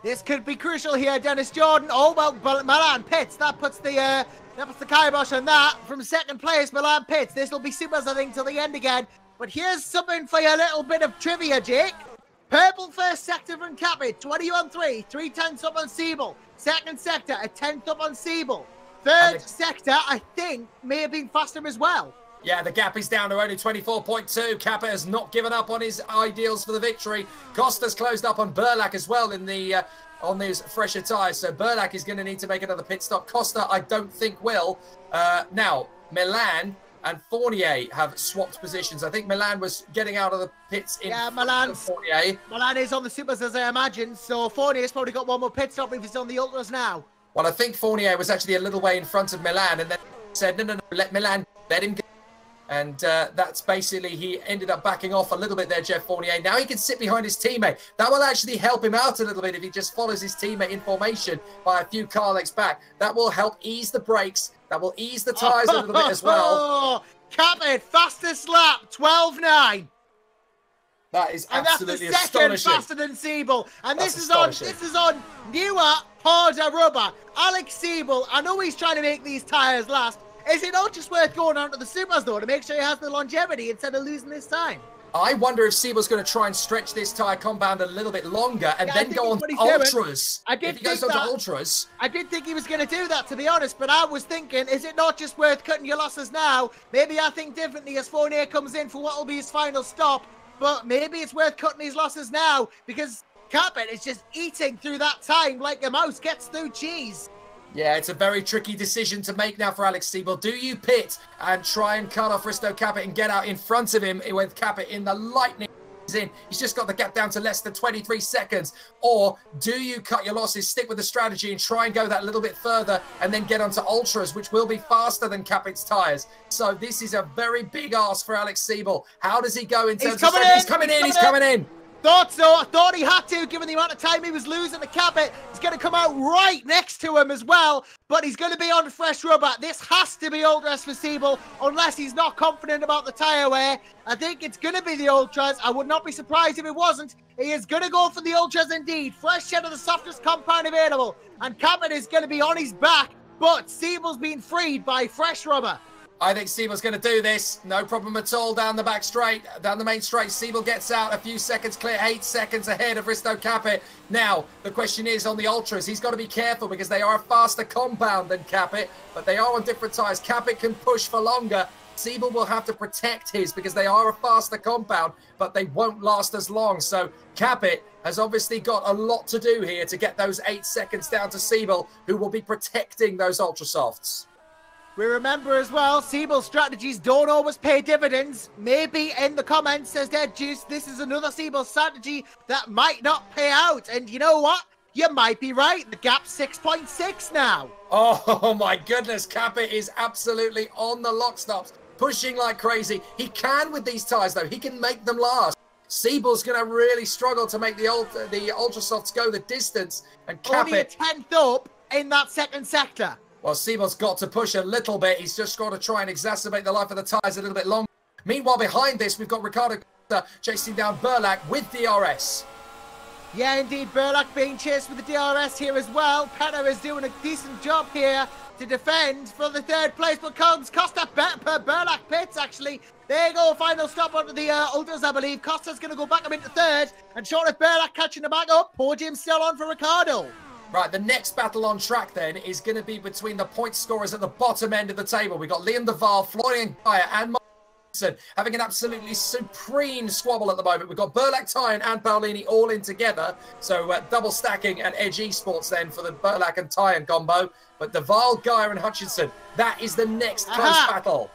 this could be crucial here. Dennis Jordan, oh well, Milan pits. That puts the kibosh on that. From second place, Milan pits. This will be supers, I think, till the end again. But here's something for you, a little bit of trivia, Jake. Purple first sector from Capit, 20 on 3, 3/10 up on Siebel. Second sector, a 10th up on Siebel. Third sector, I think, may have been faster as well. Yeah, the gap is down to only 24.2. Capit has not given up on his ideals for the victory. Costa's closed up on Burlak as well in the on these fresher tyres. So Burlak is going to need to make another pit stop. Costa, I don't think will. Now, Milan and Fournier have swapped positions. I think Milan was getting out of the pits in Fournier. Milan is on the supers, as I imagine. So Fournier's probably got one more pit stop if he's on the ultras now. Well, I think Fournier was actually a little way in front of Milan and then said, no, let Milan, let him go. And that's basically, he ended up backing off a little bit there, Jeff Fournier. Now he can sit behind his teammate. That will actually help him out a little bit if he just follows his teammate in formation by a few car lengths back. That will help ease the brakes. That will ease the tyres a little bit as well. Capit, fastest lap, 12.9. That is absolutely and that's the second astonishing. faster than Siebel. And this is on newer, harder rubber. Alex Siebel, I know he's trying to make these tyres last. Is it not just worth going on to the supers, though, to make sure he has the longevity instead of losing this time? I wonder if Siebel's going to try and stretch this tyre compound a little bit longer and then go on to ultras. If he goes on to ultras. I did think he was going to do that, to be honest, but I was thinking, is it not just worth cutting your losses now? Maybe I think differently as Fournier comes in for what will be his final stop, but maybe it's worth cutting his losses now because Capit is just eating through that time like a mouse gets through cheese. Yeah, it's a very tricky decision to make now for Alex Siebel. Do you pit and try and cut off Risto Capit and get out in front of him with Capit in the lightning? He's just got the gap down to less than 23 seconds. Or do you cut your losses, stick with the strategy and try and go that little bit further and then get onto ultras, which will be faster than Capit's tyres? So this is a very big ask for Alex Siebel. How does he go in terms of... He's coming in. Thought so. I thought he had to, given the amount of time he was losing to Capit. He's going to come out right next to him as well, but he's going to be on fresh rubber. This has to be ultras for Siebel, unless he's not confident about the tyre wear. I think it's going to be the ultras. I would not be surprised if it wasn't. He is going to go for the ultras indeed. Fresh shed of the softest compound available, and Capit is going to be on his back, but Siebel's been freed by fresh rubber. I think Siebel's going to do this. No problem at all down the back straight, down the main straight. Siebel gets out a few seconds clear, 8 seconds ahead of Risto Capit. Now, the question is on the Ultras. He's got to be careful because they are a faster compound than Capit, but they are on different tyres. Capit can push for longer. Siebel will have to protect his because they are a faster compound, but they won't last as long. So Capit has obviously got a lot to do here to get those 8 seconds down to Siebel, who will be protecting those Ultra Softs. We remember as well, Siebel's strategies don't always pay dividends. Maybe in the comments, says Dead Juice, this is another Siebel strategy that might not pay out. And you know what? You might be right. The gap's 6.6 now. Oh my goodness, Capit is absolutely on the lock stops, pushing like crazy. He can with these tyres though. He can make them last. Siebel's going to really struggle to make the Ultra Softs go the distance. And Capit, only a 10th up in that second sector. Well, Siebel's got to push a little bit. He's just got to try and exacerbate the life of the tyres a little bit longer. Meanwhile, behind this, we've got Ricardo chasing down Burlak with DRS. Yeah, indeed, Burlak being chased with the DRS here as well. Penner is doing a decent job here to defend for the 3rd place, but Costa Burlak pits, actually. There you go, final stop onto the Ultras, I believe. Costa's going to go back up into 3rd, and short of Burlak catching the back up, podium still on for Ricardo. Right, the next battle on track then is going to be between the point scorers at the bottom end of the table. We've got Liam Duval, Florian Geyer and Sanson having an absolutely supreme squabble at the moment. We've got Burlak, Tyan and Paolini all in together. So double stacking and Edge Esports then for the Burlak and Tyan combo. But Duval, Geyer and Hutchinson, that is the next close battle.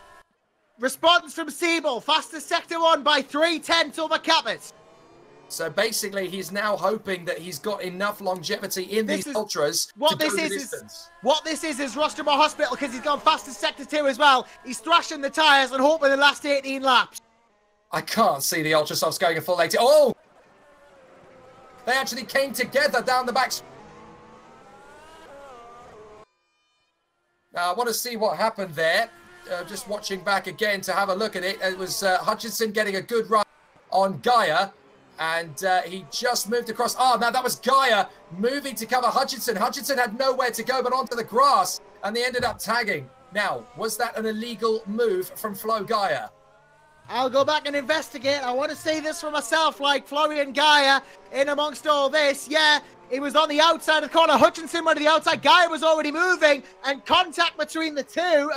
Response from Siebel, fastest sector 1 by 3/10 over Capit. So basically, he's now hoping that he's got enough longevity in these Ultras to go the distance. What this is Rostrom Hospital, because he's gone fastest sector 2 as well. He's thrashing the tyres and hoping the last 18 laps. I can't see the Ultra Softs going a full 80. Oh! They actually came together down the back. Now, I want to see what happened there. Just watching back again to have a look at it. It was Hutchinson getting a good run on Geyer. And he just moved across. Oh, now that was Geyer moving to cover Hutchinson. Hutchinson had nowhere to go but onto the grass, and they ended up tagging. Now, was that an illegal move from Flo Geyer? I'll go back and investigate. I want to see this for myself, like Florian Geyer in amongst all this. Yeah, he was on the outside of the corner. Hutchinson went to the outside. Geyer was already moving, and contact between the two.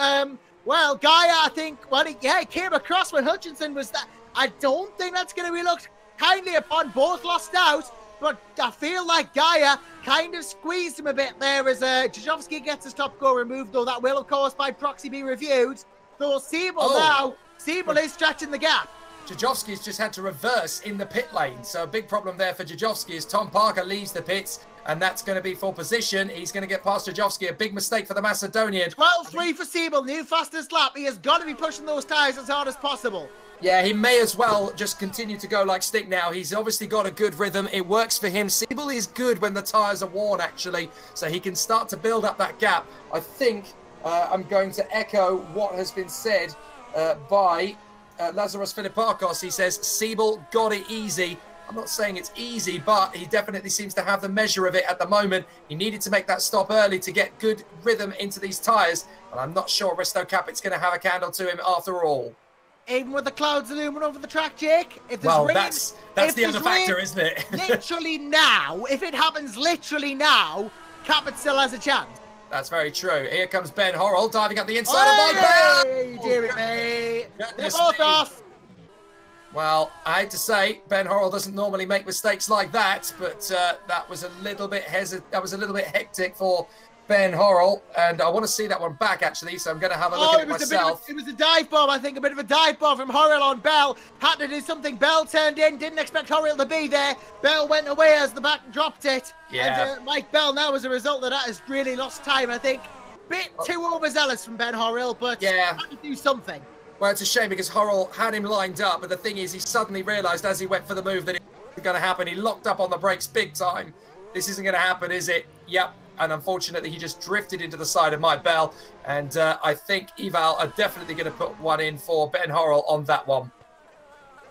Well, Geyer, I think, well, he came across when Hutchinson was that. I don't think that's going to be looked kindly upon. Both lost out, but I feel like Geyer kind of squeezed him a bit there as Jajovski gets his top goal removed, though that will, of course, by proxy be reviewed. Though Siebel is stretching the gap. Jajovski's just had to reverse in the pit lane, so a big problem there for Jajovski as Tom Parker leaves the pits, and that's going to be for position. He's going to get past Jajovski, a big mistake for the Macedonian. 12-3 for Siebel, new fastest lap. He has got to be pushing those tyres as hard as possible. Yeah, he may as well just continue to go like stick now. He's obviously got a good rhythm. It works for him. Siebel is good when the tyres are worn, actually, so he can start to build up that gap. I think I'm going to echo what has been said by Lazaros Philippakos. He says, Siebel got it easy. I'm not saying it's easy, but he definitely seems to have the measure of it at the moment. He needed to make that stop early to get good rhythm into these tyres, and I'm not sure Risto Capit's going to have a candle to him after all. Even with the clouds looming over the track, Jake. If well, rain, that's the other factor, isn't it? Literally now, if it happens literally now, Capit still has a chance. That's very true. Here comes Ben Horrell diving up the inside of my bell. Dear me. They're both off. Well, I hate to say, Ben Horrell doesn't normally make mistakes like that, but that was a little bit hectic for Ben Horrell, and I want to see that one back, actually, so I'm going to have a look at it myself. It was a dive bomb, I think, a bit of a dive bomb from Horrell on Bell. Had to do something. Bell turned in, didn't expect Horrell to be there. Bell went away as the back dropped it. Yeah. And Mike Bell now, as a result of that, has really lost time, I think. Bit too overzealous from Ben Horrell, but yeah, had to do something. Well, it's a shame because Horrell had him lined up, but the thing is, he suddenly realised as he went for the move that it wasn't going to happen. He locked up on the brakes big time. This isn't going to happen, is it? Yep. And unfortunately, he just drifted into the side of Mike Bell. And I think Eval are definitely going to put one in for Ben Horrell on that one.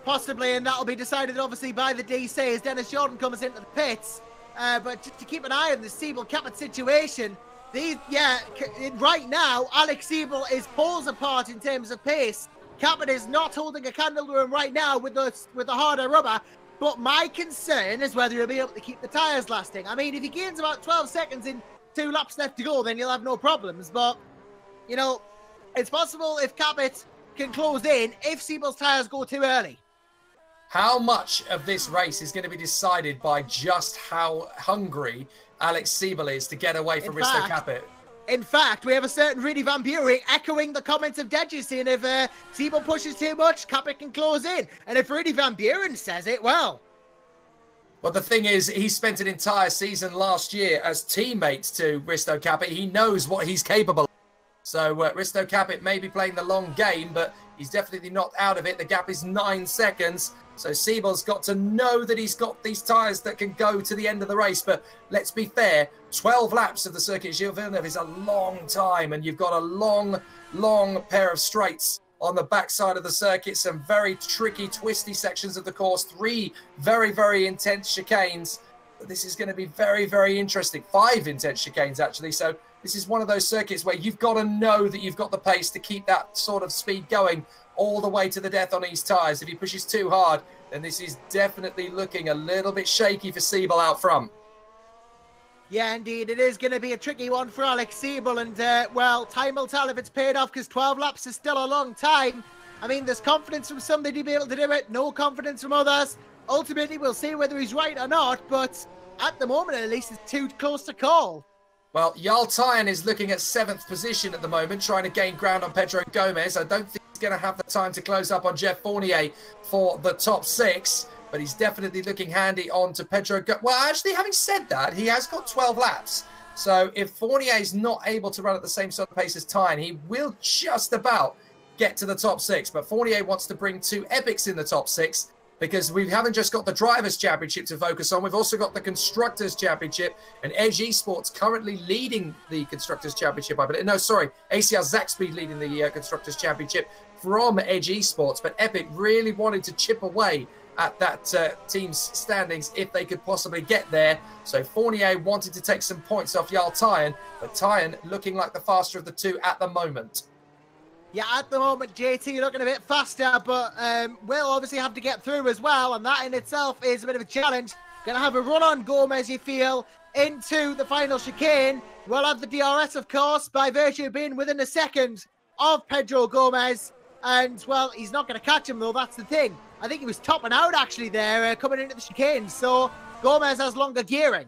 Possibly, and that'll be decided, obviously, by the DC as Dennis Jordan comes into the pits. But just to keep an eye on the Siebel Capit situation, Right now, Alex Siebel is poles apart in terms of pace. Captain is not holding a candle to him right now with the harder rubber. But my concern is whether he'll be able to keep the tyres lasting. I mean, if he gains about 12 seconds in 2 laps left to go, then you'll have no problems. But, you know, it's possible if Capit can close in if Siebel's tyres go too early. How much of this race is going to be decided by just how hungry Alex Siebel is to get away from Risto Capit? In fact, we have a certain Rudy Van Buren echoing the comments of Deji, saying if Siebel pushes too much, Capit can close in. And if Rudy Van Buren says it, well... Well, the thing is, he spent an entire season last year as teammates to Risto Capit. He knows what he's capable of. So Risto Capit may be playing the long game, but he's definitely not out of it. The gap is 9 seconds. So Siebel's got to know that he's got these tyres that can go to the end of the race. But let's be fair, 12 laps of the Circuit Gilles Villeneuve is a long time. And you've got a long, long pair of straights on the backside of the circuit. Some very tricky, twisty sections of the course. 3 very, very intense chicanes. But this is going to be very, very interesting. 5 intense chicanes, actually. So this is one of those circuits where you've got to know that you've got the pace to keep that sort of speed going all the way to the death on these tyres. If he pushes too hard, then this is definitely looking a little bit shaky for Siebel out front. Yeah, indeed. It is going to be a tricky one for Alex Siebel. And, well, time will tell if it's paid off, because 12 laps is still a long time. I mean, there's confidence from somebody to be able to do it. No confidence from others. Ultimately, we'll see whether he's right or not. But at the moment, at least, it's too close to call. Well, Jarl Tyen is looking at 7th position at the moment, trying to gain ground on Pedro Gomez. I don't think he's going to have the time to close up on Jeff Fournier for the top 6, but he's definitely looking handy on to Pedro Gomez. Well, actually, having said that, he has got 12 laps. So if Fournier is not able to run at the same sort of pace as Tyen, he will just about get to the top 6. But Fournier wants to bring 2 epics in the top 6, because we haven't just got the Drivers' Championship to focus on. We've also got the Constructors' Championship, and Edge Esports currently leading the Constructors' Championship. I believe. No, sorry, ACR Zaxby leading the Constructors' Championship from Edge Esports. But Epic really wanted to chip away at that team's standings if they could possibly get there. So Fournier wanted to take some points off Jarl Tyen, but Tyen looking like the faster of the 2 at the moment. Yeah, at the moment, JT looking a bit faster, but we'll obviously have to get through as well, and that in itself is a bit of a challenge. Going to have a run on Gomez, you feel, into the final chicane. We'll have the DRS, of course, by virtue of being within a second of Pedro Gomez. And, well, he's not going to catch him, though, that's the thing. I think he was topping out, actually, there, coming into the chicane. So Gomez has longer gearing.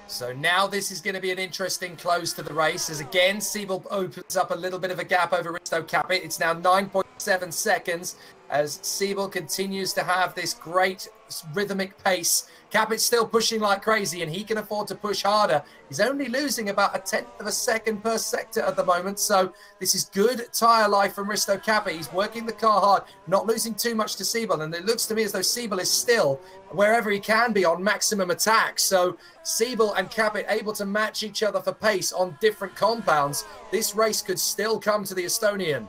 So now this is going to be an interesting close to the race, as again Siebel opens up a little bit of a gap over Risto Capit. It's now 9.7 seconds as Siebel continues to have this great rhythmic pace. Capit's still pushing like crazy, and he can afford to push harder. He's only losing about 1/10 of a second per sector at the moment, so this is good tyre life from Risto Capit. He's working the car hard, not losing too much to Siebel, and it looks to me as though Siebel is still wherever he can be on maximum attack. So Siebel and Capit able to match each other for pace on different compounds. This race could still come to the Estonian.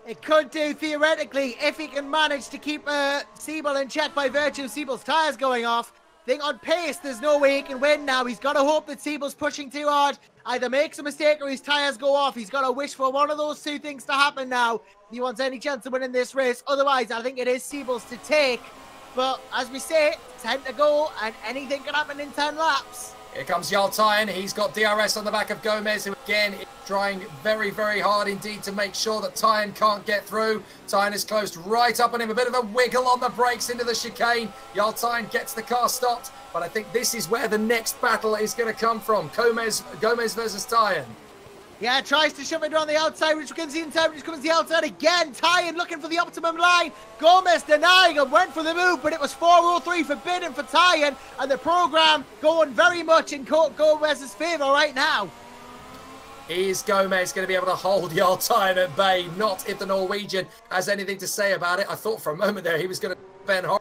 It could do, theoretically, if he can manage to keep Siebel in check by virtue of Siebel's tyres going off. I think on pace, there's no way he can win now. He's got to hope that Siebel's pushing too hard, either makes a mistake or his tyres go off. He's got to wish for one of those 2 things to happen now if he wants any chance of winning this race. Otherwise, I think it is Siebel's to take. But as we say, 10 to go, and anything can happen in 10 laps. Here comes Jarl Tyen. He's got DRS on the back of Gomez, who again is trying very, very hard indeed to make sure that Tyen can't get through. Tyen is closed right up on him. A bit of a wiggle on the brakes into the chicane. Jarl Tyen gets the car stopped, but I think this is where the next battle is going to come from. Gomez versus Tyen. Yeah, tries to shove it around the outside, which comes the inside, which comes the outside again. Tyen looking for the optimum line. Gomez denying him, went for the move, but it was 403 forbidden for Tyen, and the program going very much in Gomez's favour right now. Is Gomez going to be able to hold Jarl Tyen at bay? Not if the Norwegian has anything to say about it. I thought for a moment there he was going to Ben Hor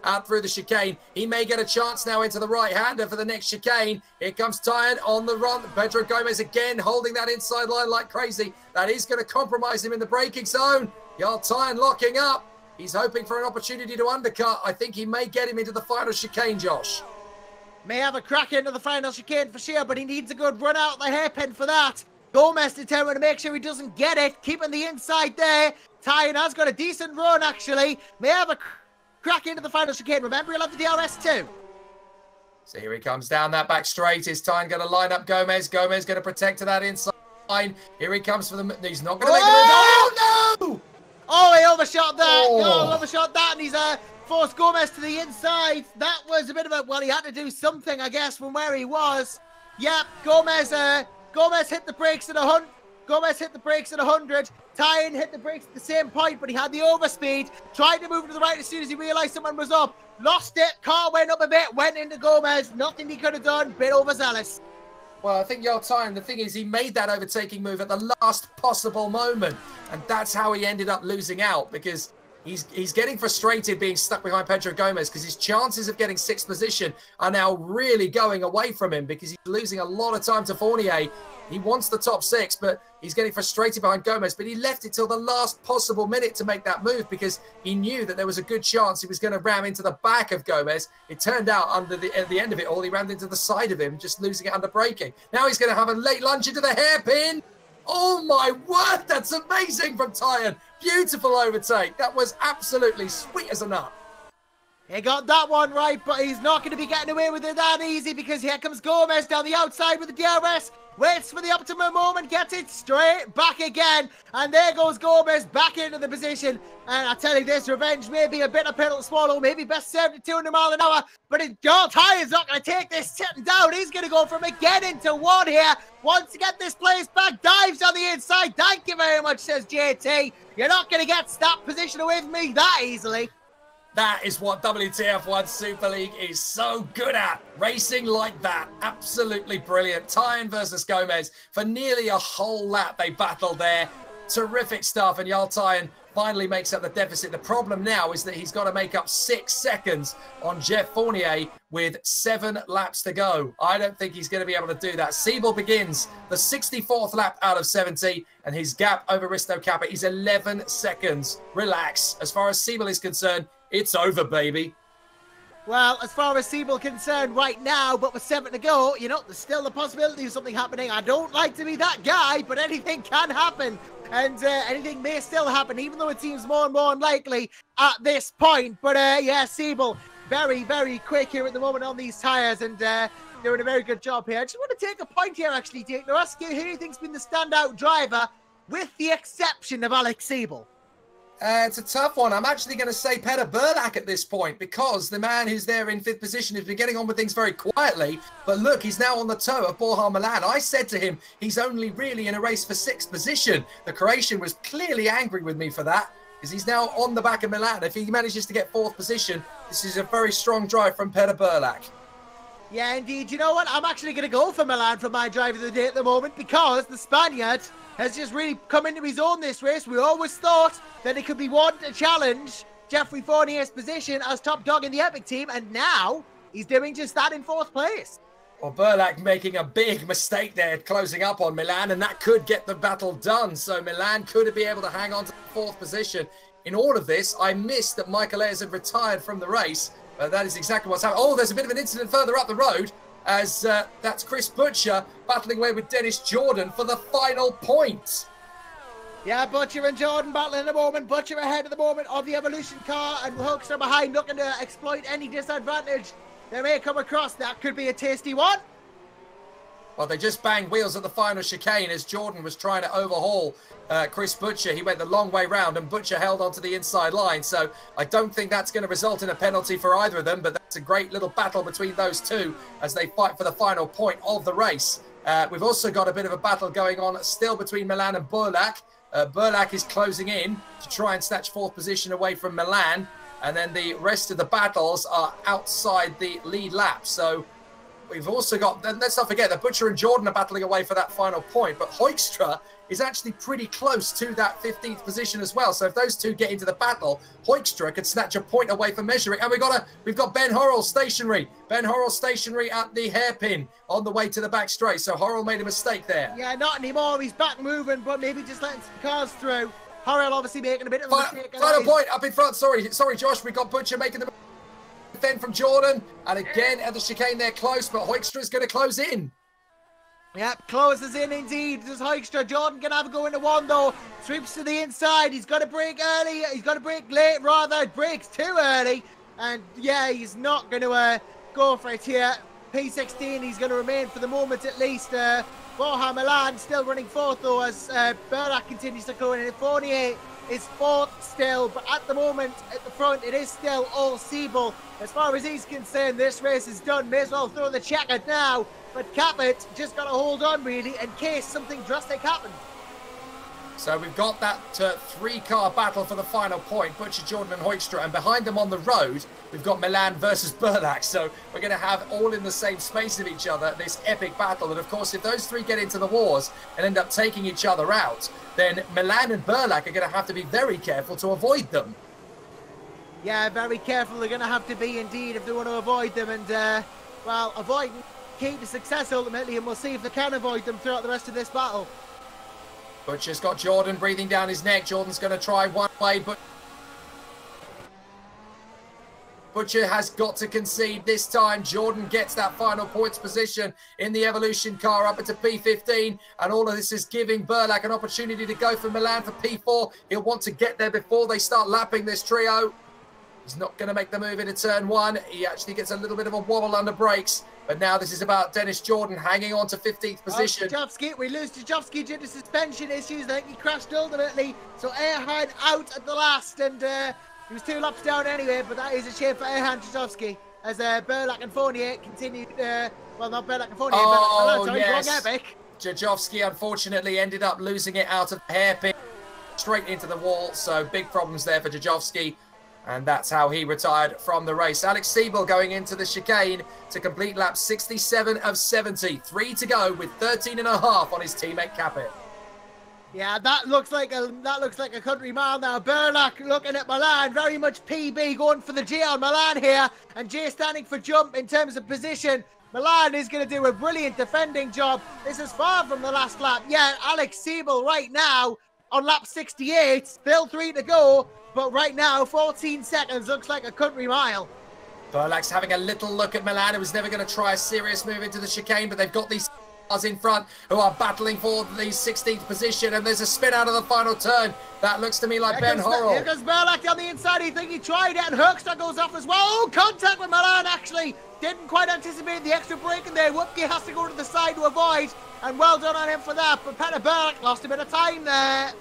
out through the chicane. He may get a chance now into the right-hander for the next chicane. Here comes Tyen on the run. Pedro Gomez again holding that inside line like crazy. That is going to compromise him in the braking zone. Jarl Tyen locking up. He's hoping for an opportunity to undercut. I think he may get him into the final chicane, Josh. may have a crack into the final chicane for sure, but he needs a good run out the hairpin for that. Gomez determined to make sure he doesn't get it, keeping the inside there. Tyan has got a decent run, actually. May have a crack into the final chicane. Remember, he'll have the DRS too. So here he comes down that back straight. Is Tyan going to line up Gomez? Gomez going to protect to that inside line. Here he comes for the... He's not going to make the move. Oh, no! Oh, he overshot that. Oh. No, overshot that, and he's forced Gomez to the inside. That was a bit of a... Well, he had to do something, I guess, from where he was. Yep, Gomez hit the brakes at 100. Gomez hit the brakes at 100. Tyan hit the brakes at the same point, but he had the overspeed. Tried to move to the right as soon as he realised someone was up. Lost it. Car went up a bit. Went into Gomez. Nothing he could have done. Bit overzealous. Well, I think Tyan, the thing is, he made that overtaking move at the last possible moment. And that's how he ended up losing out, because he's getting frustrated being stuck behind Pedro Gomez, because his chances of getting 6th position are now really going away from him, because he's losing a lot of time to Fournier. He wants the top 6, but he's getting frustrated behind Gomez. But he left it till the last possible minute to make that move, because he knew that there was a good chance he was going to ram into the back of Gomez. It turned out at the end of it all, he rammed into the side of him, just losing it under braking. Now he's going to have a late lunge into the hairpin. Oh my word, that's amazing from Tyan. Beautiful overtake. That was absolutely sweet as a nut. He got that one right, but he's not going to be getting away with it that easy, because here comes Gomez down the outside with the DRS. Waits for the optimum moment, gets it straight back again, and there goes Gomez back into the position. And I tell you this, revenge may be a bitter pill to swallow, maybe best served at 200 miles an hour, but Tyan's not going to take this sitting down. He's going to go from again into 1 here. Wants to get this place back, dives on the inside. Thank you very much, says JT. You're not going to get that position away from me that easily. That is what WTF1 Super League is so good at. Racing like that. Absolutely brilliant. Tyan versus Gomez. For nearly a whole lap, they battled there. Terrific stuff. And Tyan finally makes up the deficit. The problem now is that he's got to make up 6 seconds on Jeff Fournier with 7 laps to go. I don't think he's going to be able to do that. Siebel begins the 64th lap out of 70, and his gap over Risto Kappa is 11 seconds. Relax. As far as Siebel is concerned, it's over, baby. Well, as far as Siebel concerned right now, but with 7 to go, you know, there's still the possibility of something happening. I don't like to be that guy, but anything can happen. And anything may still happen, even though it seems more and more unlikely at this point. But yeah, Siebel, very, very quick here at the moment on these tyres, and doing a very good job here. I just want to take a point here, actually, to ask you who you think's been the standout driver, with the exception of Alex Siebel. It's a tough one. I'm actually going to say Peter Burlak at this point, because the man who's there in 5th position has been getting on with things very quietly. But look, he's now on the toe of Borja Milan. I said to him, he's only really in a race for 6th position. The Croatian was clearly angry with me for that, because he's now on the back of Milan. If he manages to get 4th position, this is a very strong drive from Peter Burlak. Yeah, indeed. You know what? I'm actually going to go for Milan for my driver of the day at the moment, because the Spaniard has just really come into his own this race. We always thought that it could be one to challenge Jeffrey Fournier's position as top dog in the Epic team, and now he's doing just that in 4th place. Well, Burlak making a big mistake there, closing up on Milan, and that could get the battle done. So Milan could be able to hang on to the 4th position. In all of this, I missed that Michael Ayers had retired from the race. That is exactly what's happening. Oh, there's a bit of an incident further up the road, as that's Chris Butcher battling away with Dennis Jordan for the final point. Yeah, Butcher and Jordan battling at the moment. Butcher ahead at the moment of the Evolution car, and Hulkster behind, looking to exploit any disadvantage they may come across. That could be a tasty one. Well, they just banged wheels at the final chicane as Jordan was trying to overhaul Chris Butcher. He went the long way round, and Butcher held onto the inside line. So I don't think that's going to result in a penalty for either of them, but that's a great little battle between those two as they fight for the final point of the race. We've also got a bit of a battle going on still between Milan and Burlak. Burlak is closing in to try and snatch 4th position away from Milan, and then the rest of the battles are outside the lead lap. So we've also got, let's not forget that Butcher and Jordan are battling away for that final point, but Hoekstra is actually pretty close to that 15th position as well. So if those two get into the battle, Hoekstra could snatch a point away from measuring. And we've got Ben Horrell stationary. Ben Horrell stationary at the hairpin on the way to the back straight. So Horrell made a mistake there. Yeah, not anymore. He's back moving, but maybe just letting some cars through. Horrell obviously making a bit of a mistake. Final point up in front. Sorry, Josh. We got Butcher making the then from Jordan. And again, at the chicane, they're close, but Hoekstra is going to close in. Yep, closes in indeed. There's Hoekstra. Jordan can have a go into one though. Sweeps to the inside. He's got to break early. He's got to break late rather. Breaks too early. And yeah, he's not going to go for it here. P16, he's going to remain for the moment at least. Borja Milan still running fourth though as Berlak continues to go in. And Fournier is fourth still, but at the moment at the front it is still all Siebel. As far as he's concerned, this race is done. May as well throw the checker now. But Capit just got to hold on really in case something drastic happens. So we've got that three-car battle for the final point, Butcher, Jordan and Hoekstra, and behind them on the road, we've got Milan versus Berlak. So we're going to have all in the same space of each other, this epic battle. And of course, if those three get into the wars and end up taking each other out, then Milan and Berlak are going to have to be very careful to avoid them. Yeah, very careful they're going to have to be indeed if they want to avoid them. And, well, avoiding key to success ultimately, and we'll see if they can avoid them throughout the rest of this battle. Butcher's got Jordan breathing down his neck. Jordan's going to try one way, but Butcher has got to concede this time. Jordan gets that final points position in the Evolution car up into P15, and all of this is giving Berlak an opportunity to go for Milan for P4. He'll want to get there before they start lapping this trio. He's not going to make the move into turn one. He actually gets a little bit of a wobble under brakes. But now this is about Dennis Jordan hanging on to 15th position. We lose Jajovski due to suspension issues. I think he crashed ultimately. So Erhan out at the last, and he was 2 laps down anyway. But that is a shame for Erhan Jajovski as Berlak and Fournier continued. Well, not Berlak and Fournier. Oh, sorry, yes. wrong epic. Jajovski unfortunately ended up losing it out of the hairpin, straight into the wall. So big problems there for Jajovski. And that's how he retired from the race. Alex Siebel going into the chicane to complete lap 67 of 70. 3 to go with 13.5 on his teammate Capit. Yeah, that looks like a country mile now. Berlak looking at Milan, very much PB going for the J on Milan here. And Jay standing for jump in terms of position. Milan is going to do a brilliant defending job. This is far from the last lap. Yeah, Alex Siebel right now on lap 68. Still 3 to go. But right now, 14 seconds looks like a country mile. Berlak's having a little look at Milan, who was never going to try a serious move into the chicane, but they've got these cars in front who are battling for the 16th position, and there's a spin out of the final turn. That looks to me like Ben Horrell. Here goes Berlak on the inside. He think he tried it, and Hoekstra goes off as well. Oh, contact with Milan, actually. Didn't quite anticipate the extra break in there. Whoopke has to go to the side to avoid, and well done on him for that. But Peter Berlak lost a bit of time there.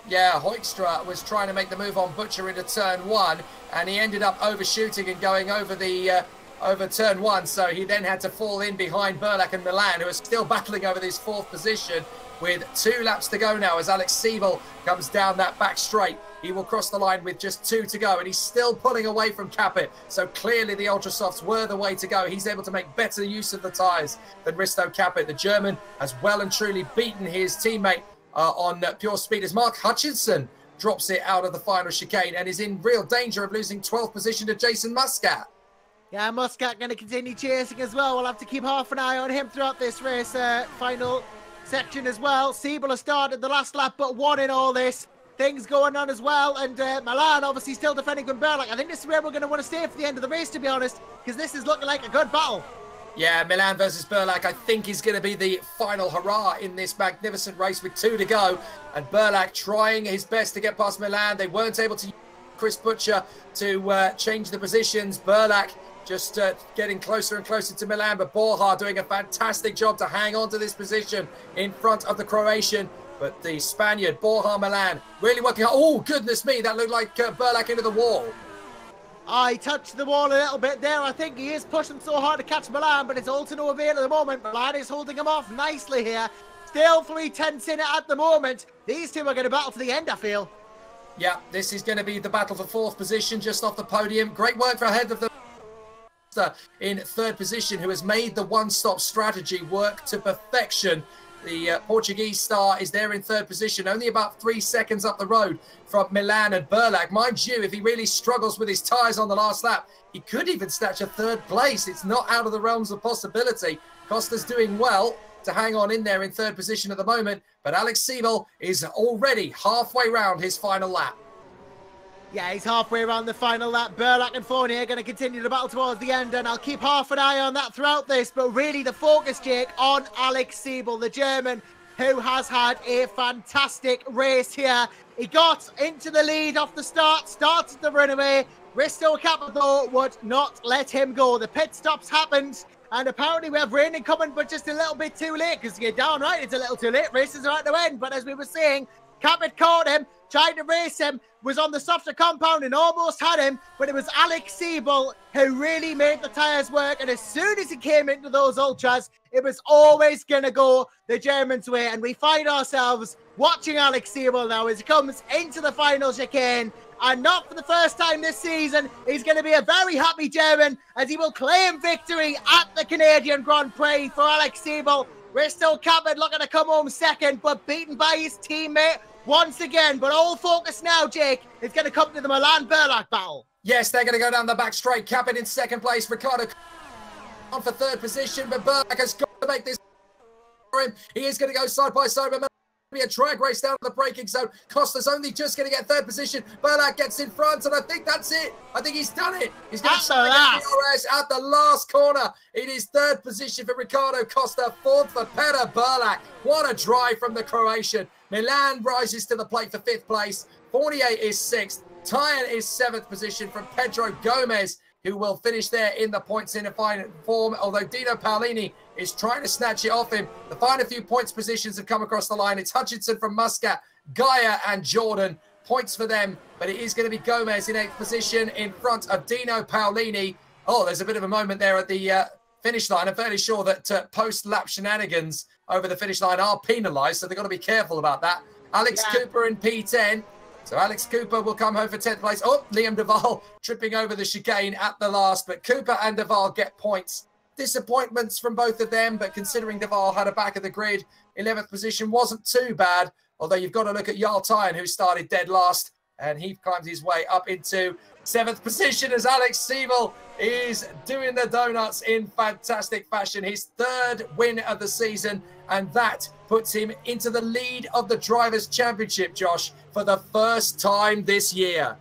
Yeah, Hoekstra was trying to make the move on Butcher into turn one, and he ended up overshooting and going over the over turn one. So he then had to fall in behind Berlak and Milan, who are still battling over this 4th position with 2 laps to go now as Alex Siebel comes down that back straight. He will cross the line with just 2 to go, and he's still pulling away from Capit. So clearly the Ultrasofts were the way to go. He's able to make better use of the tyres than Risto Capit. The German has well and truly beaten his teammate on pure speed as Mark Hutchinson drops it out of the final chicane and is in real danger of losing 12th position to Jason Muscat. Yeah, Muscat going to continue chasing as well. We'll have to keep half an eye on him throughout this race final section as well. Siebel has started the last lap, but 1 in all this. Things going on as well, and Milan obviously still defending from Berlak. I think this is where we're going to want to stay for the end of the race, to be honest, because this is looking like a good battle. Yeah, Milan versus Berlak, I think, is going to be the final hurrah in this magnificent race with 2 to go. And Berlak trying his best to get past Milan. They weren't able to use Chris Butcher to change the positions. Berlak just getting closer and closer to Milan, but Borja doing a fantastic job to hang on to this position in front of the Croatian. But the Spaniard, Borja Milan, really working hard. Oh, goodness me, that looked like Berlak into the wall. I touched the wall a little bit there. I think he is pushing so hard to catch Milan, but it's all to no avail at the moment. Milan is holding him off nicely here. Still 3/10 in it at the moment. These two are going to battle to the end, I feel. Yeah, this is going to be the battle for 4th position, just off the podium. Great work for ahead of the in 3rd position, who has made the one-stop strategy work to perfection. The Portuguese star is there in 3rd position, only about 3 seconds up the road from Milan and Berlak. Mind you, if he really struggles with his tyres on the last lap, he could even snatch a 3rd place. It's not out of the realms of possibility. Costa's doing well to hang on in there in 3rd position at the moment, but Alex Siebel is already halfway round his final lap. Yeah, he's halfway around the final lap. Burlack and Fournier are going to continue the battle towards the end, and I'll keep half an eye on that throughout this. But really, the focus, Jake, on Alex Siebel, the German, who has had a fantastic race here. He got into the lead off the start, started the runaway. Risto Capital would not let him go. The pit stops happened, and apparently we have rain coming, but just a little bit too late, because you're down right, it's a little too late. Races are at the end, but as we were saying, Capit caught him, tried to race him, was on the softer compound and almost had him, but it was Alex Siebel who really made the tyres work, and as soon as he came into those ultras, it was always going to go the Germans' way, and we find ourselves watching Alex Siebel now as he comes into the final chicane, and not for the first time this season, he's going to be a very happy German as he will claim victory at the Canadian Grand Prix for Alex Siebel. We're still Capit looking to come home second, but beaten by his teammate once again. But all focus now, Jake, is going to come to the Milan-Burlack battle. Yes, they're going to go down the back straight. Capit in second place. Ricardo on for third position, but Burlack has got to make this for him. He is going to go side by side, but be a drag race down the braking zone. Costa's only just going to get third position. Burlack gets in front, and I think that's it. I think he's done it. He's going to DRS at the last corner. It is third position for Ricardo Costa, fourth for Peter Burlack. What a drive from the Croatian. Milan rises to the plate for fifth place. 48 is sixth. Tyan is seventh position from Pedro Gomez, who will finish there in the points in a fine form, although Dino Paolini is trying to snatch it off him. The final few points positions have come across the line. It's Hutchinson from Muscat, Gaia and Jordan. Points for them, but it is going to be Gomez in eighth position in front of Dino Paolini. Oh, there's a bit of a moment there at the finish line. I'm fairly sure that post-lap shenanigans over the finish line are penalised, so they've got to be careful about that. Alex Cooper in P10. So Alex Cooper will come home for 10th place. Oh, Liam Duval tripping over the chicane at the last, but Cooper and Duval get points. Disappointments from both of them, but considering Duval had a back of the grid, 11th position wasn't too bad, although you've got to look at Jarl Tyan, who started dead last, and he climbed his way up into 7th position as Alex Siebel is doing the donuts in fantastic fashion. His third win of the season, and that puts him into the lead of the Drivers' Championship, Josh, for the first time this year.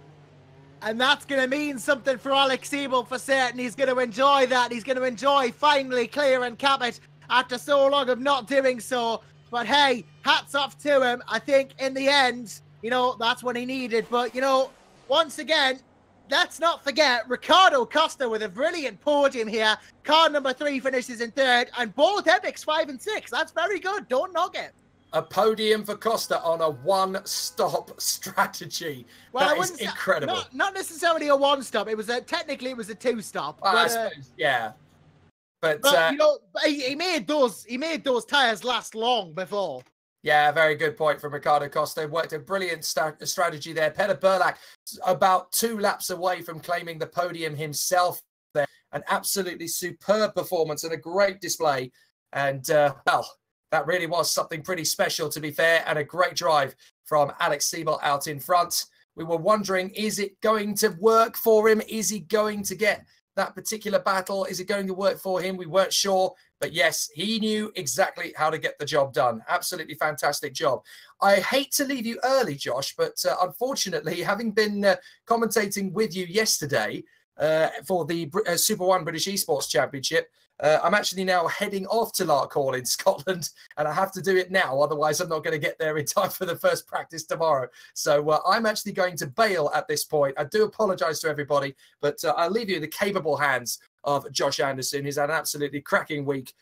And that's going to mean something for Alex Siebel for certain. He's going to enjoy that. He's going to enjoy finally clearing Capit after so long of not doing so. But hey, hats off to him. I think in the end, you know, that's what he needed. But, you know, once again, let's not forget Ricardo Costa with a brilliant podium here. Car number 3 finishes in third, and both Epics 5 and 6. That's very good. Don't knock it. A podium for Costa on a one-stop strategy. Well, that is incredible. Not necessarily a one-stop. It was technically it was a two-stop. Well, I suppose, yeah. But you know, he made those tires last long before. Yeah, very good point from Ricardo Costa. Worked a brilliant strategy there. Peter Burlack about 2 laps away from claiming the podium himself there. An absolutely superb performance and a great display. And, well, that really was something pretty special, to be fair, and a great drive from Alex Siebel out in front. We were wondering, is it going to work for him? Is he going to get that particular battle? Is it going to work for him? We weren't sure. But yes, he knew exactly how to get the job done. Absolutely fantastic job. I hate to leave you early, Josh, but unfortunately, having been commentating with you yesterday for the Super 1 British Esports Championship, I'm actually now heading off to Larkhall in Scotland, and I have to do it now. Otherwise, I'm not going to get there in time for the first practice tomorrow. So I'm actually going to bail at this point. I do apologise to everybody, but I'll leave you in the capable hands of Josh Anderson, who's had an absolutely cracking week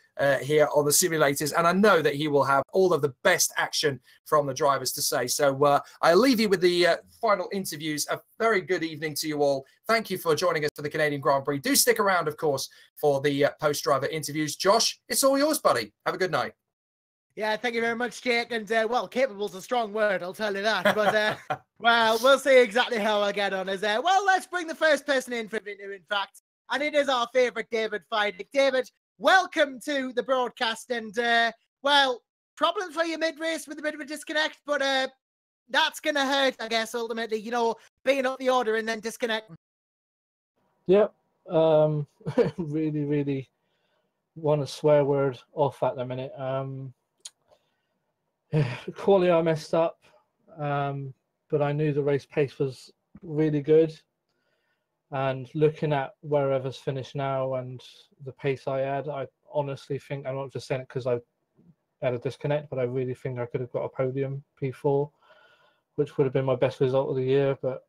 here on the simulators, and I know that he will have all of the best action from the drivers to say. So I'll leave you with the final interviews. A very good evening to you all. Thank you for joining us for the Canadian Grand Prix. Do stick around, of course, for the post-driver interviews. Josh, it's all yours, buddy. Have a good night. Yeah, thank you very much, Jake. And, well, capable's a strong word, I'll tell you that. But, well, we'll see exactly how I get on. Well, let's bring the first person in for video, in fact. And it is our favourite David Feidig. David, welcome to the broadcast. And, well, problems for you mid-race with a bit of a disconnect, but that's going to hurt, I guess, ultimately, you know, being up the order and then disconnecting. Yep. Really, really want a swear word off at the minute. Quality I messed up, but I knew the race pace was really good. And looking at wherever's finished now and the pace I had, I honestly think, I'm not just saying it because I had a disconnect, but I really think I could have got a podium P4, which would have been my best result of the year. But,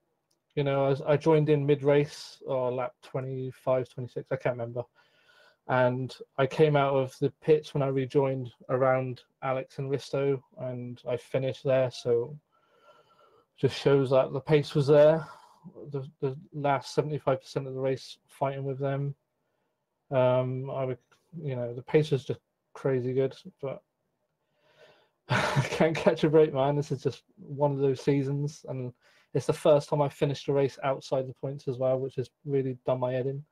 you know, as I joined in mid-race, or lap 25, 26, I can't remember. And I came out of the pits when I rejoined around Alex and Risto, and I finished there. So just shows that the pace was there. The last 75% of the race fighting with them. I would, you know, the pace was just crazy good, but I can't catch a break, man. This is just one of those seasons, and it's the first time I finished a race outside the points as well, which has really done my head in.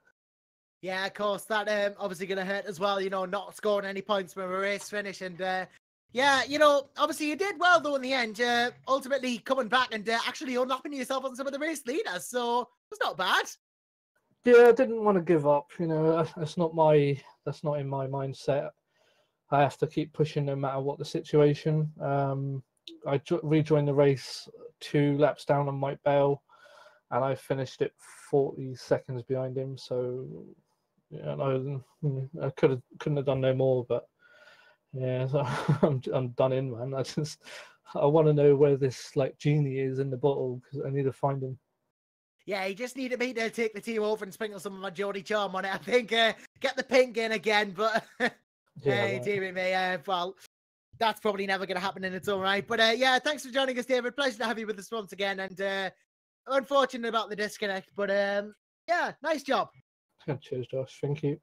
Yeah, of course, that obviously going to hurt as well, you know, not scoring any points when a race finish. And yeah, you know, obviously you did well though in the end, ultimately coming back and actually unlocking yourself on some of the race leaders. So it's not bad. Yeah, I didn't want to give up. You know, that's not in my mindset. I have to keep pushing no matter what the situation. I rejoined the race 2 laps down on Mike Bell, and I finished it 40 seconds behind him. So yeah, I couldn't have done no more. But yeah, so I'm done in, man. I want to know where this like genie is in the bottle because I need to find him. Yeah, you just needed me to take the team over and sprinkle some of my Geordie charm on it. I think get the pink in again, but hey, dear me, well, that's probably never going to happen in its own right. But yeah, thanks for joining us, David. Pleasure to have you with us once again. And unfortunate about the disconnect, but yeah, nice job. Cheers, Josh. Thank you.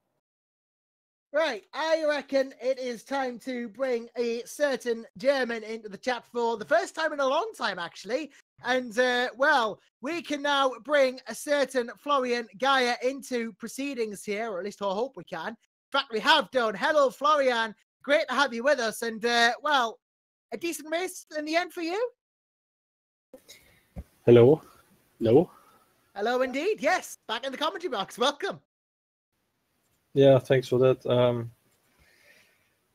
Right, I reckon it is time to bring a certain German into the chat for the first time in a long time, actually. And, well, we can now bring a certain Florian Gaia into proceedings here, or at least I hope we can. In fact, we have done. Hello, Florian. Great to have you with us. And, well, a decent race in the end for you? Hello. No. Hello, indeed. Yes, back in the commentary box. Welcome. Yeah, thanks for that.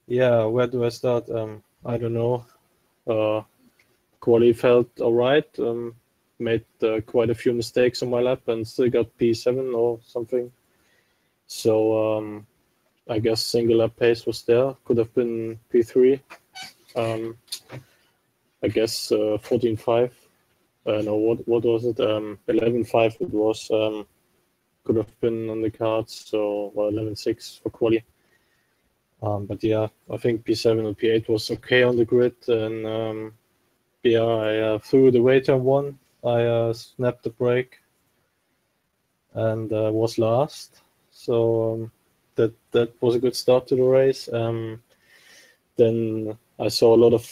Yeah, where do I start? I don't know. Quali felt all right. Made quite a few mistakes on my lap and still got P7 or something. So I guess single lap pace was there. Could have been P3. I guess 14.5. No, what was it? 11.5 it was. Could have been on the cards, so well, 11.6 for quali. But yeah, I think P7 and P8 was okay on the grid, and yeah, I threw the weight on one. I snapped the brake and was last. So that was a good start to the race. Then I saw a lot of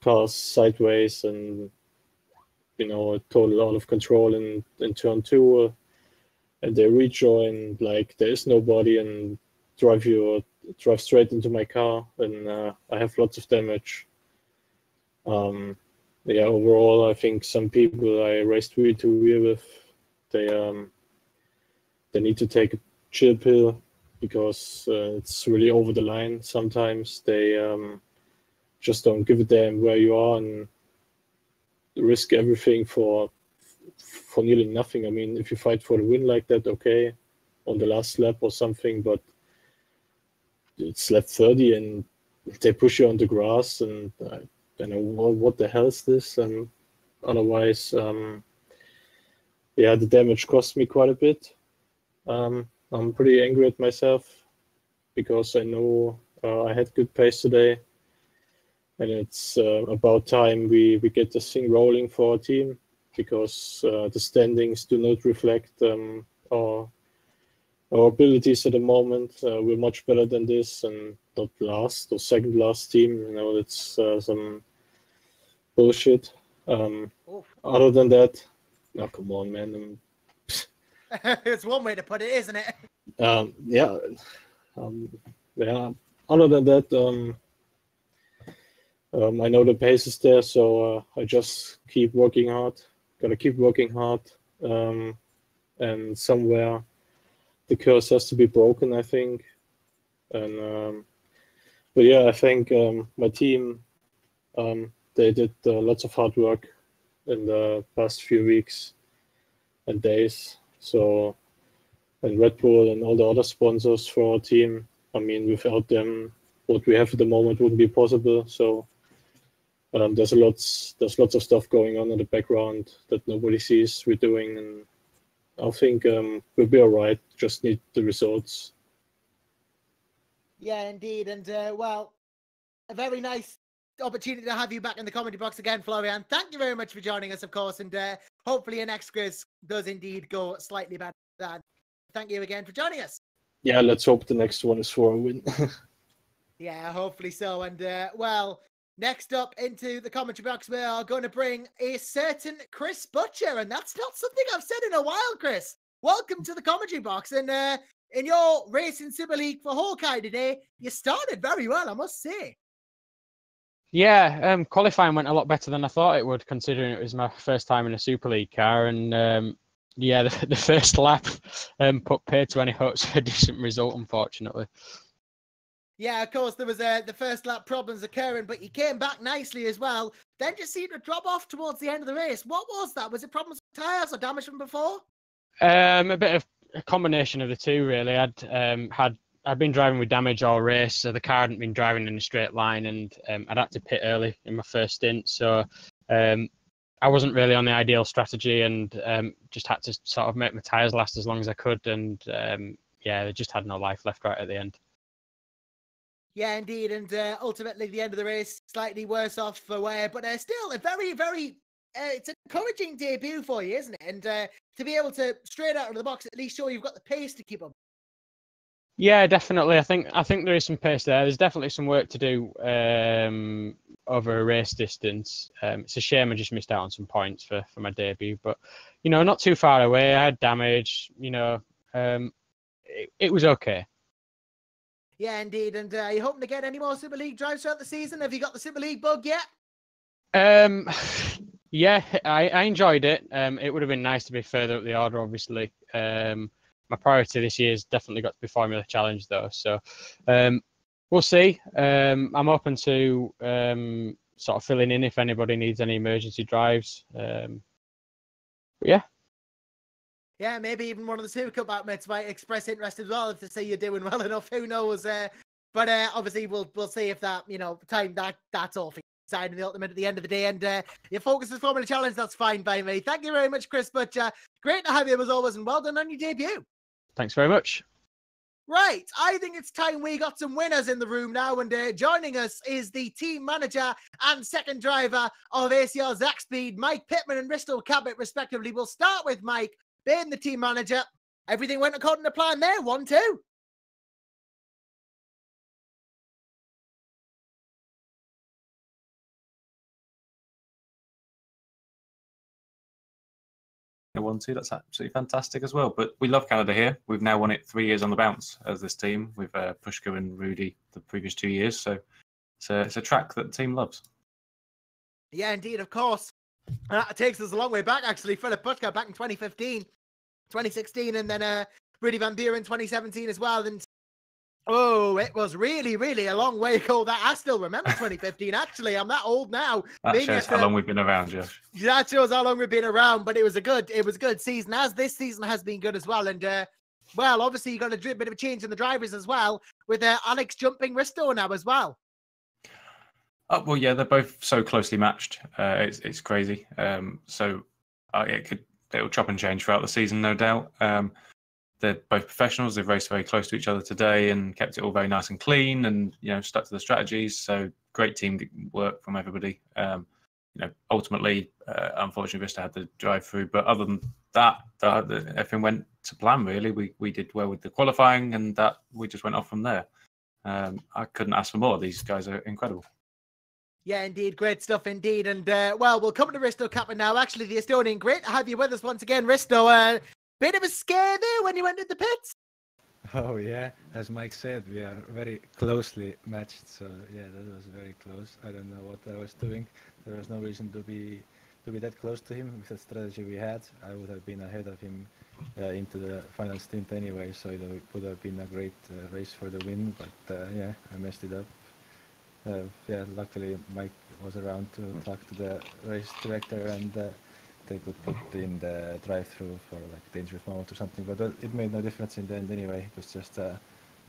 cars sideways, and you know, it took a lot of control in turn 2. And they rejoin like there is nobody and drive straight into my car, and I have lots of damage. Yeah, overall, I think some people I raced wheel to wheel with, they need to take a chill pill because it's really over the line. Sometimes they just don't give a damn where you are and risk everything for nearly nothing. I mean, if you fight for the win like that, okay, on the last lap or something, but it's lap 30 and they push you on the grass, and I don't know what the hell is this. And otherwise, yeah, the damage cost me quite a bit. I'm pretty angry at myself because I know I had good pace today, and it's about time we get this thing rolling for our team, because the standings do not reflect our abilities at the moment. We're much better than this, and not last or second last team. You know, it's some bullshit. Other than that, no, come on, man. It's one way to put it, isn't it? Yeah. Yeah. Other than that, I know the pace is there, so I just keep working hard. Gotta keep working hard, and somewhere the curse has to be broken, I think. And but yeah, I think my team, they did lots of hard work in the past few weeks, and days. So, and Red Bull and all the other sponsors for our team, I mean, without them, what we have at the moment wouldn't be possible. So there's lots of stuff going on in the background that nobody sees we're doing, and I think we'll be all right. Just need the results. Yeah, indeed. And well, a very nice opportunity to have you back in the commentary box again, Florian. Thank you very much for joining us, of course, and hopefully your next quiz does indeed go slightly better than that. Thank you again for joining us. Yeah, let's hope the next one is for a win. Yeah, hopefully so. And well, next up into the commentary box, we are going to bring a certain Chris Butcher, and that's not something I've said in a while, Chris. Welcome to the commentary box, and in your Racing Super League for Hawkeye today, you started very well, I must say. Yeah, qualifying went a lot better than I thought it would, considering it was my first time in a Super League car, and yeah, the first lap put paid to any hopes for a decent result, unfortunately. Yeah, of course, there was the first lap problems occurring, but you came back nicely as well. Then you seemed to drop off towards the end of the race. What was that? Was it problems with tyres or damage from before? A bit of a combination of the two, really. I'd been driving with damage all race, so the car hadn't been driving in a straight line, and I'd had to pit early in my first stint, so I wasn't really on the ideal strategy, and just had to sort of make my tyres last as long as I could, and yeah, they just had no life left right at the end. Yeah, indeed, and ultimately the end of the race slightly worse off for wear, but still a very, very it's an encouraging debut for you, isn't it? And to be able to straight out of the box at least show you've got the pace to keep up. Yeah, definitely. I think there is some pace there. There's definitely some work to do over a race distance. It's a shame I just missed out on some points for my debut, but you know, not too far away. I had damage. You know, it was okay. Yeah, indeed. And are you hoping to get any more Super League drives throughout the season? Have you got the Super League bug yet? Yeah, I enjoyed it. It would have been nice to be further up the order, obviously. My priority this year has definitely got to be Formula Challenge, though. So we'll see. I'm open to sort of filling in if anybody needs any emergency drives. But yeah. Yeah, maybe even one of the Super Cup outmates might express interest as well if they say you're doing well enough. Who knows? But obviously, we'll see if that, you know, time that's all for you. Side of the ultimate at the end of the day, and your focus is Formula Challenge. That's fine by me. Thank you very much, Chris Butcher. Great to have you as always, and well done on your debut. Thanks very much. Right, I think it's time we got some winners in the room now, and joining us is the team manager and second driver of ACR Zach Speed, Mike Pittman and Risto Cabot, respectively. We'll start with Mike, being the team manager. Everything went according to plan there, 1-2. One, two. That's absolutely fantastic as well. But we love Canada here. We've now won it 3 years on the bounce as this team with Pushka and Rudy the previous 2 years. So it's a track that the team loves. Yeah, indeed, of course. It takes us a long way back, actually. Philip Pushka back in 2015, 2016, and then Rudy Van Buren in 2017 as well. And oh, it was really, really a long way ago. That I still remember 2015. Actually, I'm that old now. That shows how long we've been around, Josh. That shows how long we've been around. But it was a good season, as this season has been good as well. And well, obviously you got a bit of a change in the drivers as well, with Alex jumping Risto now as well. Oh well, yeah, they're both so closely matched. It's crazy. So it'll chop and change throughout the season, no doubt. They're both professionals. They've raced very close to each other today and kept it all very nice and clean, and you know, stuck to the strategies. So great team work from everybody. You know, ultimately, unfortunately, Vista had the drive through, but other than that, everything went to plan. Really, we did well with the qualifying, and that we just went off from there. I couldn't ask for more. These guys are incredible. Yeah, indeed. Great stuff indeed. And well, we'll come to Risto Kaplan now. Actually, the Estonian. Great to have you with us once again, Risto. Bit of a scare there when you went in the pits. Oh yeah, as Mike said, we are very closely matched. So yeah, that was very close. I don't know what I was doing. There was no reason to be that close to him with the strategy we had. I would have been ahead of him into the final stint anyway. So it would have been a great race for the win. But yeah, I messed it up. Yeah, luckily Mike was around to talk to the race director and they could put in the drive-through for like dangerous moment or something, but it made no difference in the end anyway. It was just a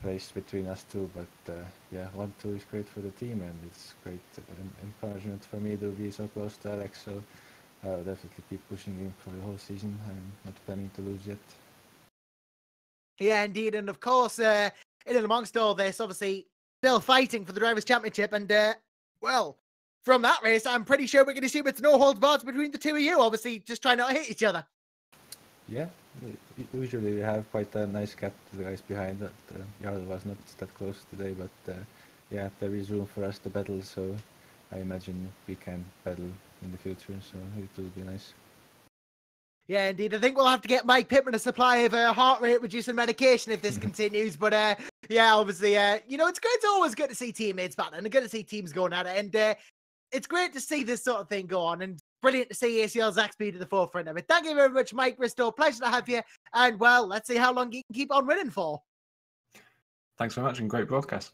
race between us two, but yeah, 1-2 is great for the team, and it's great encouragement for me to be so close to Alex, so I'll definitely keep pushing him for the whole season. I'm not planning to lose yet. Yeah, indeed, and of course, in and amongst all this, obviously, still fighting for the Drivers' Championship, and well, from that race, I'm pretty sure we can assume it's no holds barred between the two of you, obviously, just trying not to hit each other. Yeah, usually we have quite a nice gap to the guys behind. That Jarl was not that close today, but yeah, there is room for us to battle, so I imagine we can battle in the future, so it will be nice. Yeah, indeed. I think we'll have to get Mike Pittman a supply of heart rate reducing medication if this continues. But yeah, obviously, you know, it's always good to see teammates battling and good to see teams going at it. And it's great to see this sort of thing go on. And brilliant to see ACL Zach Speed at the forefront of it. Thank you very much, Mike Bristow. Pleasure to have you. And well, let's see how long you can keep on winning for. Thanks very much and great broadcast.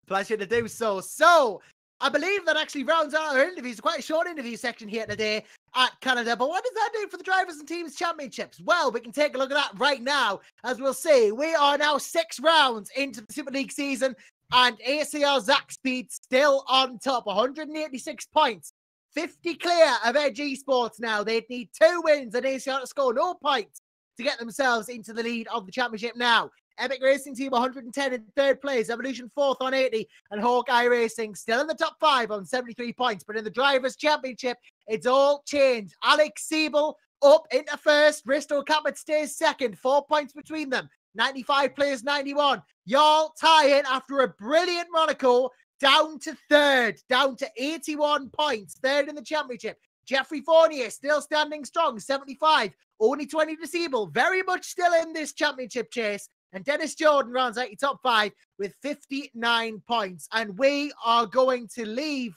Pleasure to do so. So, I believe that actually rounds out our interviews. Quite a short interview section here today at Canada. But what does that do for the Drivers and Teams Championships? Well, we can take a look at that right now. As we'll see, we are now 6 rounds into the Super League season, and ACL Zach Speed still on top, 186 points. 50 clear of Edge Esports now. They'd need 2 wins and ACL to score no points to get themselves into the lead of the championship now. Epic Racing Team 110 in 3rd place, Evolution 4th on 80, and Hawkeye Racing still in the top 5 on 73 points. But in the Drivers' Championship, it's all changed. Alex Siebel up into 1st, Risto Caput stays 2nd, 4 points between them. 95 players, 91. Jarl tying after a brilliant Monaco, down to 3rd, down to 81 points, 3rd in the championship. Jeffrey Fournier still standing strong, 75. Only 20 to Siebel, very much still in this championship chase. And Dennis Jordan rounds out your top 5 with 59 points. And we are going to leave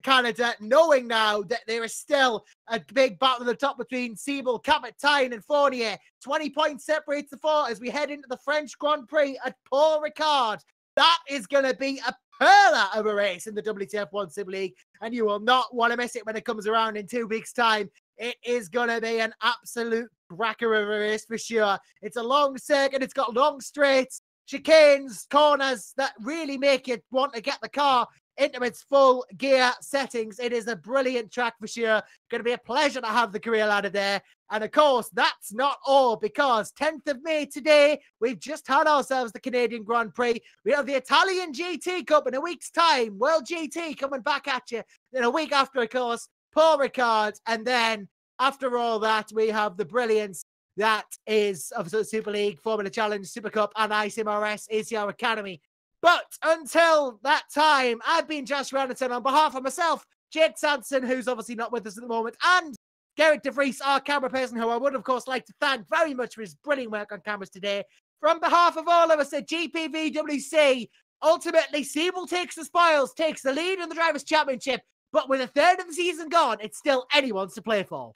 Canada knowing now that there is still a big battle at the top between Siebel, Caput, Tyne, and Fournier. 20 points separates the 4 as we head into the French Grand Prix at Paul Ricard. That is going to be a perler of a race in the WTF1 Superleague, and you will not want to miss it when it comes around in 2 weeks' time. It is going to be an absolute cracker of a race for sure. It's a long circuit. It's got long straights, chicanes, corners that really make you want to get the car into its full gear settings. It is a brilliant track for sure. Going to be a pleasure to have the career ladder there. And of course, that's not all, because 10th of May today, we've just had ourselves the Canadian Grand Prix. We have the Italian GT Cup in a week's time. World GT coming back at you in a week after, of course, Paul Ricard. And then after all that, we have the brilliance that is of the Super League, Formula Challenge, Super Cup, and ICMRS ACR Academy. But until that time, I've been Josh Randerton on behalf of myself, Jake Sanson, who's obviously not with us at the moment, and Gerrit de Vries, our camera person, who I would, of course, like to thank very much for his brilliant work on cameras today. From behalf of all of us at GPVWC, ultimately, Siebel takes the spoils, takes the lead in the Drivers' Championship, but with a third of the season gone, it's still anyone's to play for.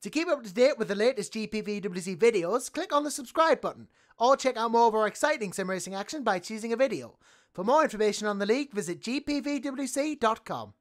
To keep up to date with the latest GPVWC videos, click on the subscribe button, or check out more of our exciting sim racing action by choosing a video. For more information on the league, visit gpvwc.com.